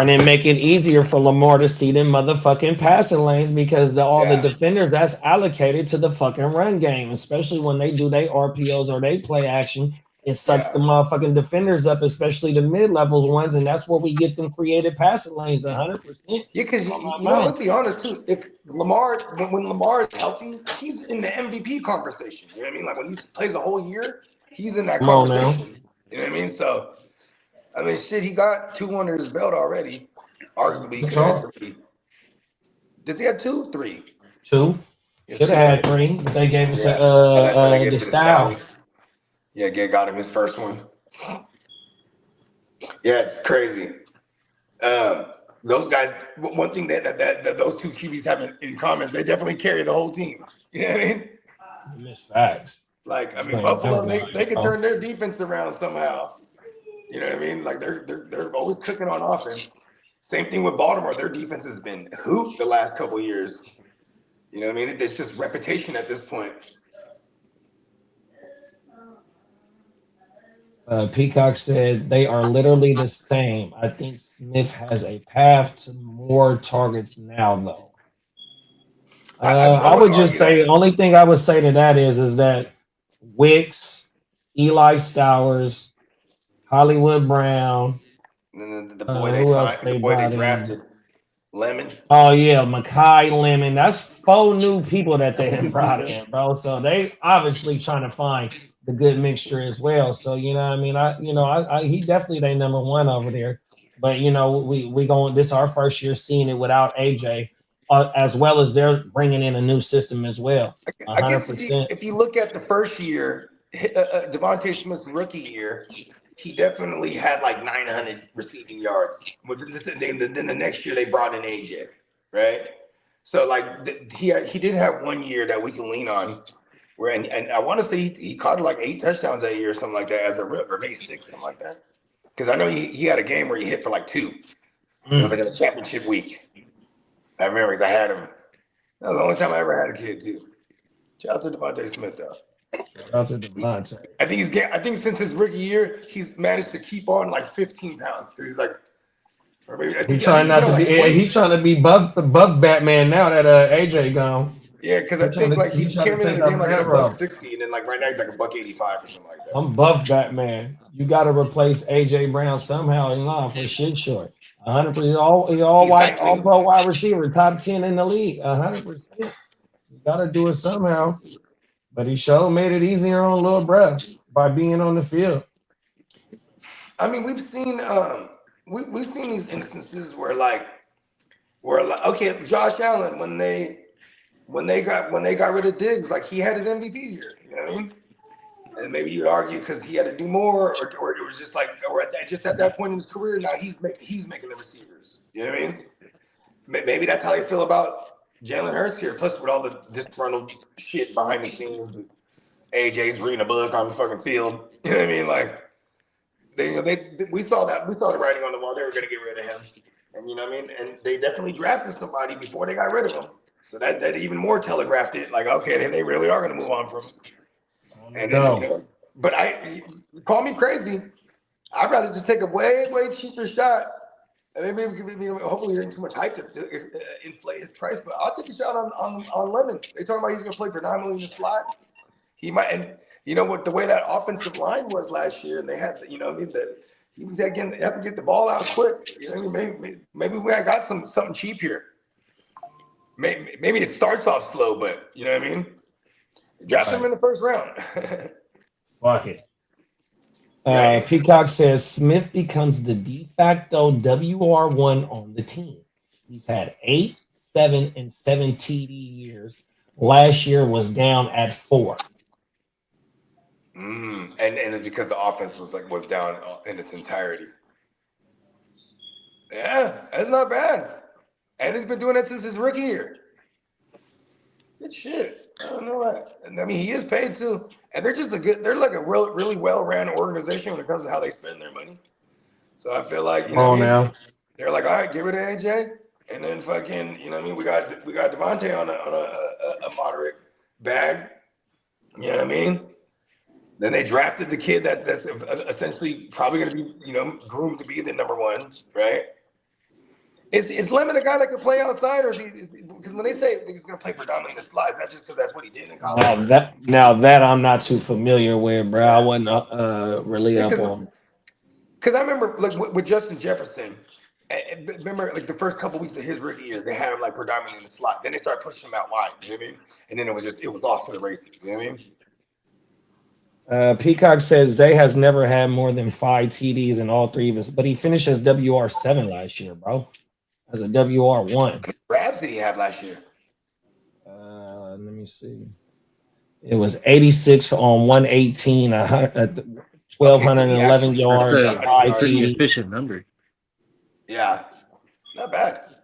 And then make it easier for Lamar to see them motherfucking passing lanes because all the defenders, that's allocated to the fucking run game, especially when they do their RPOs or they play action. It sucks the motherfucking defenders up, especially the mid-levels ones, and that's where we get them creative passing lanes 100%. Yeah, because let's be honest too. If when Lamar is healthy, he's in the MVP conversation. You know what I mean? Like when he plays a whole year, he's in that conversation. You know what I mean? So, I mean, shit, he got 2 under his belt already. Arguably, he could have 3. Does he have 2? 3. 2. Should have had 3, but they gave it to the style. Yeah, got him his first one. Yeah, it's crazy. Those guys, one thing that those 2 QBs have in common is they definitely carry the whole team. You know what I mean? Miss facts. Like, I mean, Buffalo, they can turn their defense around somehow. You know what I mean? Like they're always cooking on offense. Same thing with Baltimore. Their defense has been hooped the last couple of years. You know what I mean? It's just reputation at this point. Peacock said they are literally the same. I think Smith has a path to more targets now, though. I would just say the only thing I would say to that is that Wicks, Eli Stowers, Hollywood Brown, and then the boy they drafted, Lemon. Oh yeah, Mekhi Lemon. That's 4 new people that they have brought in, bro. So they obviously trying to find the good mixture as well. So, you know what I mean? He definitely they number 1 over there. But, we going, this is our first year seeing it without AJ, as well as they're bringing in a new system as well. 100%. I guess if you look at the first year, Devontae Smith's rookie year, he definitely had like 900 receiving yards. Then the next year they brought in AJ, right? So like he did have 1 year that we can lean on. And I want to say he caught like 8 touchdowns that year or something like that as a rookie, or maybe 6, something like that. Because I know he had a game where he hit for like 2. It was like a championship week. I remember because I had him. That was the only time I ever had a kid too. Shout out to Devontae Smith though. Shout out to Devontae. I think since his rookie year, he's managed to keep on like 15 pounds. Because he's like, or maybe he's trying to be buff Batman now that AJ gone. Yeah, because I think like he came in the game like at $160, and then like right now he's like $185 or something like that. I'm buff Batman. You got to replace AJ Brown somehow in line for shit short. 100%. All pro wide receiver, top 10 in the league. 100%. You gotta do it somehow. But he sure made it easier on little bruh by being on the field. I mean, we've seen these instances where okay, Josh Allen when they got rid of Diggs, like he had his MVP year. You know what I mean? And maybe you'd argue because he had to do more, or it was just like, just at that point in his career, now he's making the receivers. You know what I mean? Maybe that's how they feel about Jalen Hurts here. Plus, with all the disgruntled shit behind the scenes, AJ's reading a book on the fucking field. You know what I mean? Like, we saw the writing on the wall. They were going to get rid of him, and you know what I mean. And they definitely drafted somebody before they got rid of him. So that even more telegraphed it. Like, okay, they really are going to move on from him. And then, but call me crazy. I'd rather just take a way cheaper shot. And maybe hopefully there ain't too much hype to inflate his price, but I'll take a shot on Lemon. They talking about he's gonna play predominantly in the slot. He might, and you know what, the way that offensive line was last year, and they had, you know what I mean, he was have to get the ball out quick. You know what I mean? Maybe we got something cheap here. Maybe it starts off slow, but you know what I mean? Draft him in the first round. Fuck it. Peacock says Smith becomes the de facto WR1 on the team. He's had 8, 7, and 7 TD years. Last year was down at 4. And it's because the offense was down in its entirety. Yeah, that's not bad. And he's been doing that since his rookie year. Good shit. I don't know that. And I mean, he is paid too. And they're like a really well-ran organization when it comes to how they spend their money. So I feel like, now they're like, all right, get rid of AJ. And then fucking, you know what I mean? We got Devontae on a moderate bag. You know what I mean? Then they drafted the kid that's essentially probably going to be, groomed to be the number 1, right? Is Lemon a guy that can play outside, or is he? Because when they say he's going to play predominantly in the slot, is that just because that's what he did in college? Now that I'm not too familiar with, bro. I wasn't really up on. Because I remember with Justin Jefferson. Remember, the first couple weeks of his rookie year, they had him predominantly in the slot. Then they started pushing him out wide. You know what I mean? And then it was off to the races. You know what I mean? Peacock says Zay has never had more than 5 TDs in all 3 of us, but he finished as WR7 last year, bro. As a WR1. Grabs did he have last year? Let me see. It was 86 on 118, 1,211 yards. That's a pretty efficient number. Yeah, not bad.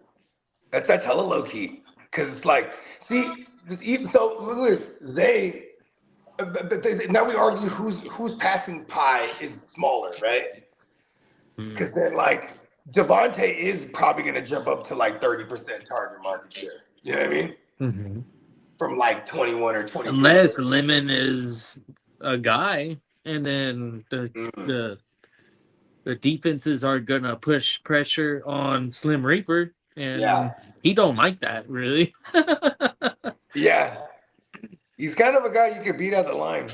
That's hella low key. Because it's like, see, so look at this. Zay. Now we argue whose passing pie is smaller, right? Because then Devontae is probably going to jump up to 30% target market share. You know what I mean? Mm-hmm. From 21 or 22. Unless Lemon is a guy, and then the defenses are going to push pressure on Slim Reaper, and he don't like that, really. Yeah. He's kind of a guy you could beat at the line.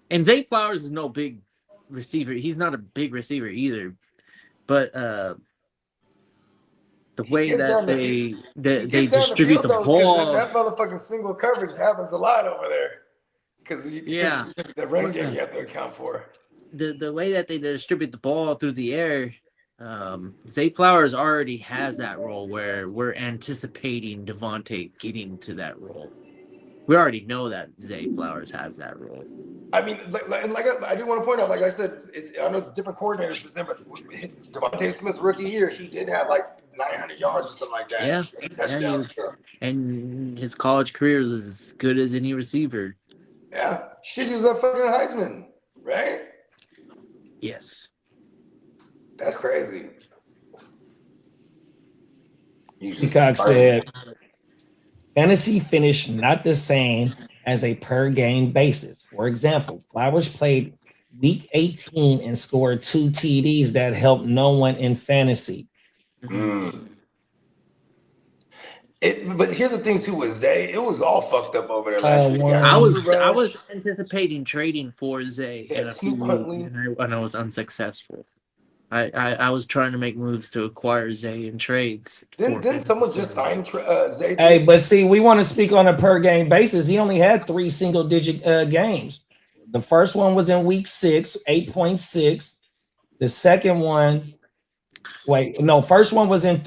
And Zay Flowers is no big receiver. He's not a big receiver either. But the way that they distribute the ball. That motherfucking single coverage happens a lot over there. Because the run game you have to account for. The way that they distribute the ball through the air, Zay Flowers already has that role where we're anticipating Devontae getting to that role. We already know that Zay Flowers has that role. I mean, I do want to point out, like I said, I know it's different coordinators, but Devontae Smith's rookie year, he did have 900 yards or something like that. Yeah, touchdowns. And his college career is as good as any receiver. Yeah, shit, he was a fucking Heisman, right? Yes. That's crazy. Peacock said, fantasy finished not the same as a per game basis. For example, Flowers played week 18 and scored 2 TDs that helped no one in fantasy. But here's the thing too, is Zay, it was all fucked up over there last week. I was anticipating trading for Zay in a few weeks, and I was unsuccessful. I was trying to make moves to acquire Zay in trades. Didn't someone just sign Zay? Hey, but see, we want to speak on a per game basis. He only had 3 single-digit games. The first one was in week 6, 8.6. The second one, first one was in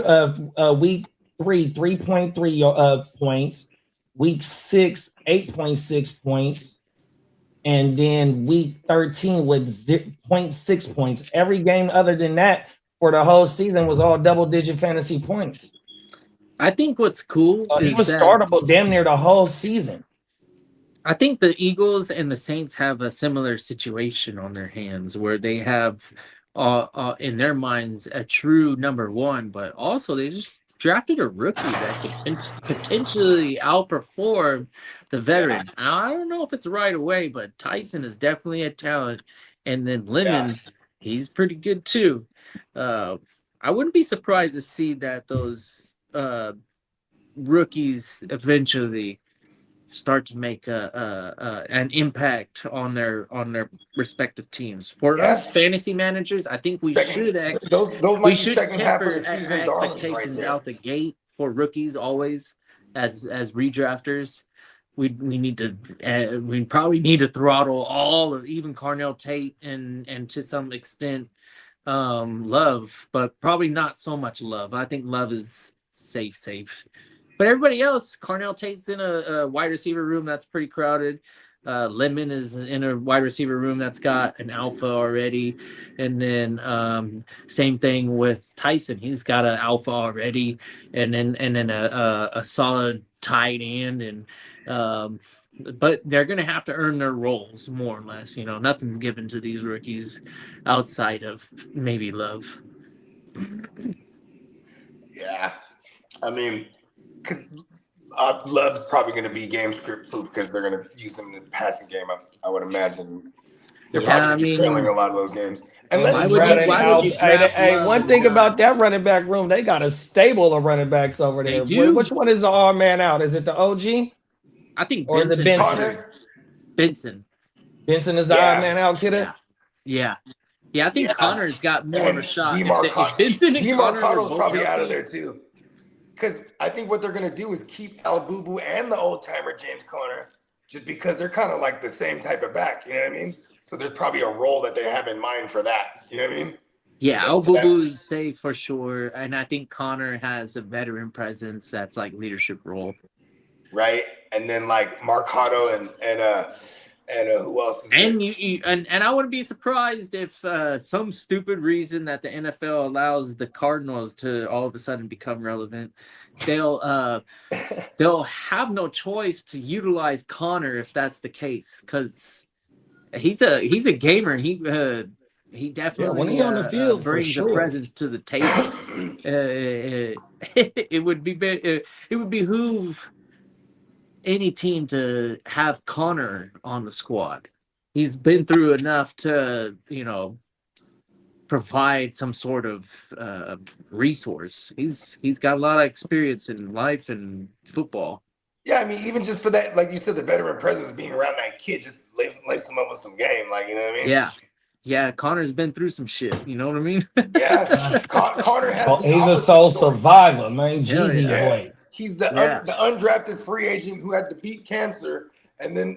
week 3, 3.3 points. Week 6, 8.6 points. And then week 13 with 0.6 points. Every game other than that for the whole season was all double-digit fantasy points. I think what's cool is he was startable damn near the whole season. I think the Eagles and the Saints have a similar situation on their hands where they have, in their minds, a true number one, but also they just drafted a rookie that could potentially outperform the veteran. I don't know if it's right away, but Tyson is definitely a talent. And then Lemon, he's pretty good too. I wouldn't be surprised to see that those rookies eventually start to make an impact on their respective teams. For us fantasy managers, I think we should temper expectations out the gate for rookies always as redrafters. We probably need to throttle all of even Carnell Tate and to some extent Love, but probably not so much Love. I think Love is safe. But everybody else, Carnell Tate's in a wide receiver room that's pretty crowded. Lemon is in a wide receiver room that's got an alpha already. And then same thing with Tyson. He's got an alpha already. And then a solid tight end. And but they're going to have to earn their roles more or less. You know, nothing's given to these rookies outside of maybe Love. Yeah. I mean, because Love's probably going to be game script proof because they're going to use him in the passing game. I would imagine they're probably trailing a lot of those games. And one thing about that running back room, they got a stable of running backs over there. Which one is the odd man out? Is it the OG? I think or is it Benson? Benson is the odd man out, Kitteh? Yeah, I think Connor's got more of a shot. If Benson and Connor probably out of there too. Because I think what they're going to do is keep Alabubu and the old-timer James Conner just because they're kind of like the same type of back. You know what I mean? So there's probably a role that they have in mind for that. You know what I mean? Yeah, Alabubu is safe for sure. And I think Connor has a veteran presence that's like leadership role. Right. And then like Marcado and who else? And I wouldn't be surprised if some stupid reason that the NFL allows the Cardinals to all of a sudden become relevant, they'll have no choice to utilize Connor if that's the case, because he's a gamer. He definitely when he on the field brings a presence to the table. It would behoove any team to have Connor on the squad. He's been through enough to, provide some sort of resource. He's got a lot of experience in life and football. Yeah, I mean, even just for that, like you said, the veteran presence being around that kid, just lace him up with some game, like, you know what I mean? Yeah, Connor's been through some shit. You know what I mean? Yeah, Connor has. He's a soul survivor, man. Jeezy boy. He's the undrafted free agent who had to beat cancer, and then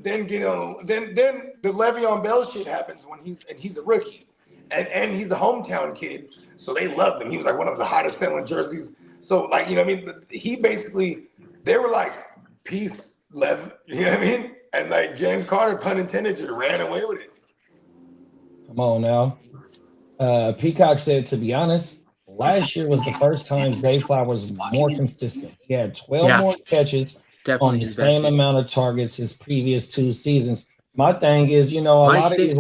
get on. Then the Le'Veon Bell shit happens when he's a rookie, and he's a hometown kid, so they loved him. He was like one of the hottest selling jerseys. So like, you know what I mean? He basically, they were like, peace, Lev. You know what I mean? And like James Conner, pun intended, just ran away with it. Come on now. Peacock said, to be honest, last year was the first time Zay Flowers was more consistent. He had 12 more catches on the same amount of targets his previous 2 seasons. My thing is, a lot of these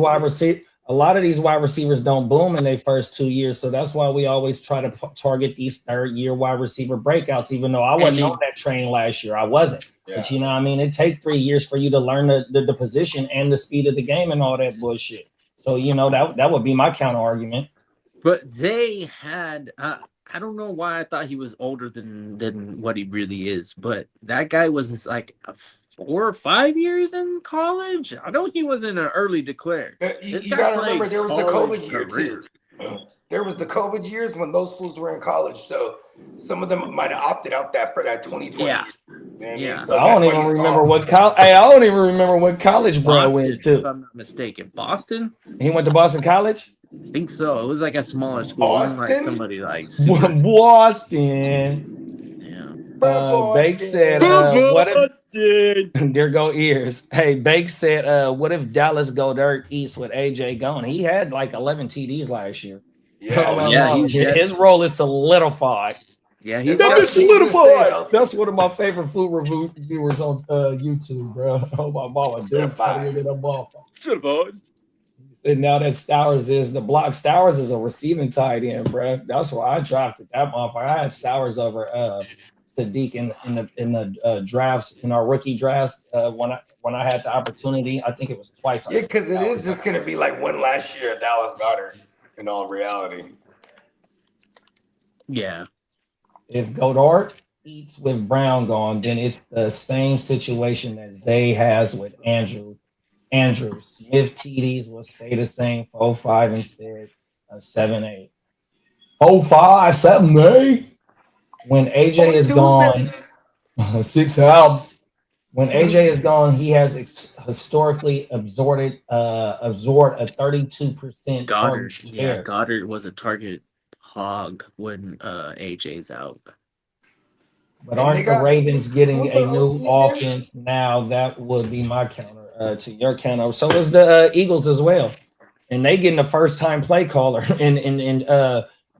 wide receivers don't boom in their first 2 years, so that's why we always try to target these third-year wide receiver breakouts. Even though I wasn't on that train last year, I wasn't. Yeah. But it take 3 years for you to learn the position and the speed of the game and all that bullshit. So that would be my counter argument. But they had, I don't know why I thought he was older than what he really is, but that guy was like 4 or 5 years in college. I know he was in an early declare. You got to remember, there was the COVID year too. There was the COVID years when those fools were in college, so some of them might have opted out that for that 2020. Yeah. Yeah. I don't even remember what college. Hey, I don't even remember what college bro went to. If I'm not mistaken, Boston. He went to Boston College. I think so. It was like a smaller school. It wasn't like somebody like Boston. Bake said, "What if?" There go ears. Hey, Bake said, "What if Dallas Go Dirt eats with AJ gone? He had like 11 TDs last year. Yeah, his role is solidified. Yeah, he's solidified. That's one of my favorite food reviewers on YouTube, bro. Oh my mama, and now that Stowers is the block. Stowers is a receiving tight end, bro. That's why I drafted that motherfucker. I had Stowers over Sadiq in the drafts, in our rookie drafts, when I had the opportunity. I think it was twice. Yeah, because it is just gonna be like one last year at Dallas Goddard in all reality. Yeah. If Goddard eats with Brown gone, then it's the same situation that Zay has with Andrew. Smith TDs will stay the same, 4-5 instead of 7-8. 4-5, 7-8. When AJ is gone, 6 out. When AJ is gone, he has historically absorbed a 32% Goddard. share. Yeah, Goddard was a target hog when AJ's out. But aren't the Ravens getting a new offense now? That would be my counter to your counter. So is the Eagles as well, and they getting a first-time play caller in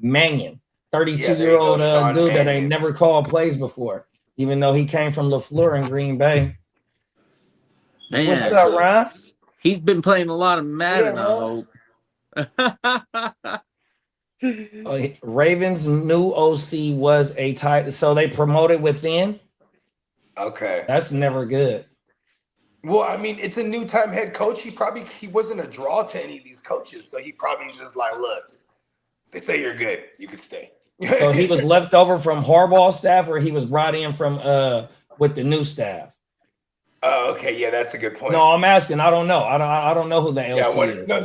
Mannion, 32-year-old dude that ain't never called plays before, even though he came from LaFleur in Green Bay. Man, what's up, Ryan? He's been playing a lot of Madden, I hope. Ravens' new OC was a tight, so they promoted within. Okay, that's never good. Well, I mean, it's a new time head coach. He wasn't a draw to any of these coaches, so he probably just like, look, they say you're good, you can stay. So he was left over from Harbaugh's staff, or he was brought in from with the new staff. Oh, okay, yeah, that's a good point. No, I'm asking. I don't know. I don't know who the LC is. No,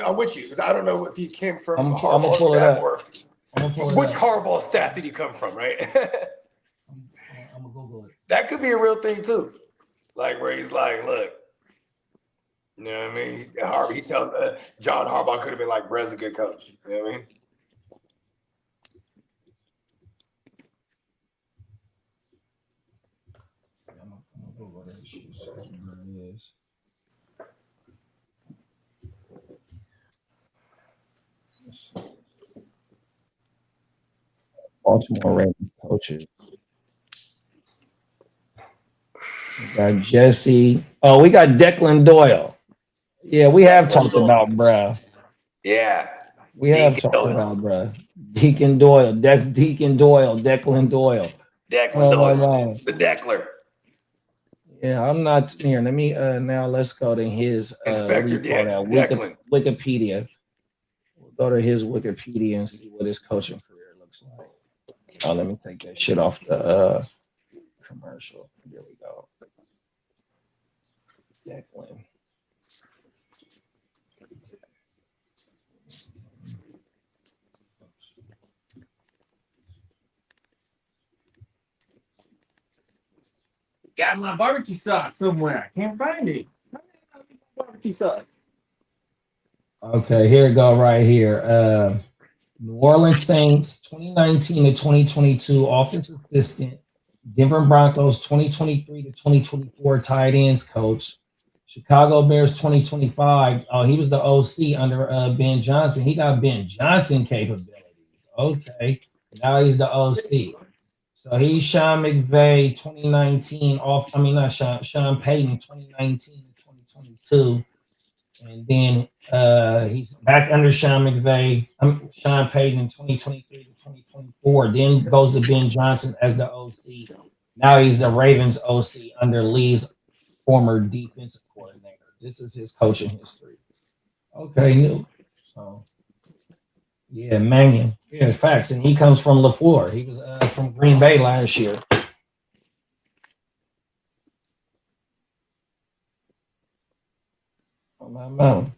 I'm with you because I don't know if he came from Harbaugh's staff or which Harbaugh staff did he come from, right? I'm gonna Google it. That could be a real thing too, like where he's like, look, you know what I mean? He tells John Harbaugh could have been like, Brett's a good coach. You know what I mean? Baltimore Ravens coaches. We got Jesse. Oh, we got Declan Doyle. Yeah, we have talked about bruh. Yeah. We have talked about bruh. Deacon Doyle. Declan Doyle. The Deckler. Yeah, I'm not here. Let me now let's go to his Wikipedia. We'll go to his Wikipedia and see what his coaching career looks like. Oh, let me take that shit off the commercial. Here we go. Declan. Got my barbecue sauce somewhere. I can't find it. Barbecue sauce. Okay, here we go right here. New Orleans Saints 2019 to 2022 offensive assistant, Denver Broncos 2023 to 2024 tight ends coach, Chicago Bears 2025. Oh, he was the OC under Ben Johnson. He got Ben Johnson capabilities. Okay, now he's the OC. So he's Sean McVay 2019 off. I mean, not Sean Payton 2019 to 2022, and then he's back under Sean McVay. Sean Payton 2023 to 2024. Then goes to Ben Johnson as the OC. Now he's the Ravens OC under Lee's former defensive coordinator. This is his coaching history. Okay, new. So yeah, Mannion. Yeah, facts. And he comes from LaFleur. He was from Green Bay last year. On my mountain.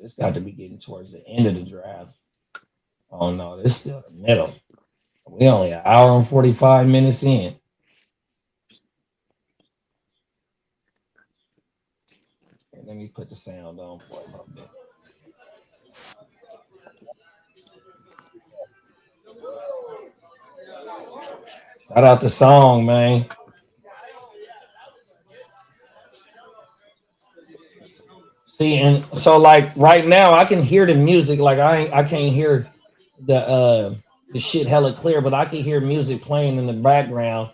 It's got to be getting towards the end of the draft. Oh no, this is still the middle. We only an hour and 45 minutes in. Let me put the sound on for a little bit. Shout out the song, man. See, and so like right now, I can hear the music. Like I can't hear the shit hella clear, but I can hear music playing in the background.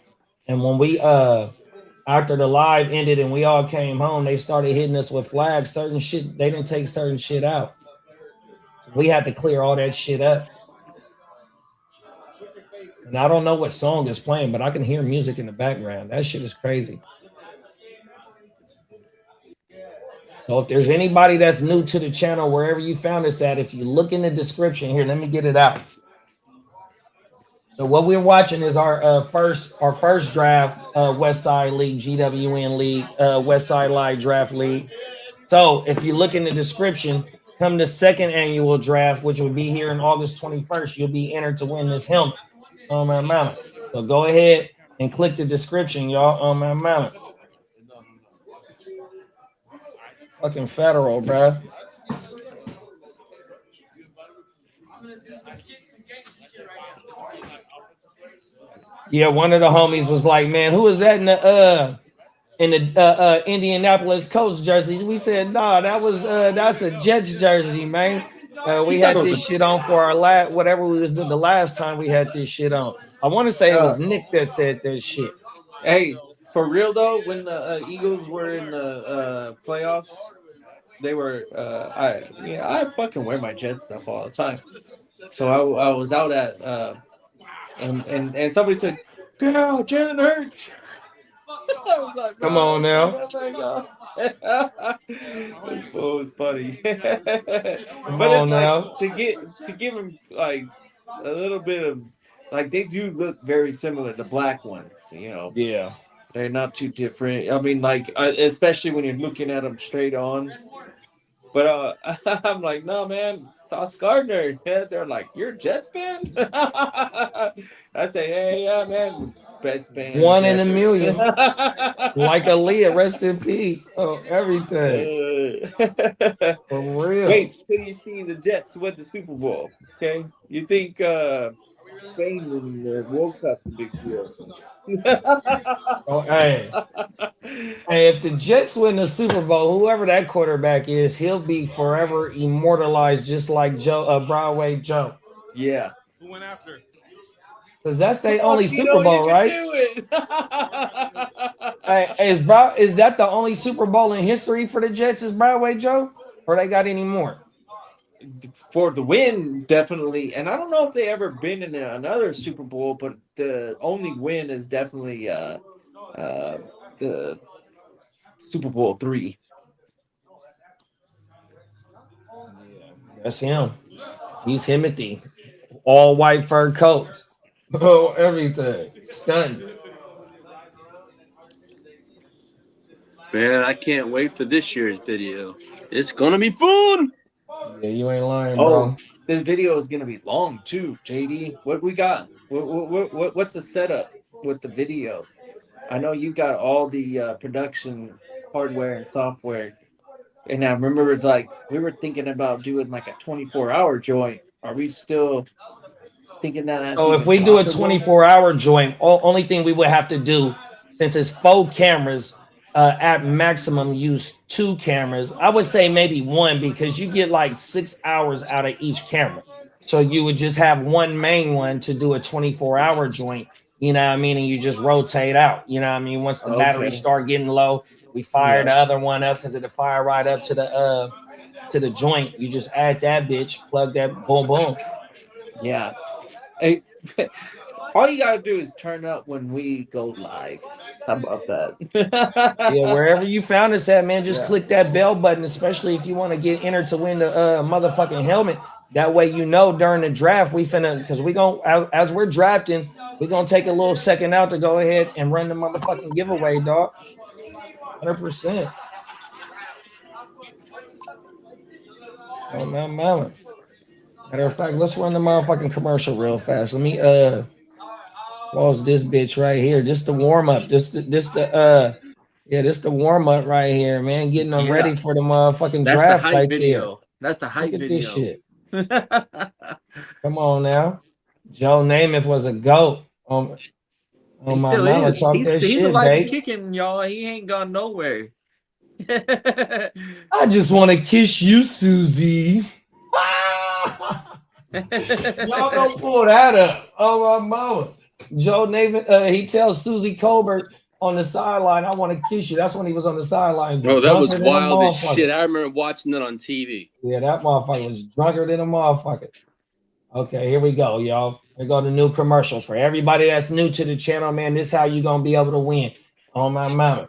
And when we after the live ended and we all came home, they started hitting us with flags. Certain shit, they didn't take certain shit out. We had to clear all that shit up. And I don't know what song is playing, but I can hear music in the background. That shit is crazy. So if there's anybody that's new to the channel, wherever you found us at, if you look in the description here, let me get it out. So what we're watching is our first draft, Westside League, GWN League, Westside Live Draft League. So if you look in the description, come the second annual draft, which will be here on August 21st, you'll be entered to win this helmet on my mount. So go ahead and click the description, y'all, on my mount. Fucking federal, bro. Yeah, one of the homies was like, "Man, who is that in the Indianapolis Colts jersey?" We said, "Nah, that's a Jets jersey, man." We had this shit on for our whatever we was doing the last time we had this shit on. I want to say it was Nick that said that shit. Hey, for real though, when the Eagles were in the playoffs, they were I fucking wear my Jet stuff all the time. So I was out at and somebody said, "Girl, Jalen Hurts." I was like, "Come on now." This bull was funny. Come on now. To give him like a little bit of like they do look very similar, the black ones, you know. Yeah. They're not too different. I mean, like especially when you're looking at them straight on. But I'm like, no, man, Sauce Gardner. Yeah, they're like, you're a Jets fan? I say, hey, yeah, man, best fan. One in a million. Like Aaliyah, rest in peace. Oh, everything. For real. Wait till you see the Jets win the Super Bowl. Okay, you think Spain in the World Cup is a big deal? Oh, hey, if the Jets win the Super Bowl, whoever that quarterback is, he'll be forever immortalized, just like Broadway Joe. Yeah. Who went after? Because that's their only Super Bowl, right? Hey, is that the only Super Bowl in history for the Jets? Is Broadway Joe, or they got any more? For the win, definitely. And I don't know if they ever been in another Super Bowl, but the only win is definitely the Super Bowl III. Yeah, that's him. He's Timothy. All white fur coats. Oh, everything. Stunning. Man, I can't wait for this year's video. It's gonna be fun. Yeah, you ain't lying, bro. This video is gonna be long too, JD. What we got? What's the setup with the video? I know you got all the production hardware and software, and I remember like we were thinking about doing like a 24-hour joint. Are we still thinking that? So if we do a 24-hour joint, only thing we would have to do, since it's 4 cameras, at maximum use 2 cameras. I would say maybe 1 because you get like 6 hours out of each camera. So you would just have one main one to do a 24-hour joint, you know what I mean? And you just rotate out, you know what I mean? Once the batteries start getting low, we fire the other one up because it'll fire right up to the joint. You just add that bitch, plug that, boom, boom. Yeah. Hey, all you gotta do is turn up when we go live. How about that? Yeah, wherever you found us at, man, just click that bell button, especially if you want to get entered to win the motherfucking helmet. That way you know during the draft we finna, because we gonna, as we're drafting, we're gonna take a little second out to go ahead and run the motherfucking giveaway, dog. 100%. Oh my mama. Matter of fact, let's run the motherfucking commercial real fast. Let me pause this bitch right here. This the warm up. This the warm up right here, man. Getting them ready for the motherfucking draft right video. That's the hype Look at video. this shit. Come on now. Joe Namath was a GOAT. On He my still mama, is. talk He's that shit, alive and babes. kicking, y'all. He ain't gone nowhere. I just want to kiss you, Susie. Y'all don't pull that up. Oh my mama. Joe Namath, he tells Susie Colbert on the sideline, I want to kiss you. That's when he was on the sideline. Bro, that was wild as shit. I remember watching it on TV. Yeah, that motherfucker was drunker than a motherfucker. Okay, here we go, y'all. Here go the new commercial. For everybody that's new to the channel, man, this is how you going to be able to win. On my mama.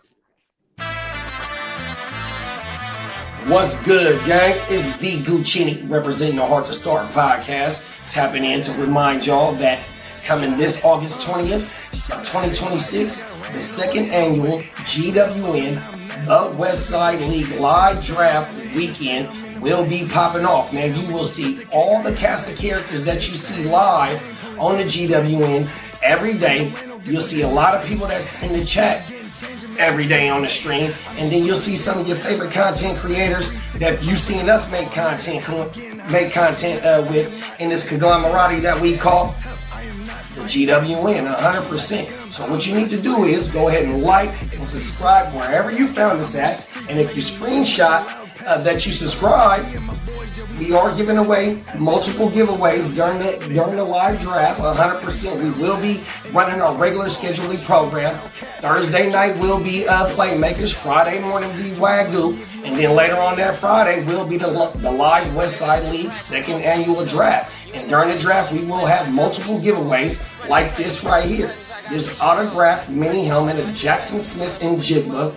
What's good, gang? It's the Guchinni representing the Hard to Start podcast. Tapping in to remind y'all that coming this August 20th of 2026, the second annual GWN, the Westside League live draft weekend will be popping off. Man, you will see all the cast of characters that you see live on the GWN every day. You'll see a lot of people that's in the chat every day on the stream, and then you'll see some of your favorite content creators that you've seen us make content with in this conglomerate that we call the GWN 100%. So what you need to do is go ahead and like and subscribe wherever you found us at, and if you screenshot that you subscribe, we are giving away multiple giveaways during the live draft. 100%. We will be running our regular scheduling program. Thursday night will be Playmakers. Friday morning will be WYGU. And then later on that Friday will be the live Westside League second annual draft. And during the draft, we will have multiple giveaways like this right here. This autographed mini helmet of Jackson Smith and Jigba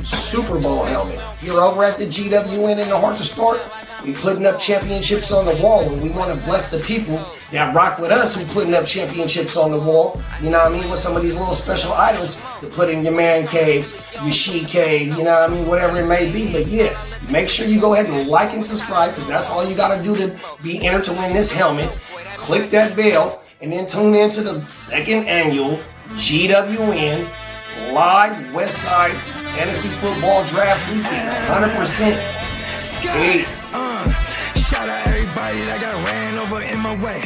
Super Bowl helmet. You're over at the GWN in the Hard to Start. We putting up championships on the wall, and we want to bless the people that rock with us who putting up championships on the wall. You know what I mean? With some of these little special items to put in your man cave, your she cave, you know what I mean? Whatever it may be. But yeah, make sure you go ahead and like and subscribe, because that's all you got to do to be entered to win this helmet. Click that bell, and then tune in to the second annual GWN live Westside Fantasy Football Draft Weekend. 100%. Peace. Shout out everybody that got ran over in my way.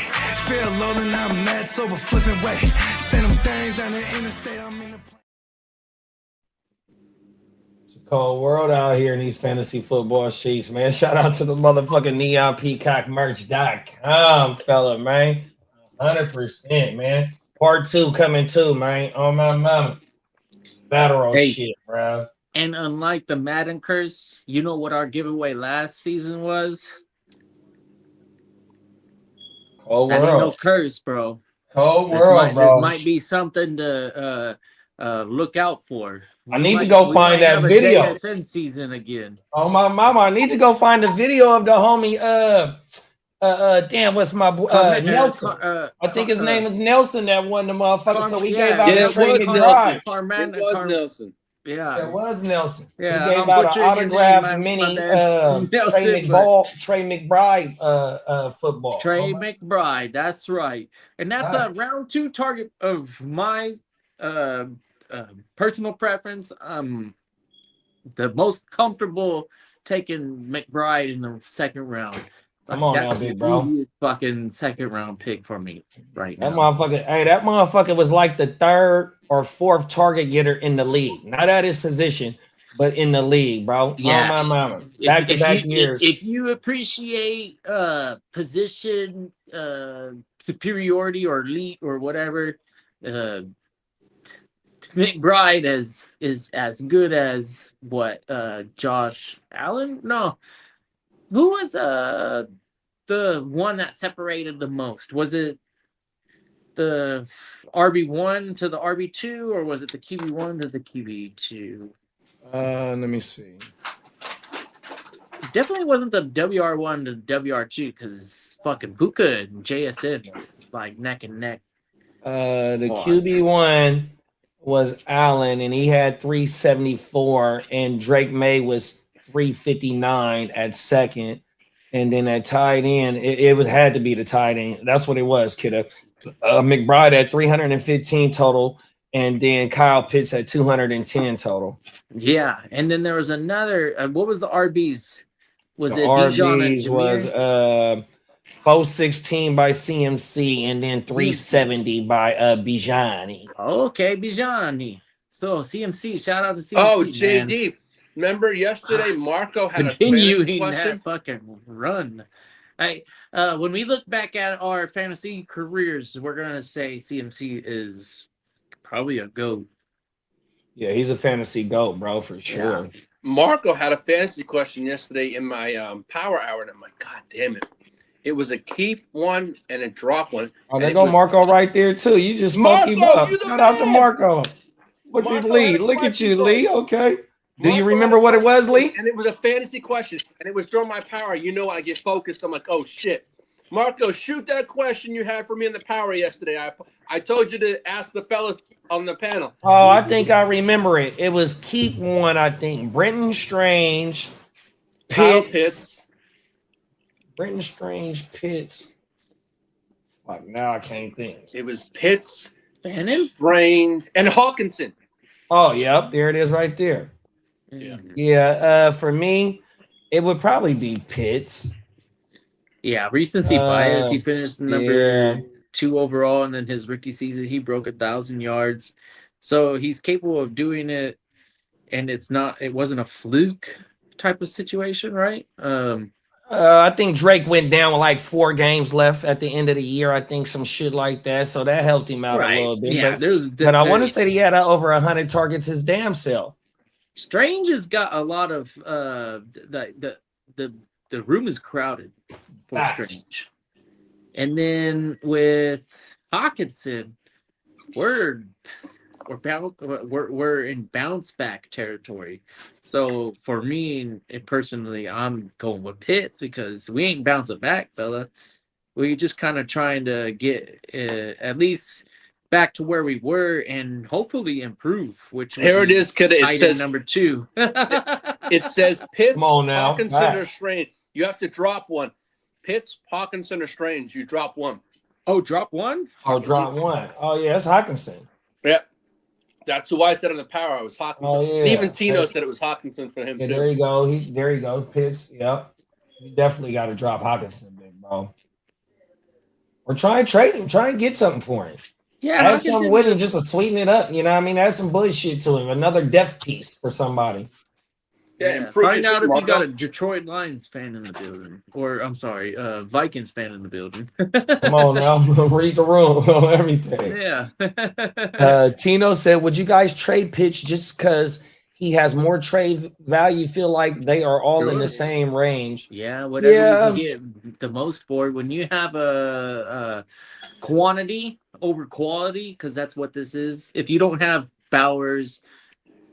Feel low and I'm mad sober flipping way. Send them things down the interstate. I'm in the It's a cold world out here in these fantasy football sheets, man. Shout out to the motherfucking Neon Peacock merch.com, fella, man. 100%, man. Part 2 coming too, man. On my mama. Battle roll shit, bro. And unlike the Madden curse, you know what our giveaway last season was? Cold that world. Ain't no curse, bro. Cold world, bro. This might be something to look out for. I need to go find that video. JSN season again. Oh my mama, I need to go find the video of the homie. Damn, what's my Nelson? I think his name is Nelson. That won the motherfucker. So we gave out the Trey McBride. It was Nelson. Yeah, it was Nelson. Yeah, he gave out an autographed mini Trey McBride football. Trey McBride, that's right. And that's a round 2 target of my personal preference. The most comfortable taking McBride in the second round. Come on now, big bro. Fucking second round pick for me right now. That motherfucker was like the 3rd or 4th target getter in the league. Not at his position, but in the league, bro. Yeah. Oh, my mama. Back-to-back years. If you appreciate position superiority or elite or whatever, McBride is as good as what Josh Allen? No. Who was the one that separated the most? Was it the RB1 to the RB2, or was it the QB1 to the QB2? Let me see. Definitely wasn't the WR1 to WR2, because fucking Buka and JSN were like neck and neck. The QB1 was Allen, and he had 374, and Drake May was 359 at second, And then that tight end, it had to be the tight end. That's what it was, Kitteh. McBride at 315 total, and then Kyle Pitts at 210 total. Yeah, and then there was another. What was the RBs? Was the it RBs was 416 by CMC, and then 370 by Guchinni. Okay, Guchinni. So CMC, shout out to CMC. Oh, JD. Man. Remember yesterday, Marco had continuing a question? That fucking run. When we look back at our fantasy careers, we're gonna say CMC is probably a GOAT. Yeah, he's a fantasy GOAT, bro, for sure. Yeah. Marco had a fantasy question yesterday in my power hour, and I'm like, God damn it. It was a keep one and a drop one. Oh, there go Marco right there, too. You just spoke him up. Shout out to Marco. Look at Lee. Look at you, Lee. Okay. Do you remember what it was, Lee? And it was a fantasy question, and it was during my power. You know, I get focused. I'm like, oh, shit. Marco, shoot that question you had for me in the power yesterday. I told you to ask the fellas on the panel. Oh, I think I remember it. It was keep one, I think. Brenton Strange, Pitts. Brenton Strange, Pitts. Like, now I can't think. It was Pitts, Fannin, Strange, and Hawkinson. Oh, yep. There it is right there. Yeah. For me, it would probably be Pitts. Yeah, recency bias. He finished number 2 overall, and then his rookie season, he broke 1,000 yards. So he's capable of doing it, and it wasn't a fluke type of situation, right? I think Drake went down with like 4 games left at the end of the year. I think some shit like that. So that helped him out a little bit. Yeah, but I want to say he had over 100 targets his damn self. Strange has got a lot of the room is crowded for Strange. And then with Hawkinson, we're in bounce back territory. So for me personally, I'm going with Pitts because we ain't bouncing back, fella. We just kind of trying to get at least back to where we were and hopefully improve. Which here it is, Kitteh. It says number 2. It says Pitts, Hawkinson, or Strange. You have to drop one. Pitts, Hawkinson, or Strange. You drop one. Oh, drop one? Oh, drop one. Oh, yeah, it's Hawkinson. Yeah. That's who I said on the power. I was Hawkinson. Oh, yeah. Even Tino said it was Hawkinson for him. Yeah, too. there you go. There you go. Pitts. Yep. You definitely got to drop Hawkinson, big bro. Or try and trade him. Try and get something for him. Yeah, add something with him just to sweeten it up. You know what I mean? Add some bullshit to him. Another depth piece for somebody. Yeah, find out if you got a Detroit Lions fan in the building. Or, I'm sorry, Vikings fan in the building. Come on now. Read the room on everything. Yeah. Tino said, would you guys trade Pitch just because he has more trade value? Feel like they are all in the same range. Yeah, whatever you can get the most for. When you have a quantity over quality, because that's what this is. If you don't have Bowers,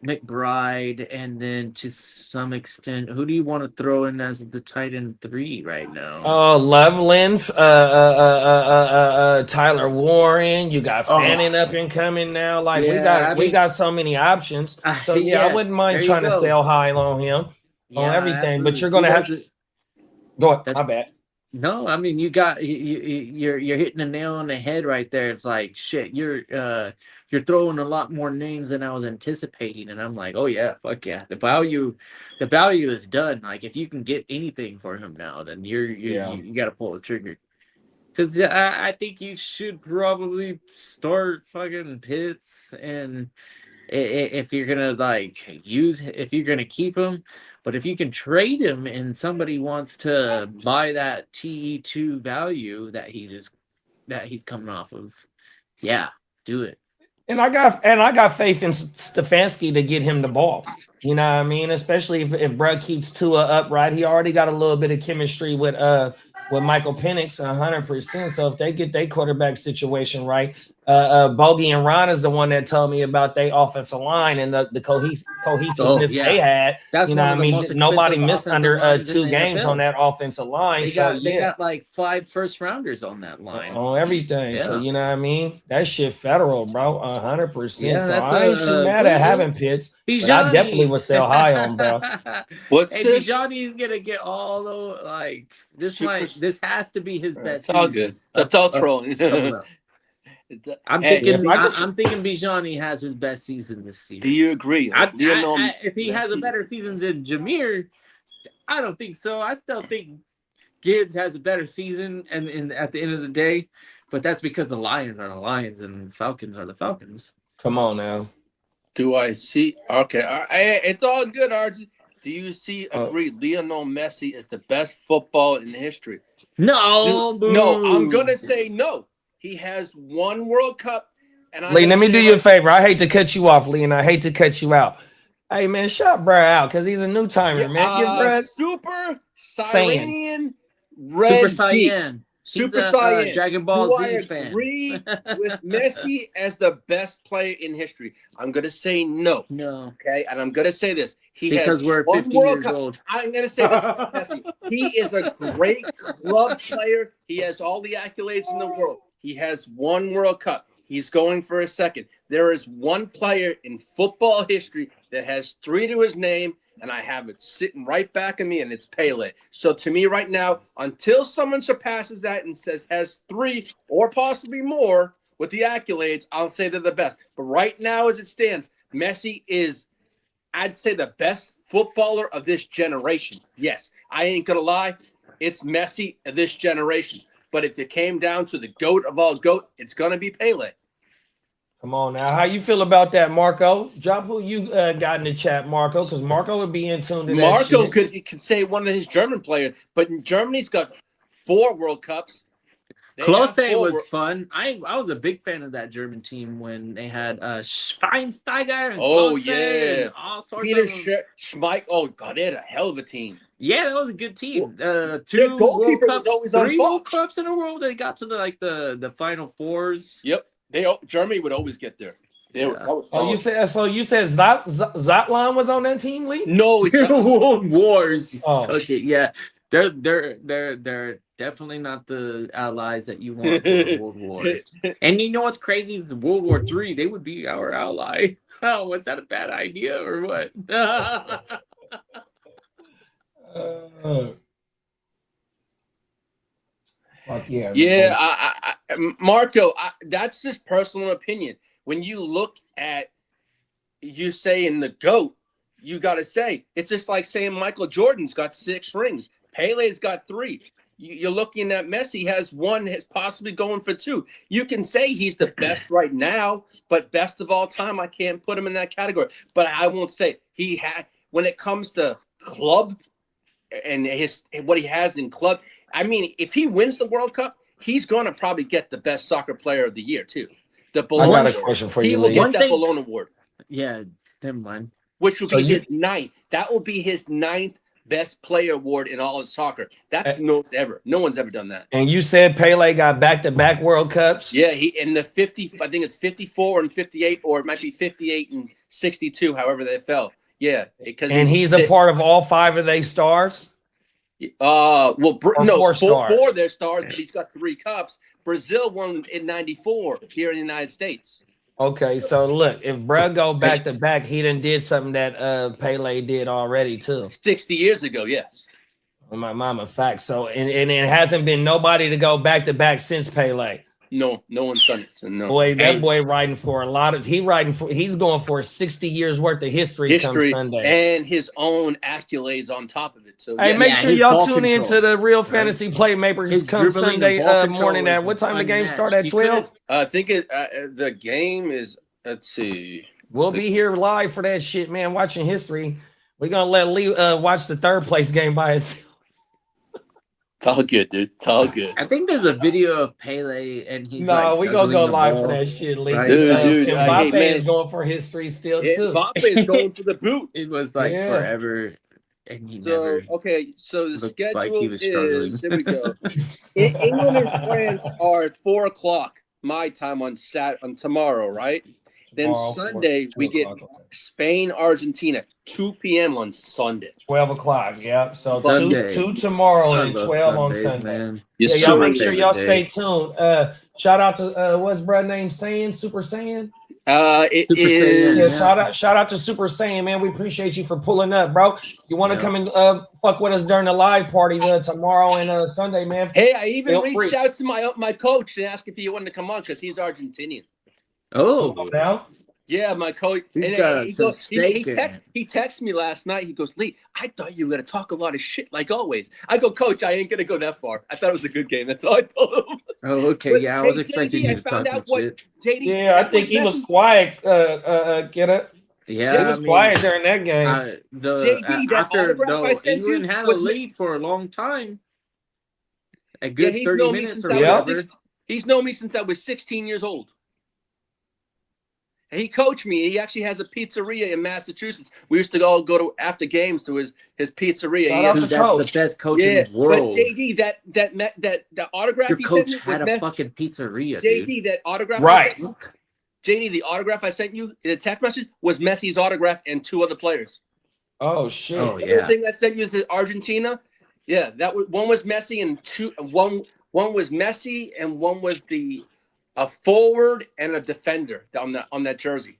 McBride, and then to some extent, who do you want to throw in as the tight end 3 right now? Loveland, Tyler Warren. You got Fannin up and coming now. Like we got so many options. So I wouldn't mind trying to sell high on him on everything. Absolutely. But you're gonna have to go ahead. My bad. No, I mean you're hitting the nail on the head right there. It's like shit. You're throwing a lot more names than I was anticipating, and I'm like, oh yeah, fuck yeah. The value is done. Like if you can get anything for him now, then you got to pull the trigger. Because I think you should probably start fucking Pitts, and if you're gonna if you're gonna keep him. But if you can trade him and somebody wants to buy that TE2 value that he's coming off of, do it. And I got faith in Stefanski to get him the ball. You know what I mean? Especially if Brad keeps Tua upright. He already got a little bit of chemistry with Michael Penix 100%. So if they get their quarterback situation right, Bogey and Ron is the one that told me about their offensive line and the cohesiveness they had. That's you know, one of the most nobody missed under lines 2 games on that offensive line. They got like 5 first-rounders on that line on everything. Yeah. So you know what I mean? That shit federal, bro, 100%. Yeah, so I ain't too mad at having Pitts. But I definitely would sell high on, bro. What's this? Bijanni's gonna get all the like this. This has to be his best. It's all good. It's all trolling. I'm thinking Bijanni has his best season this season. Do you agree? If he has a better season than Jameer, I don't think so. I still think Gibbs has a better season, and at the end of the day, but that's because the Lions are the Lions and Falcons are the Falcons. Come on now. Do I see? Okay, it's all good, RG. Do you agree Lionel Messi is the best footballer in history? No, no, I'm gonna say no. He has 1 World Cup, and Lee, let me do you a favor. I hate to cut you off, Lee, and I hate to cut you out. Hey man, shut Brad out because he's a new timer, man. Give Brad Super Saiyan Red Super Saiyan. Super Saiyan. Dragon Ball Do Z I fan. agree with Messi as the best player in history? I'm gonna say no. No. Okay, and I'm gonna say this. Because we're 50 years old. I'm gonna say this, Messi. He is a great club player. He has all the accolades in the world. He has 1 World Cup. He's going for a second. There is 1 player in football history that has 3 to his name, and I have it sitting right back of me, and it's Pele. So to me right now, until someone surpasses that and has 3 or possibly more with the accolades, I'll say they're the best. But right now, as it stands, Messi is, I'd say, the best footballer of this generation. Yes, I ain't gonna lie. It's Messi of this generation. But if it came down to the GOAT of all GOAT, it's going to be Pele. Come on now. How you feel about that, Marco? Drop who you got in the chat, Marco, because Marco would be in tune to that Marco shit. could say one of his German players, but Germany's got 4 World Cups. Klose was fun. I was a big fan of that German team when they had Schweinsteiger and Klose and all sorts Peter of Schmeichel. Oh, God, they had a hell of a team. Yeah, that was a good team. 2 goalkeeper World Cups, was always 3 on World Cups in a row. They got to the Final Fours. Yep, Germany would always get there. That was you said Zotlan was on that team, Lee? No, it's World Wars. Oh. Okay, yeah, they're definitely not the allies that you want for the World War. And you know what's crazy is World War III. They would be our ally. Oh, was that a bad idea or what? Fuck yeah. Yeah, I Marco, that's just personal opinion. When you look at you saying the GOAT, you got to say it's just like saying Michael Jordan's got 6 rings. Pele's got 3. You're looking at Messi has 1, has possibly going for 2. You can say he's the best right now, but best of all time, I can't put him in that category. But I won't say he had when it comes to club and what he has in club. I mean, if he wins the World Cup, he's going to probably get the best soccer player of the year too. The Ballon I got a question for you. He will get that Ballon Award. Yeah, never mind. Which will be his 9th. That will be his 9th best player award in all of soccer. That's no one's ever done that. And you said Pele got back-to-back World Cups? Yeah, he in the 50, I think it's 54 and 58, or it might be 58 and 62, however they fell. Yeah, because he's a part of all 5 of their stars. Well, no, 4 stars. 4 of their stars, but he's got 3 cups. Brazil won in '94 here in the United States. Okay, so look, if Brad go back to back, he done did something that Pele did already too. 60 years ago, yes. My mama, fact. So and it hasn't been nobody to go back to back since Pele. No one's done it. So no. Boy, that boy riding for a lot of he's going for 60 years worth of history come Sunday. And his own accolades on top of it. So hey, make sure y'all tune in to the Real Fantasy Playmakers come Sunday morning at what time the game start at 12? I think the game is, let's see. We'll be here live for that shit, man, watching history. We're gonna let Lee watch the 3rd place game by himself. It's all good, dude. It's all good. I think there's a video of Pele and he's we gonna go live for that shit, Lee. Right? Dude, Mbappe is going for history still too. Mbappe is going for the boot. It was like forever, and he never. Okay, so the schedule like he was struggling. is here we go. England and France are at 4:00. my time on tomorrow, right? Then Tomorrow, Sunday, 2 we get o'clock, okay. Spain, Argentina, 2 p.m. on Sunday. 12 o'clock, yeah. So Sunday. two tomorrow I and love 12 on Sundays, Sunday. man. Yes, Yeah, y'all sir. make sure y'all stay Favorite tuned. Shout out to what's brother name Saiyan, Super Saiyan. It Super is. Saiyan, Yeah, shout out to Super Saiyan, man. We appreciate you for pulling up, bro. You want to come and fuck with us during the live parties tomorrow and Sunday, man. Hey, I even Feel reached free. out to my coach and asked if he wanted to come on because he's Argentinian. Oh, Now? Yeah, my coach. He's And got he some goes, steak in it. he texted me last night. He goes, Lee, I thought you were going to talk a lot of shit like always. I go, Coach, I ain't going to go that far. I thought it was a good game. That's all I told him. Oh, okay. But, Yeah, I was hey, expecting JD, you to talk some shit. JD. Yeah, I think he was quiet, Kitteh. Yeah, He was quiet during that game. JD, that after autograph I sent England you had a was lead for a long time. A good he's 30 known me minutes since or I whatever. was he's known me since I was 16 years old. And he coached me. He actually has a pizzeria in Massachusetts. We used to all go to after games to his pizzeria. Shout out Dude, to that's Coach. the best coach in the world. But JD, that autograph Your he coach sent me had a was fucking pizzeria, JD, dude. that autograph I Right. sent you, JD, the autograph I sent you, the text message was Messi's autograph and 2 other players. Oh shit. Oh, The yeah. other thing I sent you is Argentina. Yeah, one was Messi and one was Messi and one was a forward and a defender on that jersey.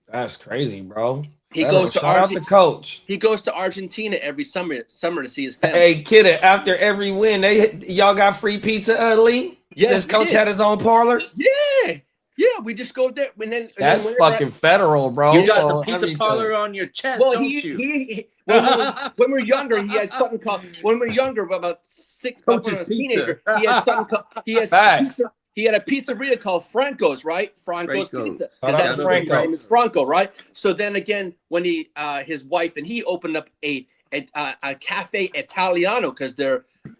That's crazy, bro. He goes to Shout out to Coach. He goes to Argentina every summer to see his family. Hey, Kitteh, after every win, y'all got free pizza, Lee? Yes, Since we Coach did. had his own parlor? Yeah, we just go there. That's fucking federal, bro. You got So the pizza everything. parlor on your chest, Well, don't he you? when we were younger, he had something called. When we were younger, about 6, when I Coach's was a teenager, pizza. he had something called. He had a pizzeria called Franco's, right? Franco's Pizza. Shout Because out that's to his Franco. name is Franco, right? So then again, when his wife and he opened up a cafe Italiano because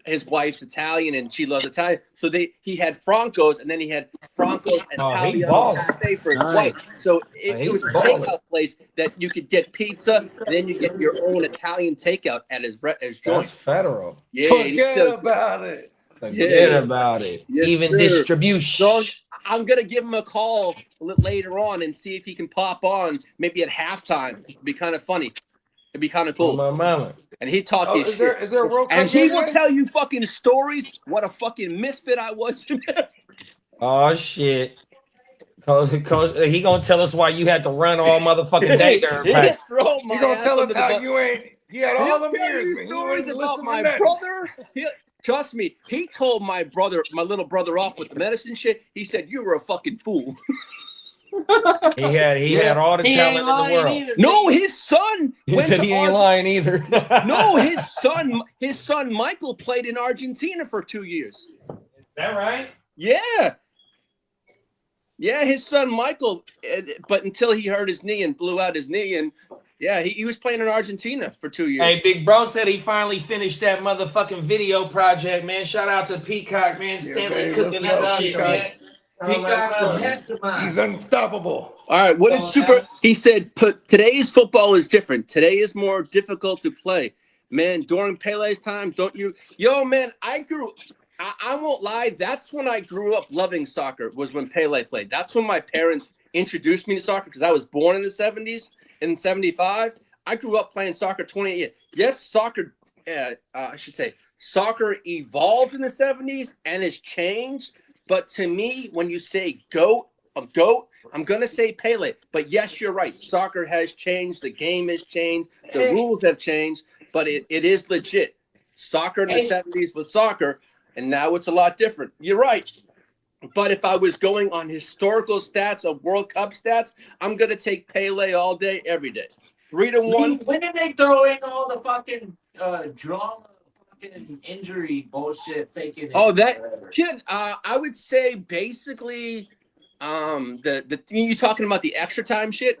his wife's Italian and she loves Italian. So he had Franco's and then he had Franco's Italiano cafe for his wife. So it was a takeout place that you could get pizza and then you get your own Italian takeout at his joint. That's federal. Yeah, Forget about it. Forget about it. Yes, Even sir. distribution. So I'm gonna give him a call later on and see if he can pop on maybe at halftime. It'd be kind of funny. It'd be kind of cool. My mama. And he talk his Is shit. there a World Cup And he game will today? tell you fucking stories. What a fucking misfit I was. Oh shit. Coach, he gonna tell us why you had to run all motherfucking day during practice. Throw my You gonna ass tell us under the how bus. you ain't? He had He'll all them tell years. you man. You stories ain't about listening my to nothing. brother. Trust me, he told my little brother off with the medicine shit. He said, "You were a fucking fool." He had all the talent in the world. No, his son He went said to he ain't lying either. No, his son Michael played in Argentina for 2 years. Is that right? Yeah. Yeah, his son Michael, but until he hurt his knee and blew out his knee, and yeah, he was playing in Argentina for 2 years. Hey, Big Bro said he finally finished that motherfucking video project, man. Shout out to Peacock, man. Stanley man, cooking let's that go, shit, Peacock. man. Peacock, the mastermind. He's unstoppable. All right, what did he said, today's football is different. Today is more difficult to play. Man, during Pele's time, man, I won't lie. That's when I grew up loving soccer, was when Pele played. That's when my parents introduced me to soccer because I was born in the 70s. In 75, I grew up playing soccer 28 years. Yes, soccer evolved in the 70s and has changed. But to me, when you say GOAT, I'm going to say Pele. But yes, you're right. Soccer has changed. The game has changed. The rules have changed. But it is legit. Soccer in the 70s was soccer. And now it's a lot different. You're right. But if I was going on historical stats of World Cup stats, I'm going to take Pele all day, every day. 3-1. When did they throw in all the fucking drama, fucking injury bullshit, faking? Oh, that kid. I would say basically, you talking about the extra time shit?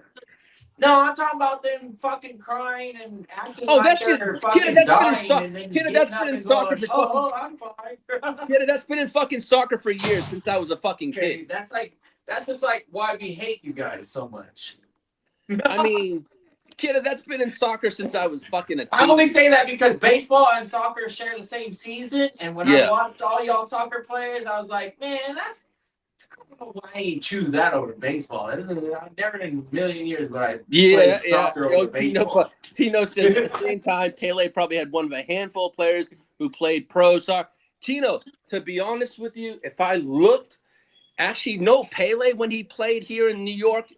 No, I'm talking about them fucking crying and acting. Oh, like that's it. they're Kid, fucking that's dying, been in soccer for fucking. I'm fine. Kid, that's been in fucking soccer for years since I was a fucking kid. That's just like why we hate you guys so much. I mean, kid, that's been in soccer since I was fucking a teen. I only say that because baseball and soccer share the same season, and when I watched all y'all soccer players, I was like, man, know why he choose that over baseball. I've never in a million years would I Yeah, play yeah. soccer Yo, over baseball. Tino says at the same time, Pele probably had one of a handful of players who played pro soccer. Tino, to be honest with you, if I looked, actually, no, Pele, when he played here in New York,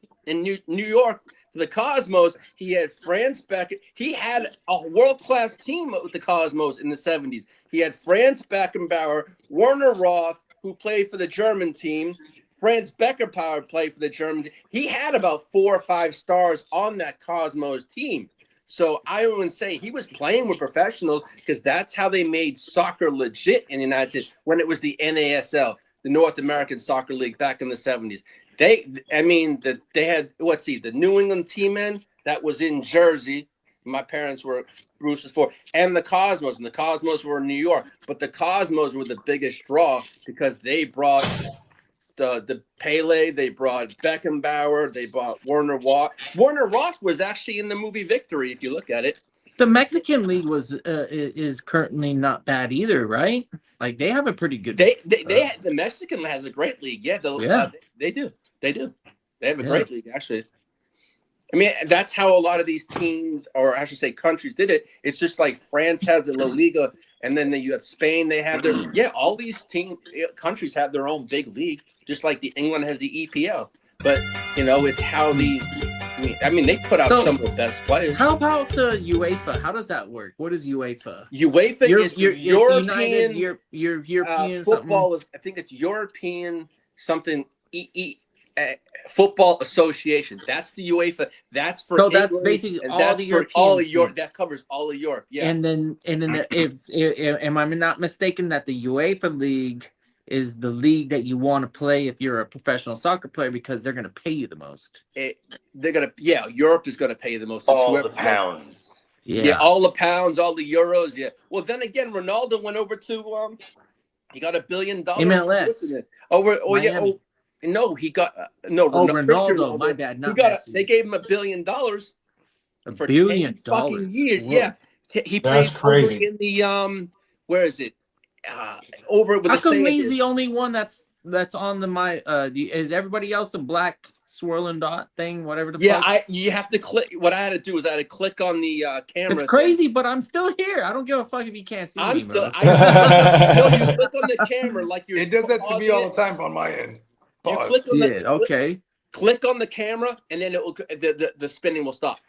for the Cosmos, he had Franz Becker. He had a world-class team with the Cosmos in the 70s. He had Franz Beckenbauer, Werner Roth, who played for the German team. Franz Beckenbauer played for the German team. He had about 4 or 5 stars on that Cosmos team. So I would say he was playing with professionals because that's how they made soccer legit in the United States when it was the NASL, the North American Soccer League back in the 70s. They had the New England T-Men that was in Jersey. My parents were Bruce's for, and the Cosmos were in New York. But the Cosmos were the biggest draw because they brought the Pele, they brought Beckenbauer, they brought Werner Roth. Werner Roth was actually in the movie Victory, if you look at it. The Mexican league is currently not bad either, right? Like they have a pretty good. The Mexican has a great league. Yeah, they do. They have a great league, actually. I mean, that's how a lot of these teams, or I should say countries, did it. It's just like France has the La Liga, and then you have Spain. They have their all these countries have their own big league, just like the England has the EPL. But it's how these. I mean, they put out some of the best players. How about the UEFA? How does that work? What is UEFA? UEFA is European. European football is. I think it's European something. Football Association. That's the UEFA. That's for England, that's basically all of Europe. That covers all of Europe. Yeah. And then if am I not mistaken that the UEFA league is the league that you want to play if you're a professional soccer player because they're going to pay you the most. Europe is going to pay you the most. All the pounds. Yeah, all the pounds, all the euros. Yeah. Well, then again, Ronaldo went over to he got $1 billion. MLS. No, he got Ronaldo. My bad. They gave him $1 billion. $1 billion fucking years. Whoa. Yeah, he That's plays crazy. over in the where is it? Over with. How come he's the only one that's on the is everybody else a black swirling dot thing? Whatever the fuck? You have to click. What I had to do is I had to click on the camera. It's crazy, but I'm still here. I don't give a fuck if you can't see me. You click on the camera like you're. It does that to me all the time on my end. You click on click on the camera, and then it will the spinning will stop.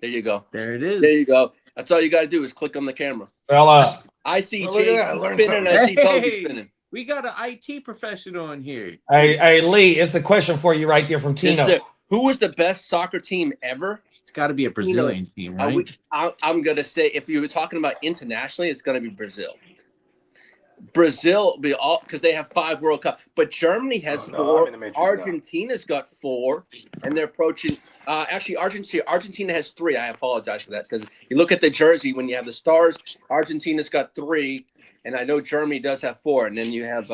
There you go. There it is. There you go. That's all you got to do is click on the camera. Fella. I see Jay spinning, and I see Bogey spinning. We got an IT professional in here. Hey, Lee, it's a question for you right there from Tino. Who was the best soccer team ever? It's got to be a Brazilian team, right? I'm going to say, if you were talking about internationally, it's going to be Brazil. Brazil will be all because they have 5 World Cup, but Germany has 4. Argentina's got 4, and they're approaching. Actually, Argentina has 3. I apologize for that because you look at the jersey when you have the stars. Argentina's got 3, and I know Germany does have 4, and then you have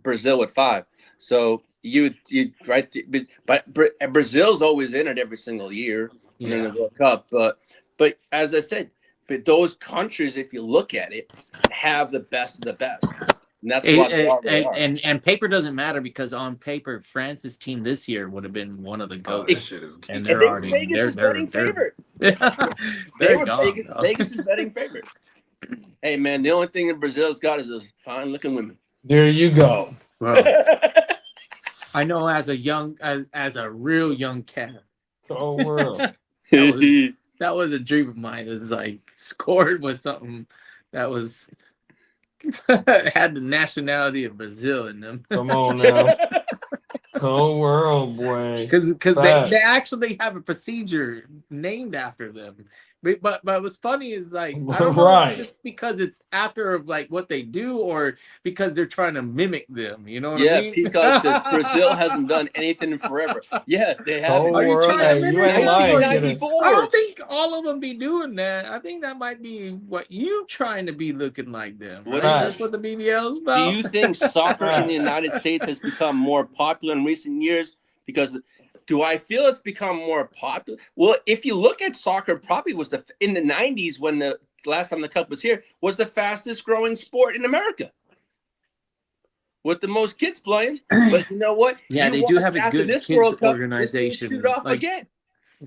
Brazil at 5. So you right, but Brazil's always in it every single year in the World Cup. But as I said. But those countries, if you look at it, have the best of the best. And that's what they are. And paper doesn't matter because on paper, France's team this year would have been one of the goats. And they're already Vegas is betting favorite. Vegas is betting favorite. Hey man, the only thing that Brazil's got is those fine looking women. There you go. Well, I know as a real young cat. Oh world. That was a dream of mine. It was like scored with something that was had the nationality of Brazil in them. Come on now. Whole world, boy. Because they actually have a procedure named after them. But what's funny is like I don't know if it's because it's after like what they do or because they're trying to mimic them. You know what I mean? Peacock says Brazil hasn't done anything in forever. Yeah, they have. Are you trying to mimic 1994? I don't think all of them be doing that. I think that might be what you trying to be looking like them. Right? That's what the BBL's about. Do you think soccer in the United States has become more popular in recent years? Because do I feel it's become more popular? Well, if you look at soccer, probably was in the 90s when the last time the Cup was here, was the fastest growing sport in America. with the most kids playing. But you know what? Yeah, you they do watch have a after good this kids World Cup, organization. This thing shoot off again.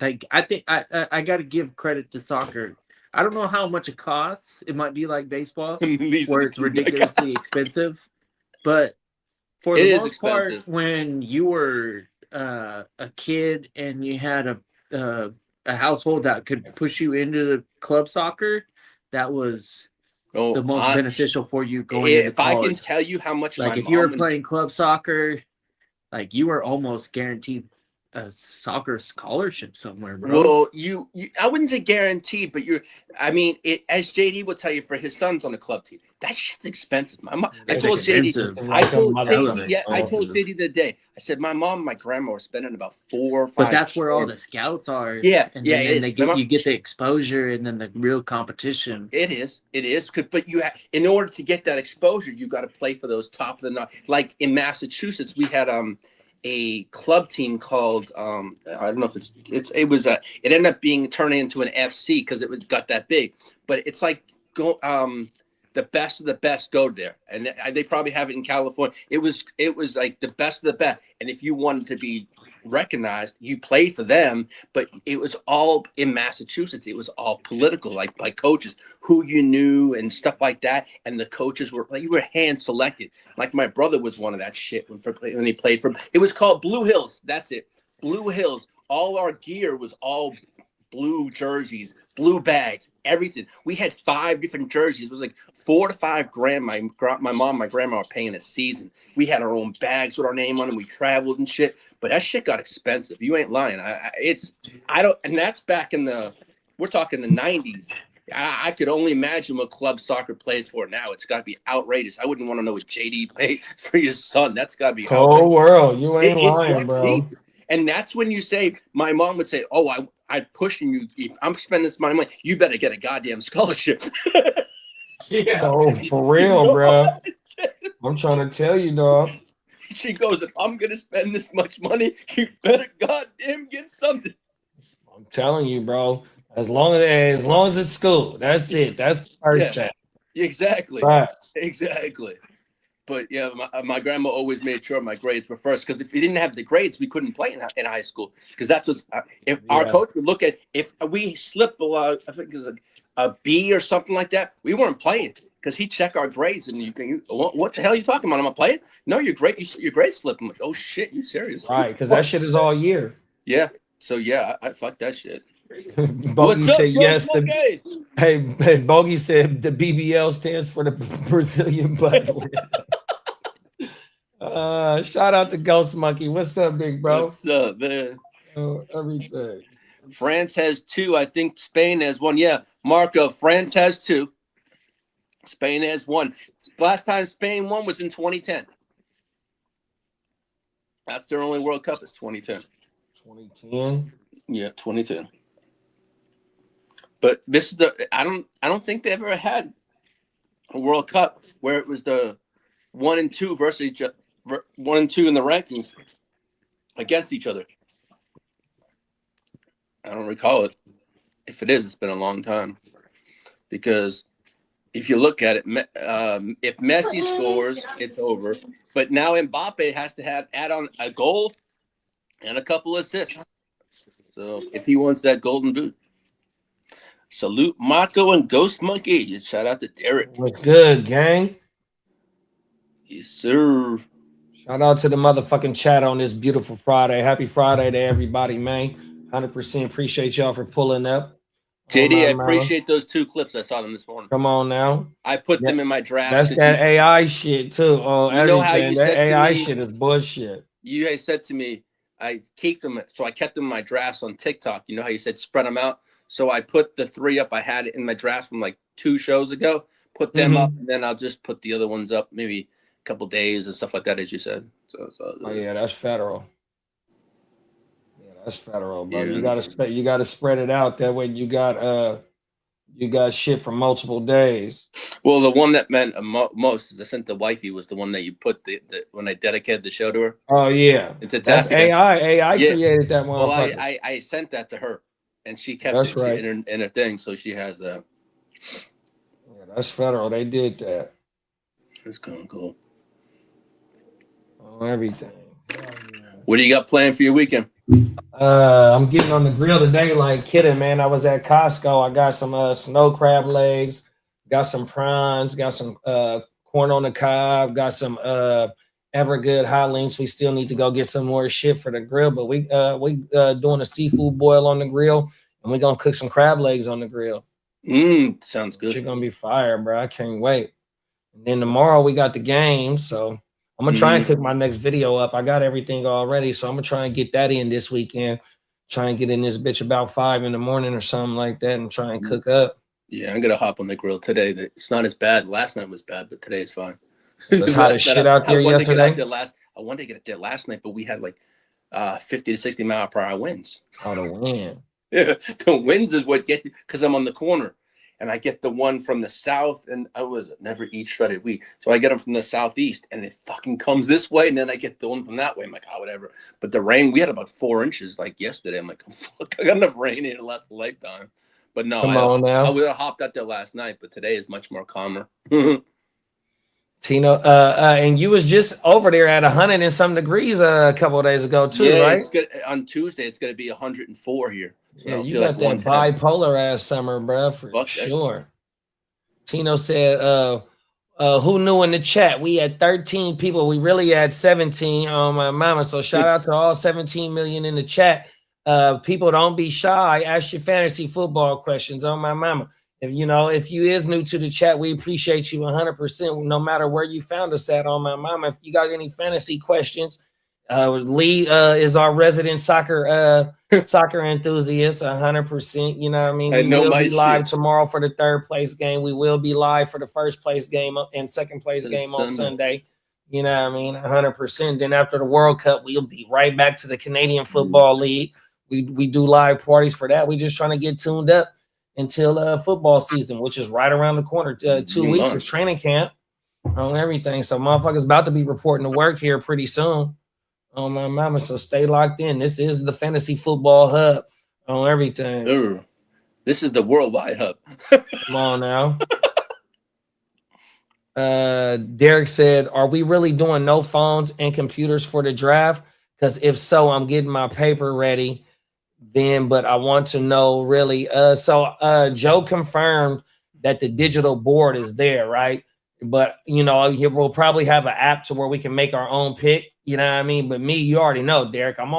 Like I think I got to give credit to soccer. I don't know how much it costs. It might be like baseball, where it's ridiculously expensive. But for the most part, when you were a kid and you had a household that could push you into the club soccer, that was the most beneficial for you going into college. If I can tell you how much, like if you were playing club soccer, like you were almost guaranteed a soccer scholarship somewhere, bro. Well, you I wouldn't say guaranteed, but I mean, as JD would tell you, for his son's on the club team, that shit's expensive. I told JD the other day, I said, my mom and my grandma were spending about 4 or 5. But that's where all the scouts are. Yeah, and then you get the exposure and then the real competition. It is. But in order to get that exposure, you got to play for those top of the night. Like in Massachusetts, we had a club team called I don't know if it ended up turning into an FC because it got that big. But it's like the best of the best go there, and they probably have it in California. It was like the best of the best, and if you wanted to be recognized, you played for them. But it was all in Massachusetts. It was all political, like by coaches who you knew and stuff like that. And the coaches were like, you were hand selected. Like my brother was one of that shit when he played for. It was called Blue Hills. That's it, Blue Hills. All our gear was all blue jerseys, blue bags, everything. We had 5 different jerseys. It was like $4 to $5 grand. My mom, my grandma were paying a season. We had our own bags with our name on them. We traveled and shit. But that shit got expensive. You ain't lying. And that's back we're talking the 90s. I could only imagine what club soccer plays for now. It's got to be outrageous. I wouldn't want to know what JD paid for his son. That's got to be cold world. You ain't lying, bro. Cheap. And that's when you say, my mom would say, "Oh, I'm pushing you. If I'm spending this money, you better get a goddamn scholarship." Yeah. Oh, for real, bro. I'm trying to tell you, dog. She goes, "If I'm gonna spend this much money, you better goddamn get something." I'm telling you, bro. As long as it's school, that's it. That's the first step. Exactly. Right. Exactly. But yeah, my grandma always made sure my grades were first, because if we didn't have the grades, we couldn't play in high school. Because that's what our coach would look at. If we slipped below, I think it was a B or something like that, we weren't playing, because he'd check our grades and what the hell are you talking about? Am I playing? No, your grades slipped. I'm like, oh shit, you serious? Right, because that shit is all year. Yeah. So yeah, I fuck that shit. Bogey said yes. Bogey said the BBL stands for the Brazilian butt. Shout out to Ghost Monkey. What's up, big bro? What's up, man? Everything. France has 2. I think Spain has 1. Yeah, Marco, France has 2. Spain has 1. Last time Spain won was in 2010. That's their only World Cup is 2010. 2010? Yeah, 2010. But this is I don't think they ever had a World Cup where it was the 1 and 2 versus 1 and 2 in the rankings against each other. I don't recall it. If it is, it's been a long time. Because if you look at it, if Messi scores, it's over. But now Mbappe has to add on a goal and a couple assists. So if he wants that golden boot. Salute Marco and Ghost Monkey. Shout out to Derek. What's good, gang? Yes, sir. Shout out to the motherfucking chat on this beautiful Friday. Happy Friday to everybody, man. 100% appreciate y'all for pulling up. JD, I appreciate those 2 clips. I saw them this morning. Come on now. I put them in my draft. That's that AI shit too. You know how you that said AI to me, shit is bullshit. You guys said to me, I keep them, so I kept them in my drafts on TikTok. You know how you said spread them out? So I put the 3 up I had in my draft from like 2 shows ago, put them up, and then I'll just put the other ones up maybe a couple days and stuff like that, as you said. Oh yeah, that's federal. Yeah, that's federal, bro. Yeah. You gotta spread it out. That way you got shit for multiple days. Well, the one that meant most is I sent the wifey was the one that you put when I dedicated the show to her. Oh yeah, that's AI. AI created that one. Well, I sent that to her, and she kept it in her thing, so she has that. Yeah, that's federal. They did that. That's kind of cool. On everything. What do you got planned for your weekend? I'm getting on the grill today like Kitteh, man. I was at Costco. I got some snow crab legs, got some prawns, got some corn on the cob, got some Evergood hot links. We still need to go get some more shit for the grill, but we doing a seafood boil on the grill, and we're gonna cook some crab legs on the grill. Sounds good. It's gonna be fire, bro. I can't wait. And then tomorrow we got the game, so I'm gonna try and cook my next video up. I got everything already, so I'm gonna try and get that in this weekend. Try and get in this bitch about 5 in the morning or something like that, and try and cook up. Yeah, I'm gonna hop on the grill today. It's not as bad. Last night was bad, but today is fine. It was hot as shit out there yesterday. I wanted to get it there last night, but we had like 50 to 60 mile per hour winds. Oh, the wind. Yeah, the winds is what gets you because I'm on the corner. And I get the one from the south, and I was never eat shredded wheat. So I get them from the southeast, and it fucking comes this way, and then I get the one from that way. I'm like, oh, whatever. But the rain, we had about 4 inches like yesterday. I'm like, oh, fuck, I got enough rain here to last a lifetime. But no, I would have hopped out there last night, but today is much more calmer. Tino, and you was just over there at 100 and some degrees a couple of days ago too, right? It's good. On Tuesday, it's going to be 104 here. So yeah, you got that bipolar ass summer, bro, for sure. Tino said, who knew in the chat? We had 13 people. We really had 17 on my mama. So shout out to all 17 million in the chat. People, don't be shy. Ask your fantasy football questions on my mama. If you is new to the chat, we appreciate you 100%. No matter where you found us at on my mama. If you got any fantasy questions, Lee is our resident soccer enthusiast, 100%. You know what I mean? We will be live tomorrow for the third place game. We will be live for the first place game and second place game on Sunday. You know what I mean? 100%. Then after the World Cup, we'll be right back to the Canadian Football League. We do live parties for that. We just trying to get tuned up until football season, which is right around the corner. 2 weeks of training camp on everything. So motherfuckers about to be reporting to work here pretty soon. On my mama, so stay locked in. This is the fantasy football hub on everything. Ooh, this is the worldwide hub. Come on now. Derek said, are we really doing no phones and computers for the draft? Because if so, I'm getting my paper ready then, but I want to know really. So Joe confirmed that the digital board is there, right? But, we'll probably have an app to where we can make our own pick. You know what I mean? But me, you already know, Derek, I'm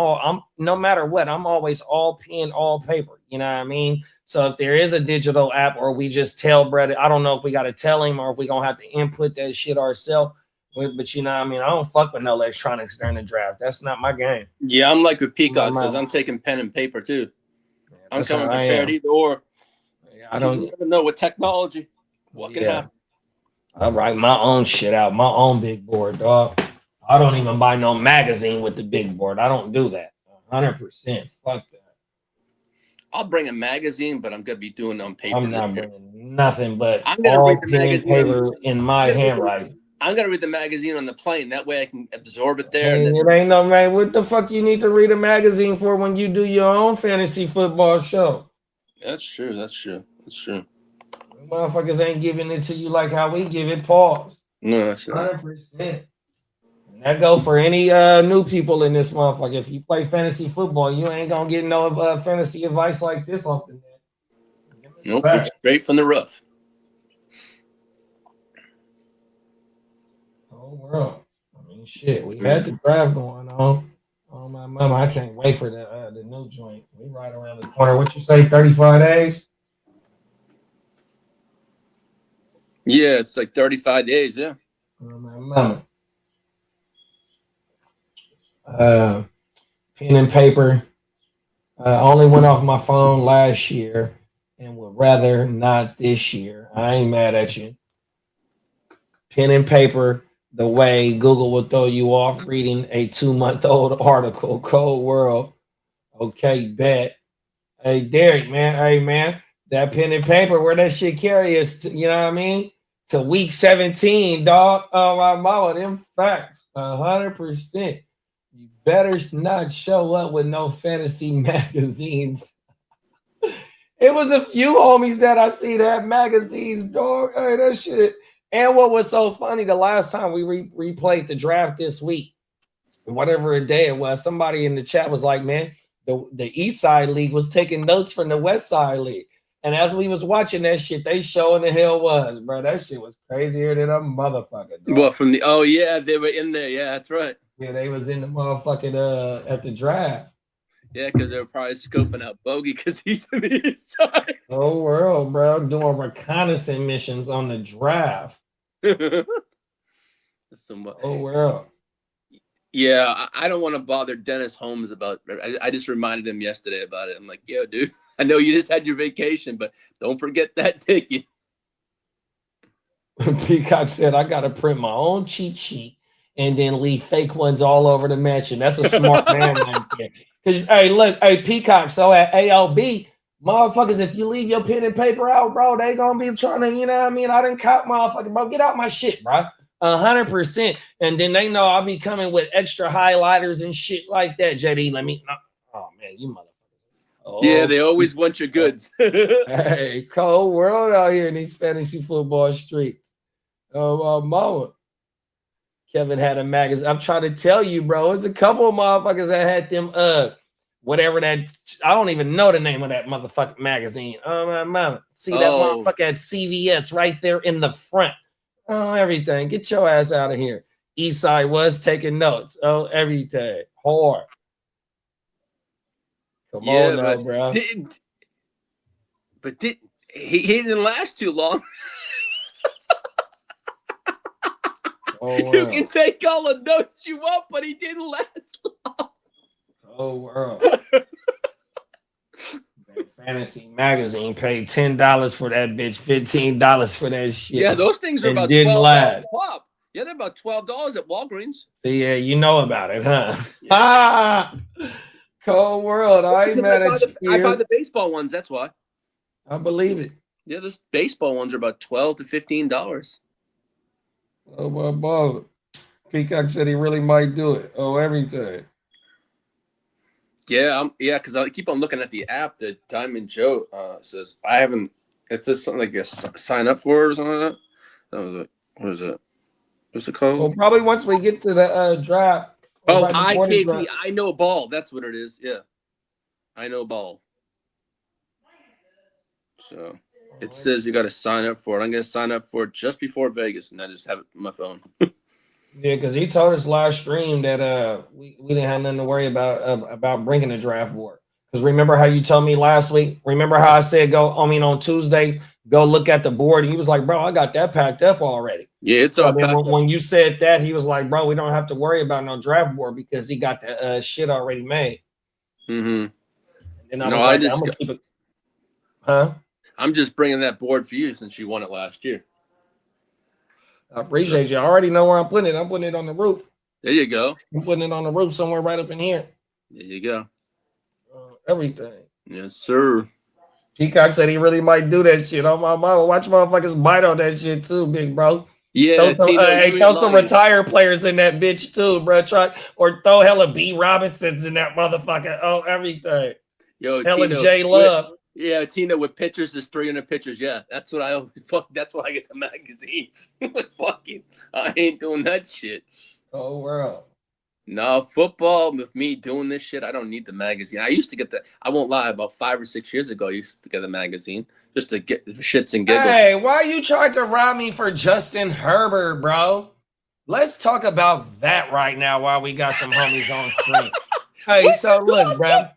no matter what, I'm always all pen, all paper. You know what I mean? So if there is a digital app or we just tell Brett, I don't know if we got to tell him or if we're going to have to input that shit ourselves. But you know what I mean? I don't fuck with no electronics during the draft. That's not my game. Yeah, I'm like with Peacock says, I'm taking pen and paper too. Yeah, I'm coming prepared either or. Yeah, I don't even know with technology. What can happen? I write my own shit out, my own big board, dog. I don't even buy no magazine with the big board. I don't do that. 100%. Fuck that. I'll bring a magazine, but I'm gonna be doing it on paper. I'm not bringing nothing but all pen and paper in my handwriting. I'm gonna read the magazine on the plane. That way I can absorb it there. Hey, it ain't no man. What the fuck you need to read a magazine for when you do your own fantasy football show? That's true. That's true. That's true. Motherfuckers ain't giving it to you like how we give it. Pause. No, that's not. 100%. That go for any new people in this motherfucker. If you play fantasy football, you ain't gonna get no fantasy advice like this off the net. Nope, it's straight from the roof. Oh world. I mean, shit. We had the draft going on. Oh my mama, I can't wait for the new joint. We right around the corner. What you say? 35 days. Yeah, it's like 35 days. Yeah. Oh my mama. Pen and paper. Only went off my phone last year and would rather not this year. I ain't mad at you. Pen and paper, the way Google will throw you off reading a 2-month-old article. Cold world. Okay, bet. Hey, Derek, man. Hey, man. That pen and paper, where that shit carry us, you know what I mean? To week 17, dog. Oh, my mama, them facts. 100%. You better not show up with no fantasy magazines. It was a few homies that I see that had magazines, dog. Hey, that shit. And what was so funny, the last time we replayed the draft this week, whatever day it was, somebody in the chat was like, man, the East Side League was taking notes from the West Side League. And as we was watching that shit, they showing the hell was, bro. That shit was crazier than a motherfucker. Dog. What from the? Oh yeah, they were in there. Yeah, that's right. Yeah, they was in the motherfucking at the draft. Yeah, because they were probably scoping out Bogey because he's in the East Side. Oh world, bro, doing reconnaissance missions on the draft. Oh world. Yeah, I don't want to bother Dennis Holmes about. I just reminded him yesterday about it. I'm like, yo, dude, I know you just had your vacation, but don't forget that ticket. Peacock said, I got to print my own cheat sheet and then leave fake ones all over the mansion. That's a smart man right there. Because, hey, look, hey, Peacock, so at ALB, motherfuckers, if you leave your pen and paper out, bro, they going to be trying to, you know what I mean? I done caught motherfucker, bro. Get out my shit, bro. 100%. And then they know I'll be coming with extra highlighters and shit like that, JD. Oh, man, you motherfuckers. Oh, yeah, they always want your goods. Hey, cold world out here in these fantasy football streets. Oh, mama. Kevin had a magazine. I'm trying to tell you, bro. There's a couple of motherfuckers that had them, whatever that, I don't even know the name of that motherfucking magazine. Oh, my mama. See that motherfucker at CVS right there in the front. Oh, everything. Get your ass out of here. Eastside was taking notes. Oh, everything. Hard. Come on now, bro. He didn't last too long. You can take all the notes you want, but he didn't last long. Oh, world. Fantasy magazine paid $10 for that bitch, $15 for that shit. Yeah, those things are about $12 pop. Yeah, they're about $12 at Walgreens. See, yeah, you know about it, huh? Cold world. I ain't mad at you. I buy the baseball ones. That's why. I believe it. Yeah, those baseball ones are about $12 to $15. Oh, my boy. Peacock said he really might do it. Oh, everything. Yeah, because I keep on looking at the app that Diamond Joe says I haven't. It says something like a sign up for it or something like that. What is it? What's it called? Well, probably once we get to the draft. Oh, IKB. I know ball. That's what it is. Yeah, I know ball. So it says you got to sign up for it. I'm going to sign up for it just before Vegas, and I just have it on my phone. Yeah, because he told us last stream that we didn't have nothing to worry about bringing the draft board. Because remember how you told me last week? Remember how I said on Tuesday, go look at the board? And he was like, bro, I got that packed up already. Yeah, it's all packed up. When you said that, he was like, bro, we don't have to worry about no draft board because he got the shit already made. Mm-hmm. And I'm gonna keep it. Huh? I'm just bringing that board for you since you won it last year. I appreciate you. I already know where I'm putting it. I'm putting it on the roof. There you go. I'm putting it on the roof somewhere right up in here. There you go. Everything. Yes, sir. Peacock said he really might do that shit. Oh, my mama. Watch motherfuckers bite on that shit too, big bro. Yeah. Throw some retired players in that bitch too, bro. Or throw hella B. Robinsons in that motherfucker. Oh, everything. Yo, hella J Love. Yeah, Tina with pictures is 300 pictures. Yeah, that's what that's why I get the magazines. Fucking, I ain't doing that shit. Oh, world. No, football with me doing this shit, I don't need the magazine. I used to get I won't lie, about 5 or 6 years ago, I used to get a magazine just to get shits and giggles. Hey, why you trying to rob me for Justin Herbert, bro? Let's talk about that right now while we got some homies on screen. Hey, so look, bro.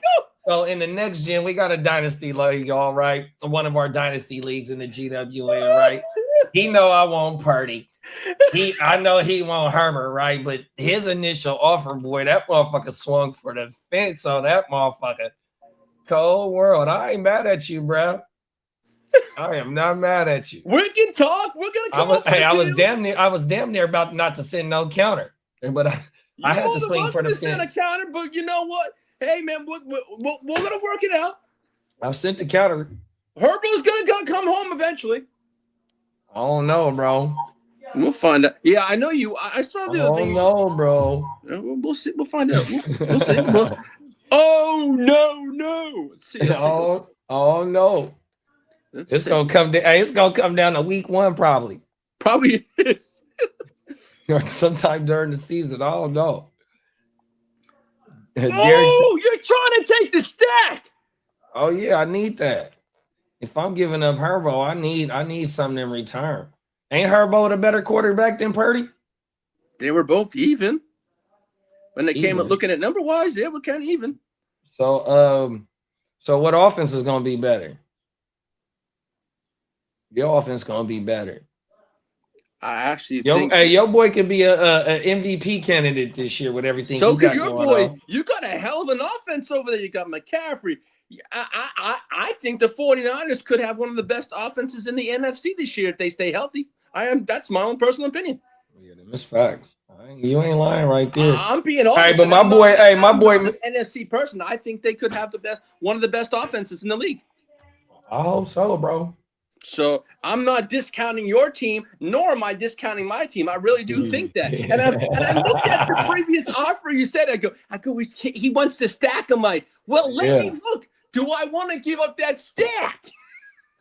So in the next gen, we got a dynasty league, all right. One of our dynasty leagues in the GWN, right? He know I want Purdy. I know he want Herbert, right? But his initial offer, boy, that motherfucker swung for the fence on that motherfucker. Cold world. I ain't mad at you, bro. I am not mad at you. We can talk. We're gonna come up. Hey, I was damn near about not to send no counter, but I had to swing for the fence. A counter, but you know what? Hey, man, we're going to work it out. I've sent the counter. Herbo's going to come home eventually. I don't know, bro. We'll find out. Yeah, I know you. I saw the other thing. No, bro. We'll see. We'll find out. We'll see. Oh, no. Let's see. Oh, no. It's going to come down to week 1, probably. Probably is. Or sometime during the season. I don't know. Oh, you're trying to take the stack. Oh yeah, I need that. If I'm giving up Herbo, I need something in return. Ain't Herbo the better quarterback than Purdy? They were both even. When they came up looking at number wise, they were kind of even. So what offense is gonna be better? Your offense gonna be better. I actually think your boy could be a MVP candidate this year with everything. So could your boy. On. You got a hell of an offense over there. You got McCaffrey. I think the 49ers could have one of the best offenses in the NFC this year if they stay healthy. That's my own personal opinion. Yeah, that's facts. You ain't lying right there. I'm being honest. All right, but my boy, NFC person, I think they could have one of the best offenses in the league. I hope so, bro. So I'm not discounting your team, nor am I discounting my team. I really do think that. And I looked at the previous offer you said. I go. He wants to stack them. Let me look. Do I want to give up that stack?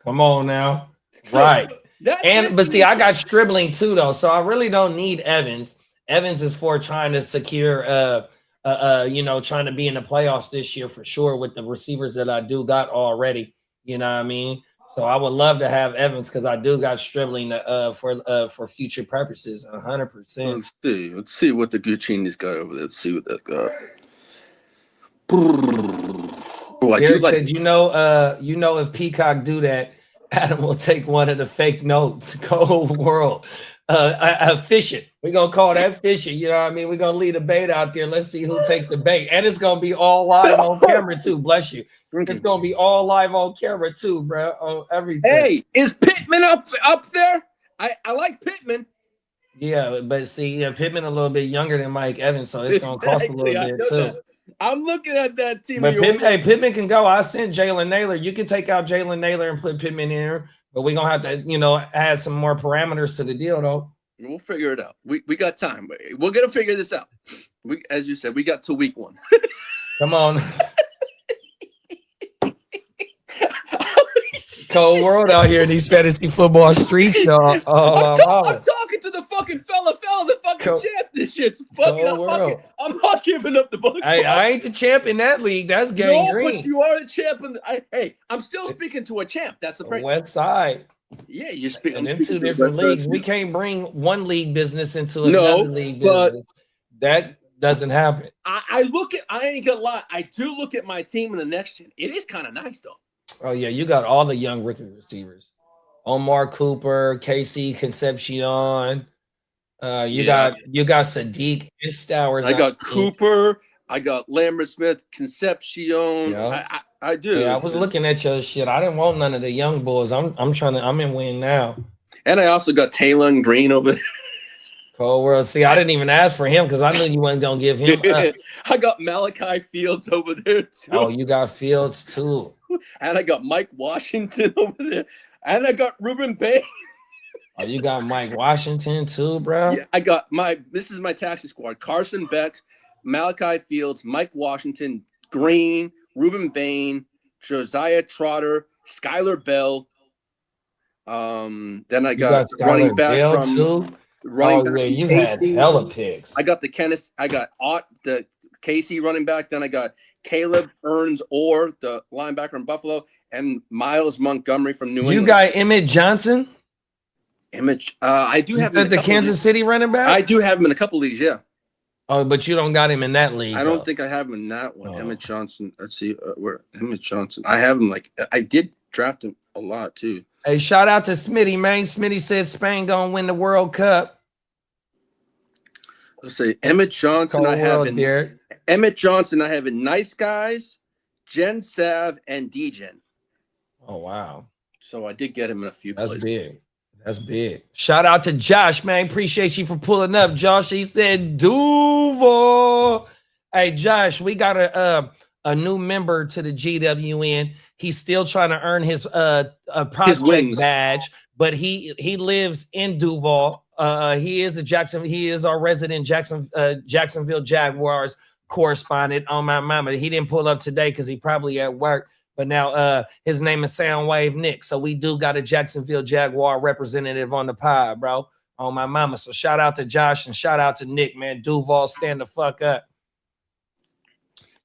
Come on now, right? But see, I got Stribling too, though, so I really don't need Evans. Evans is for trying to secure, trying to be in the playoffs this year for sure with the receivers that I do got already. You know what I mean? So I would love to have Evans because I do got Stribling for future purposes, 100%. Let's see what the Guchinni's got over there. Let's see what that got. Oh, Derek said, if Peacock do that, Adam will take one of the fake notes. Go world. Fishing. We're going to call that fishing. You know what I mean? We're going to leave the bait out there. Let's see who takes the bait. And it's going to be all live on camera, too. Bless you. It's going to be all live on camera, too, bro. On everything. Hey, is Pittman up there? I like Pittman. Yeah, but see, Pittman a little bit younger than Mike Evans, so it's going to cost a little bit, too. That. I'm looking at that team. But Pittman can go. I sent Jalen Naylor. You can take out Jalen Naylor and put Pittman in here, but we're going to have to, add some more parameters to the deal, though. We'll figure it out. We got time. We're going to figure this out. As you said, we got till week 1. Come on. Cold world out here in these fantasy football streets, y'all. I'm talking to the fucking fella, the fucking champ. This shit's fucking. I'm not giving up the fucking. Hey, I ain't the champ in that league. That's Gang Green. But you are the champ. I'm still speaking to a champ. That's the break. West Side. Yeah, you're speaking. In 2 different leagues. We can't bring one league business into another league business. That doesn't happen. I ain't gonna lie. I do look at my team in the next gen. It is kind of nice though. Oh yeah, you got all the young rookie receivers. Omar Cooper, Casey Concepcion. You got Sadiq and Stowers. I got Cooper. I got Lambert Smith, Concepcion. Yeah. I do. Yeah, I was looking at your shit. I didn't want none of the young boys. I'm in win now. And I also got Taylor and Green over there. Cold world. See, I didn't even ask for him because I knew you wasn't gonna give him up. I got Malachi Fields over there too. Oh, you got Fields too. And I got Mike Washington over there. And I got Ruben Bay. Oh, you got Mike Washington too, bro? Yeah, I got this is my taxi squad. Carson Beck, Malachi Fields, Mike Washington, Green, Ruben Bain, Josiah Trotter, Skylar Bell. Then I got running back Bell from too? running back. Yeah, you had hella picks. I got the Casey running back. Then I got Caleb Earns Orr, the linebacker in Buffalo, and Miles Montgomery from New England. You got Emmett Johnson? I do have the Kansas City running back? I do have him in a couple leagues, yeah. Oh, but you don't got him in that league. I don't think I have him in that one. Emmett Johnson. Let's see where Emmett Johnson. I have him I did draft him a lot too. Hey, shout out to Smitty, man. Smitty says Spain gonna win the World Cup. Let's say Emmett Johnson. Emmett Johnson. I have in Nice Guys, Jen Sav, and DGen. Oh wow! So I did get him in a few places. That's big. Shout out to Josh, man. Appreciate you for pulling up, Josh. He said Duval. Hey, Josh, we got a new member to the GWN. He's still trying to earn his prospect badge, but he lives in Duval. He is our resident Jacksonville Jaguars correspondent on my mama. He didn't pull up today because he probably at work. But now his name is Soundwave Nick. So we do got a Jacksonville Jaguar representative on the pod, bro, on my mama. So shout out to Josh and shout out to Nick, man. Duval, stand the fuck up.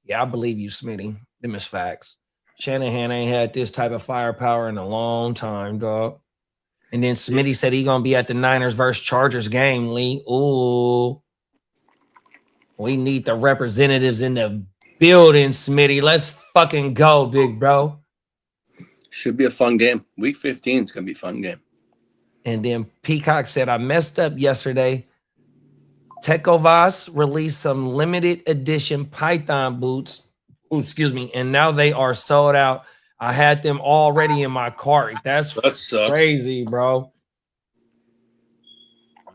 Yeah, I believe you, Smitty. Them is facts. Shanahan ain't had this type of firepower in a long time, dog. And then Smitty said he gonna be at the Niners versus Chargers game, Lee. Ooh. We need the representatives in the building, Smitty. Let's fucking go, big bro. Should be a fun game. Week 15 is gonna be a fun game. And then Peacock said, I messed up yesterday. Tecovas released some limited edition Python boots. Ooh, excuse me. And now they are sold out. I had them already in my cart. That sucks. Crazy, bro.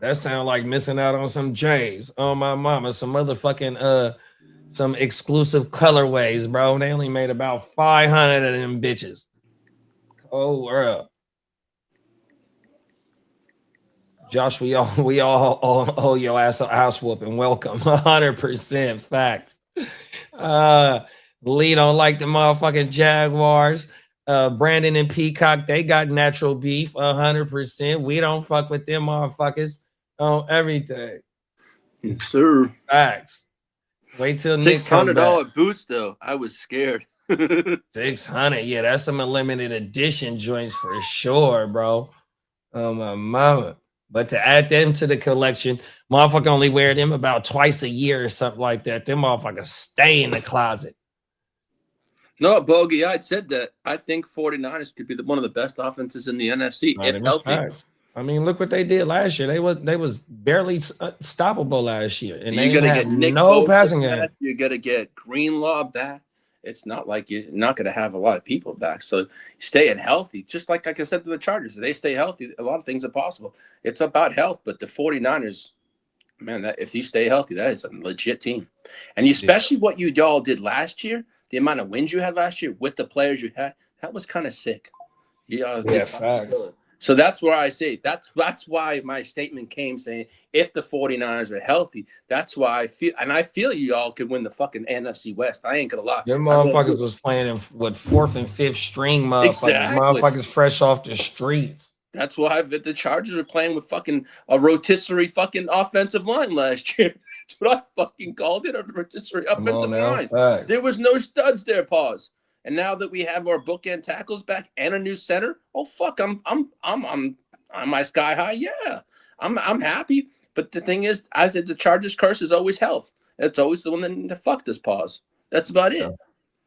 That sounds like missing out on some J's. Oh, my mama. Some motherfucking, some exclusive colorways, bro. They only made about 500 of them bitches. Oh, world. Josh, we all owe your ass a house whooping. Welcome. 100% facts. Lee don't like the motherfucking Jaguars. Brandon and Peacock, they got natural beef. 100%. We don't fuck with them motherfuckers on everything. Yes, sir. Facts. Wait till Nick $600 boots though. I was scared. 600. Yeah, that's some limited edition joints for sure, bro. Oh my mama. But to add them to the collection, motherfucker only wear them about twice a year or something like that. Them motherfuckers stay in the closet. No, Bogey, I said that. I think 49ers could be one of the best offenses in the NFC if healthy. Facts. I mean, look what they did last year. They was barely stoppable last year, and you they gotta had get Nick no Bosa passing back. game. You gotta get Greenlaw back. It's not like you're not gonna have a lot of people back. So staying healthy, just like I said to the Chargers, if they stay healthy, a lot of things are possible. It's about health, but the 49ers, man, that if you stay healthy, that is a legit team. And especially what you all did last year, the amount of wins you had last year with the players you had, that was kind of sick. Yeah, facts. So that's where I say that's why my statement came saying if the 49ers are healthy, that's why I feel you all could win the fucking NFC West. I ain't gonna lie. Your motherfuckers was playing with 4th and 5th string motherfuckers. Exactly. Motherfuckers fresh off the streets. That's why the Chargers are playing with fucking a rotisserie fucking offensive line last year. That's what I fucking called it, a rotisserie offensive line. Facts. There was no studs there, pause. And now that we have our bookend tackles back and a new center, oh fuck, I'm my sky high. Yeah, I'm happy. But the thing is, I said the Chargers curse is always health. It's always the one that fucked us, pause. That's about it.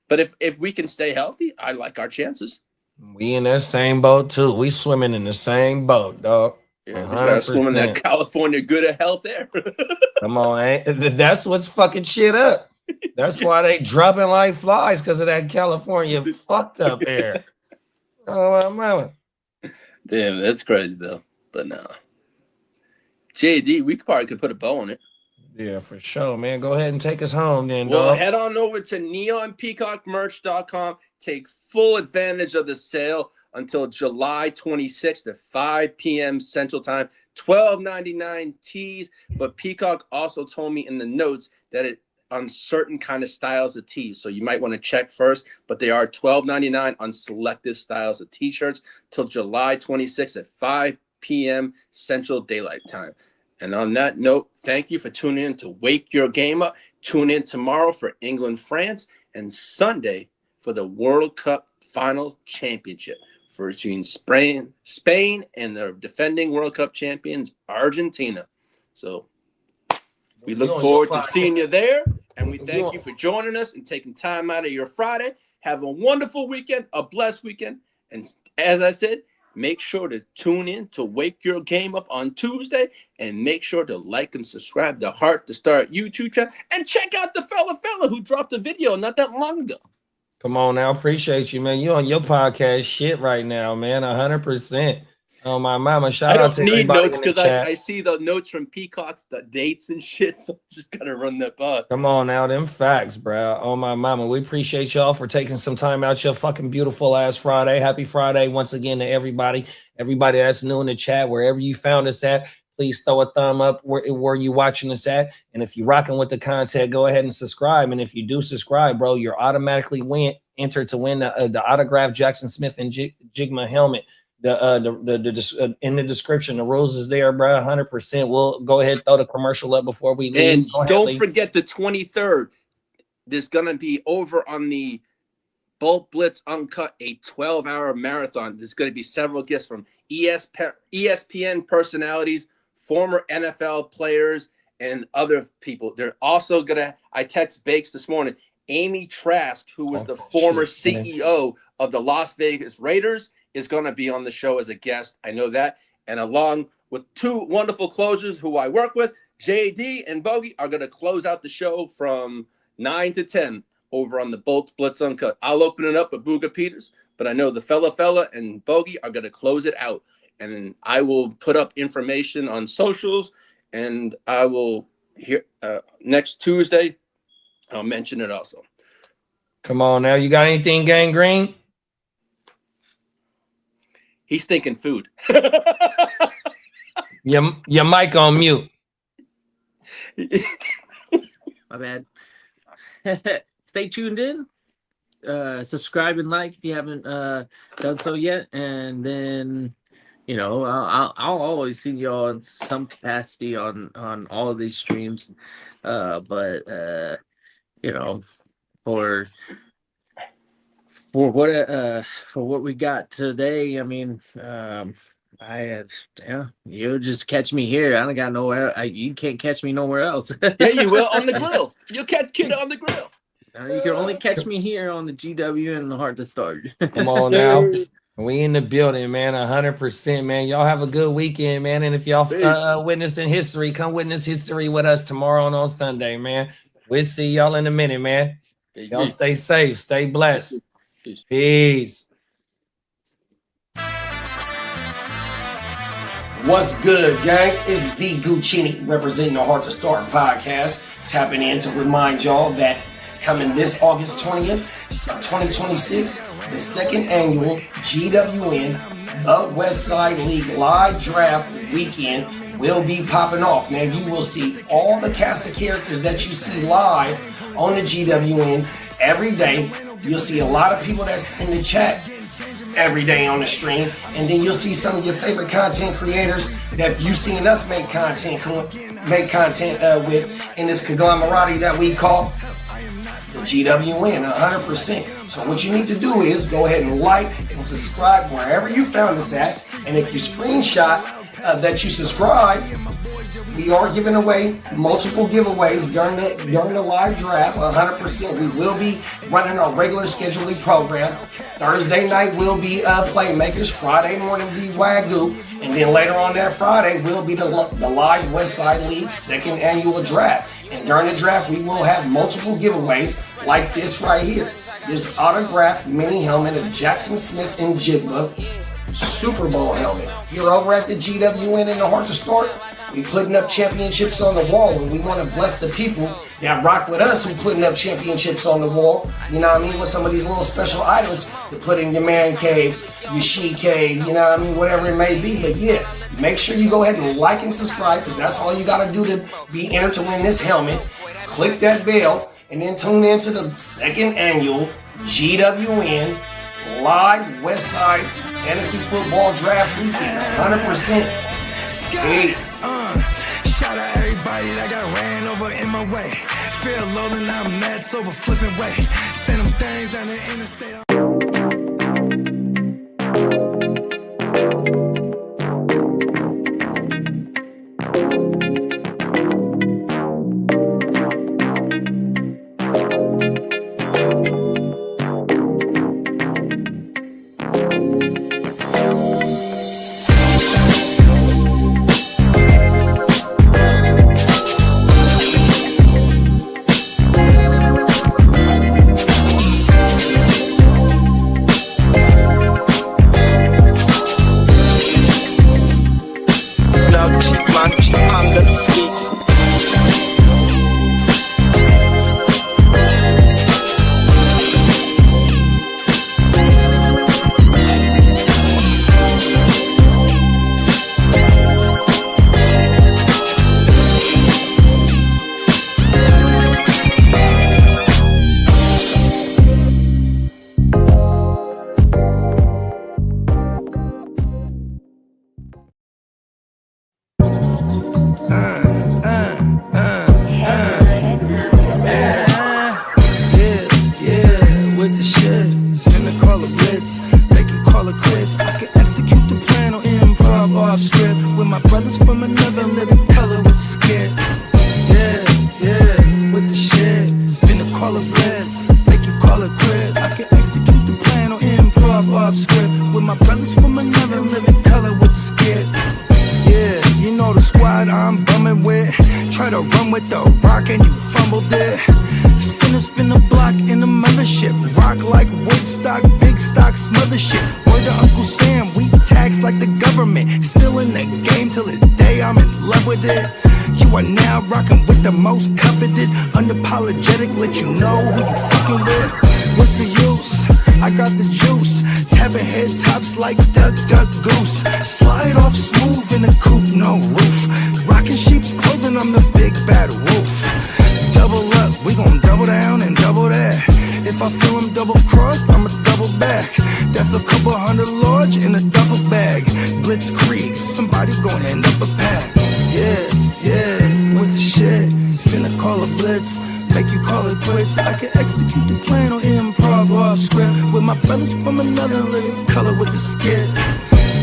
But if we can stay healthy, I like our chances. We in that same boat too. We swimming in the same boat, dog. Yeah, we gotta swim in that California good of health air. Come on, that's what's fucking shit up. That's why they dropping like flies because of that California fucked up air. Oh my mama. Damn, that's crazy though. But no. JD, we probably could put a bow on it. Yeah, for sure, man. Go ahead and take us home then, well, dog. head on over to neonpeacockmerch.com. Take full advantage of the sale until July 26th at 5 p.m. Central Time. $12.99 tees. But Peacock also told me in the notes that it on certain kind of styles of tees. So you might want to check first, but they are $12.99 on selective styles of t-shirts till July 26th at 5 p.m. Central Daylight Time. And on that note, thank you for tuning in to Wake Your Game Up. Tune in tomorrow for England, France, and Sunday for the World Cup Final Championship between Spain and the defending World Cup champions, Argentina. So we look forward to seeing you there, and we thank you for joining us and taking time out of your Friday. Have a wonderful weekend, a blessed weekend, and as I said, make sure to tune in to Wake Your Game Up on Tuesday, and make sure to like and subscribe to Heart to Start YouTube channel, and check out the fella who dropped a video not that long ago. Come on now, appreciate you, man. You on your podcast shit right now, man. 100%. Oh my mama, shout out to everybody. I don't need notes because I see the notes from Peacocks, the dates and shit. So I'm just gotta run that by. Come on now, them facts, bro. Oh my mama, we appreciate y'all for taking some time out your fucking beautiful ass Friday. Happy Friday once again to everybody. Everybody that's new in the chat, wherever you found us at, please throw a thumb up where you watching us at. And if you're rocking with the content, go ahead and subscribe. And if you do subscribe, bro, you're automatically entered to win the autographed Jackson Smith and Jigma helmet. In the description, the rules is there, bro. 100%. We'll go ahead and throw the commercial up before we leave. And don't forget the 23rd. there's going to be over on the Bolt Blitz Uncut, a 12-hour marathon. There's going to be several guests from ESPN personalities, former NFL players, and other people. They're also going to, I text Bakes this morning, Amy Trask, who was the former CEO of the Las Vegas Raiders, is going to be on the show as a guest. I know that. And along with two wonderful closers who I work with, JD and Bogey, are going to close out the show from 9 to 10 over on the Bolt Blitz Uncut. I'll open it up with Booga Peters, but I know the fella and Bogey are going to close it out. And I will put up information on socials, and I will hear next Tuesday. I'll mention it also. Come on now. You got anything, Gang Green? He's thinking food. Your mic on mute. My bad. Stay tuned in. Subscribe and like if you haven't done so yet. And then, you know, I'll always see y'all in some capacity on all of these streams. But you know, for what we got today, I mean, you'll just catch me here. I don't got nowhere. You can't catch me nowhere else. Yeah, you will on the grill. You'll catch Kitteh on the grill. You can only catch me here on the GW and the Hard to Start. Come on now. We in the building, man. 100%, man. Y'all have a good weekend, man. And if y'all witnessing history, come witness history with us tomorrow and on Sunday, man. We'll see y'all in a minute, man. Y'all stay safe. Stay blessed. Peace. What's good, gang? It's the Guchinni representing the Hard to Start podcast, tapping in to remind y'all that coming this August 20th of 2026, the second annual GWN, the Westside League live draft weekend will be popping off. Man, you will see all the cast of characters that you see live on the GWN every day. You'll see a lot of people that's in the chat every day on the stream, and then you'll see some of your favorite content creators that you've seen us make content with in this conglomerate that we call the GWN 100%. So what you need to do is go ahead and like and subscribe wherever you found us at, and if you screenshot that you subscribe, we are giving away multiple giveaways during the live draft. 100%. We will be running our regular scheduling program. Thursday night will be Playmakers. Friday morning will be WYGU. And then later on that Friday will be the live Westside League second annual draft. And during the draft, we will have multiple giveaways like this right here. This autographed mini helmet of Jackson Smith and Jigba Super Bowl helmet. You're over at the GWN in the Hard to Start. We putting up championships on the wall, and we want to bless the people that rock with us who putting up championships on the wall. You know what I mean? With some of these little special items to put in your man cave, your she cave, you know what I mean? Whatever it may be. But yeah, make sure you go ahead and like and subscribe, because that's all you got to do to be entered to win this helmet. Click that bell, and then tune in to the second annual GWN live Westside Fantasy Football Draft Weekend. 100%. Peace. Shout out everybody that got ran over in my way. Feel low and I'm mad sober flipping way. Send them things down the interstate. blitz, make you call it quits. I can execute the plan or improv off script with my brothers from another living color with the skit. Yeah, with the shit. Finna call it blitz, make you call it quits. I can execute the plan or improv off script with my brothers from another living color with the skit. Yeah, you know the squad I'm bumming with. Try to run with the rock and you fumbled it. Finna spin the block in the mothership. Rock like Woodstock, big stock, smother shit. Word to Uncle Sam, we tax like the government. Still in the game till the day I'm in love with it. You are now rocking with the most coveted. Unapologetic, let you know who you fucking with. What's the use? I got the juice. Tapping head tops like Duck, Duck, Goose. Slide off smooth in a coupe, no roof. Rocking sheep's clothing, I'm the big bad wolf. Double up, we gon' double down and double that. If I feel him double crossed, I'ma double back. That's a couple $100 large in a duffel bag. Blitzkrieg, somebody gon' end up a pack. Yeah, with the shit. Finna call a blitz, make you call it quits. I can execute the plan or improv off script with my brothers from another living color with the skit.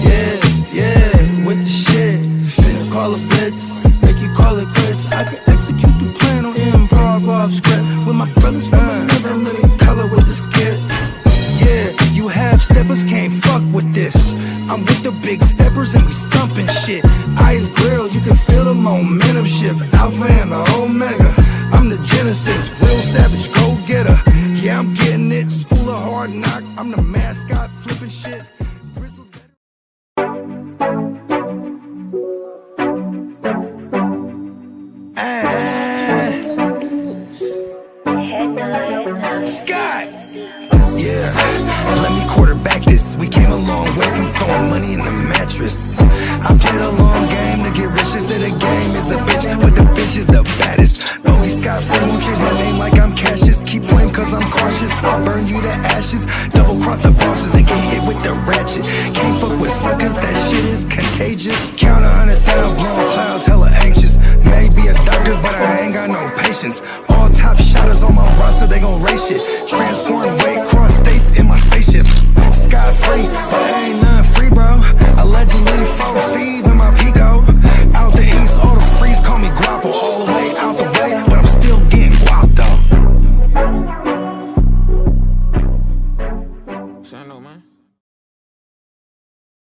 Yeah, with the shit. Finna call a blitz, make you call it quits. I can execute the plan or improv off script with my brothers from another living color with the skit. Yeah, you half steppers can't fuck with this. I'm with the big steppers and we stumping shit. Ice grill, you can feel the momentum shift. Alpha and the Omega, I'm the Genesis. Real savage, go getter. Yeah, I'm getting it. School of hard knock, I'm the mascot, flipping shit. Scott! Yeah, let me quarterback this. We came a long way from throwing money in the mattress. I played a long game to get rich. They say the game is a bitch, but the bitch is the baddest. Bowie Scott Free won't treat my name like I'm Cassius. Keep flame cause I'm cautious. I'll burn you to ashes. Double cross the bosses and get hit with the ratchet. Can't fuck with suckers, that shit is contagious. Count 100,000 blowing clouds, hella anxious. Maybe a doctor, but I ain't got no patience. All top shotters on my roster, they gon' race shit. Transform weight, cross states in my spaceship. Sky free, but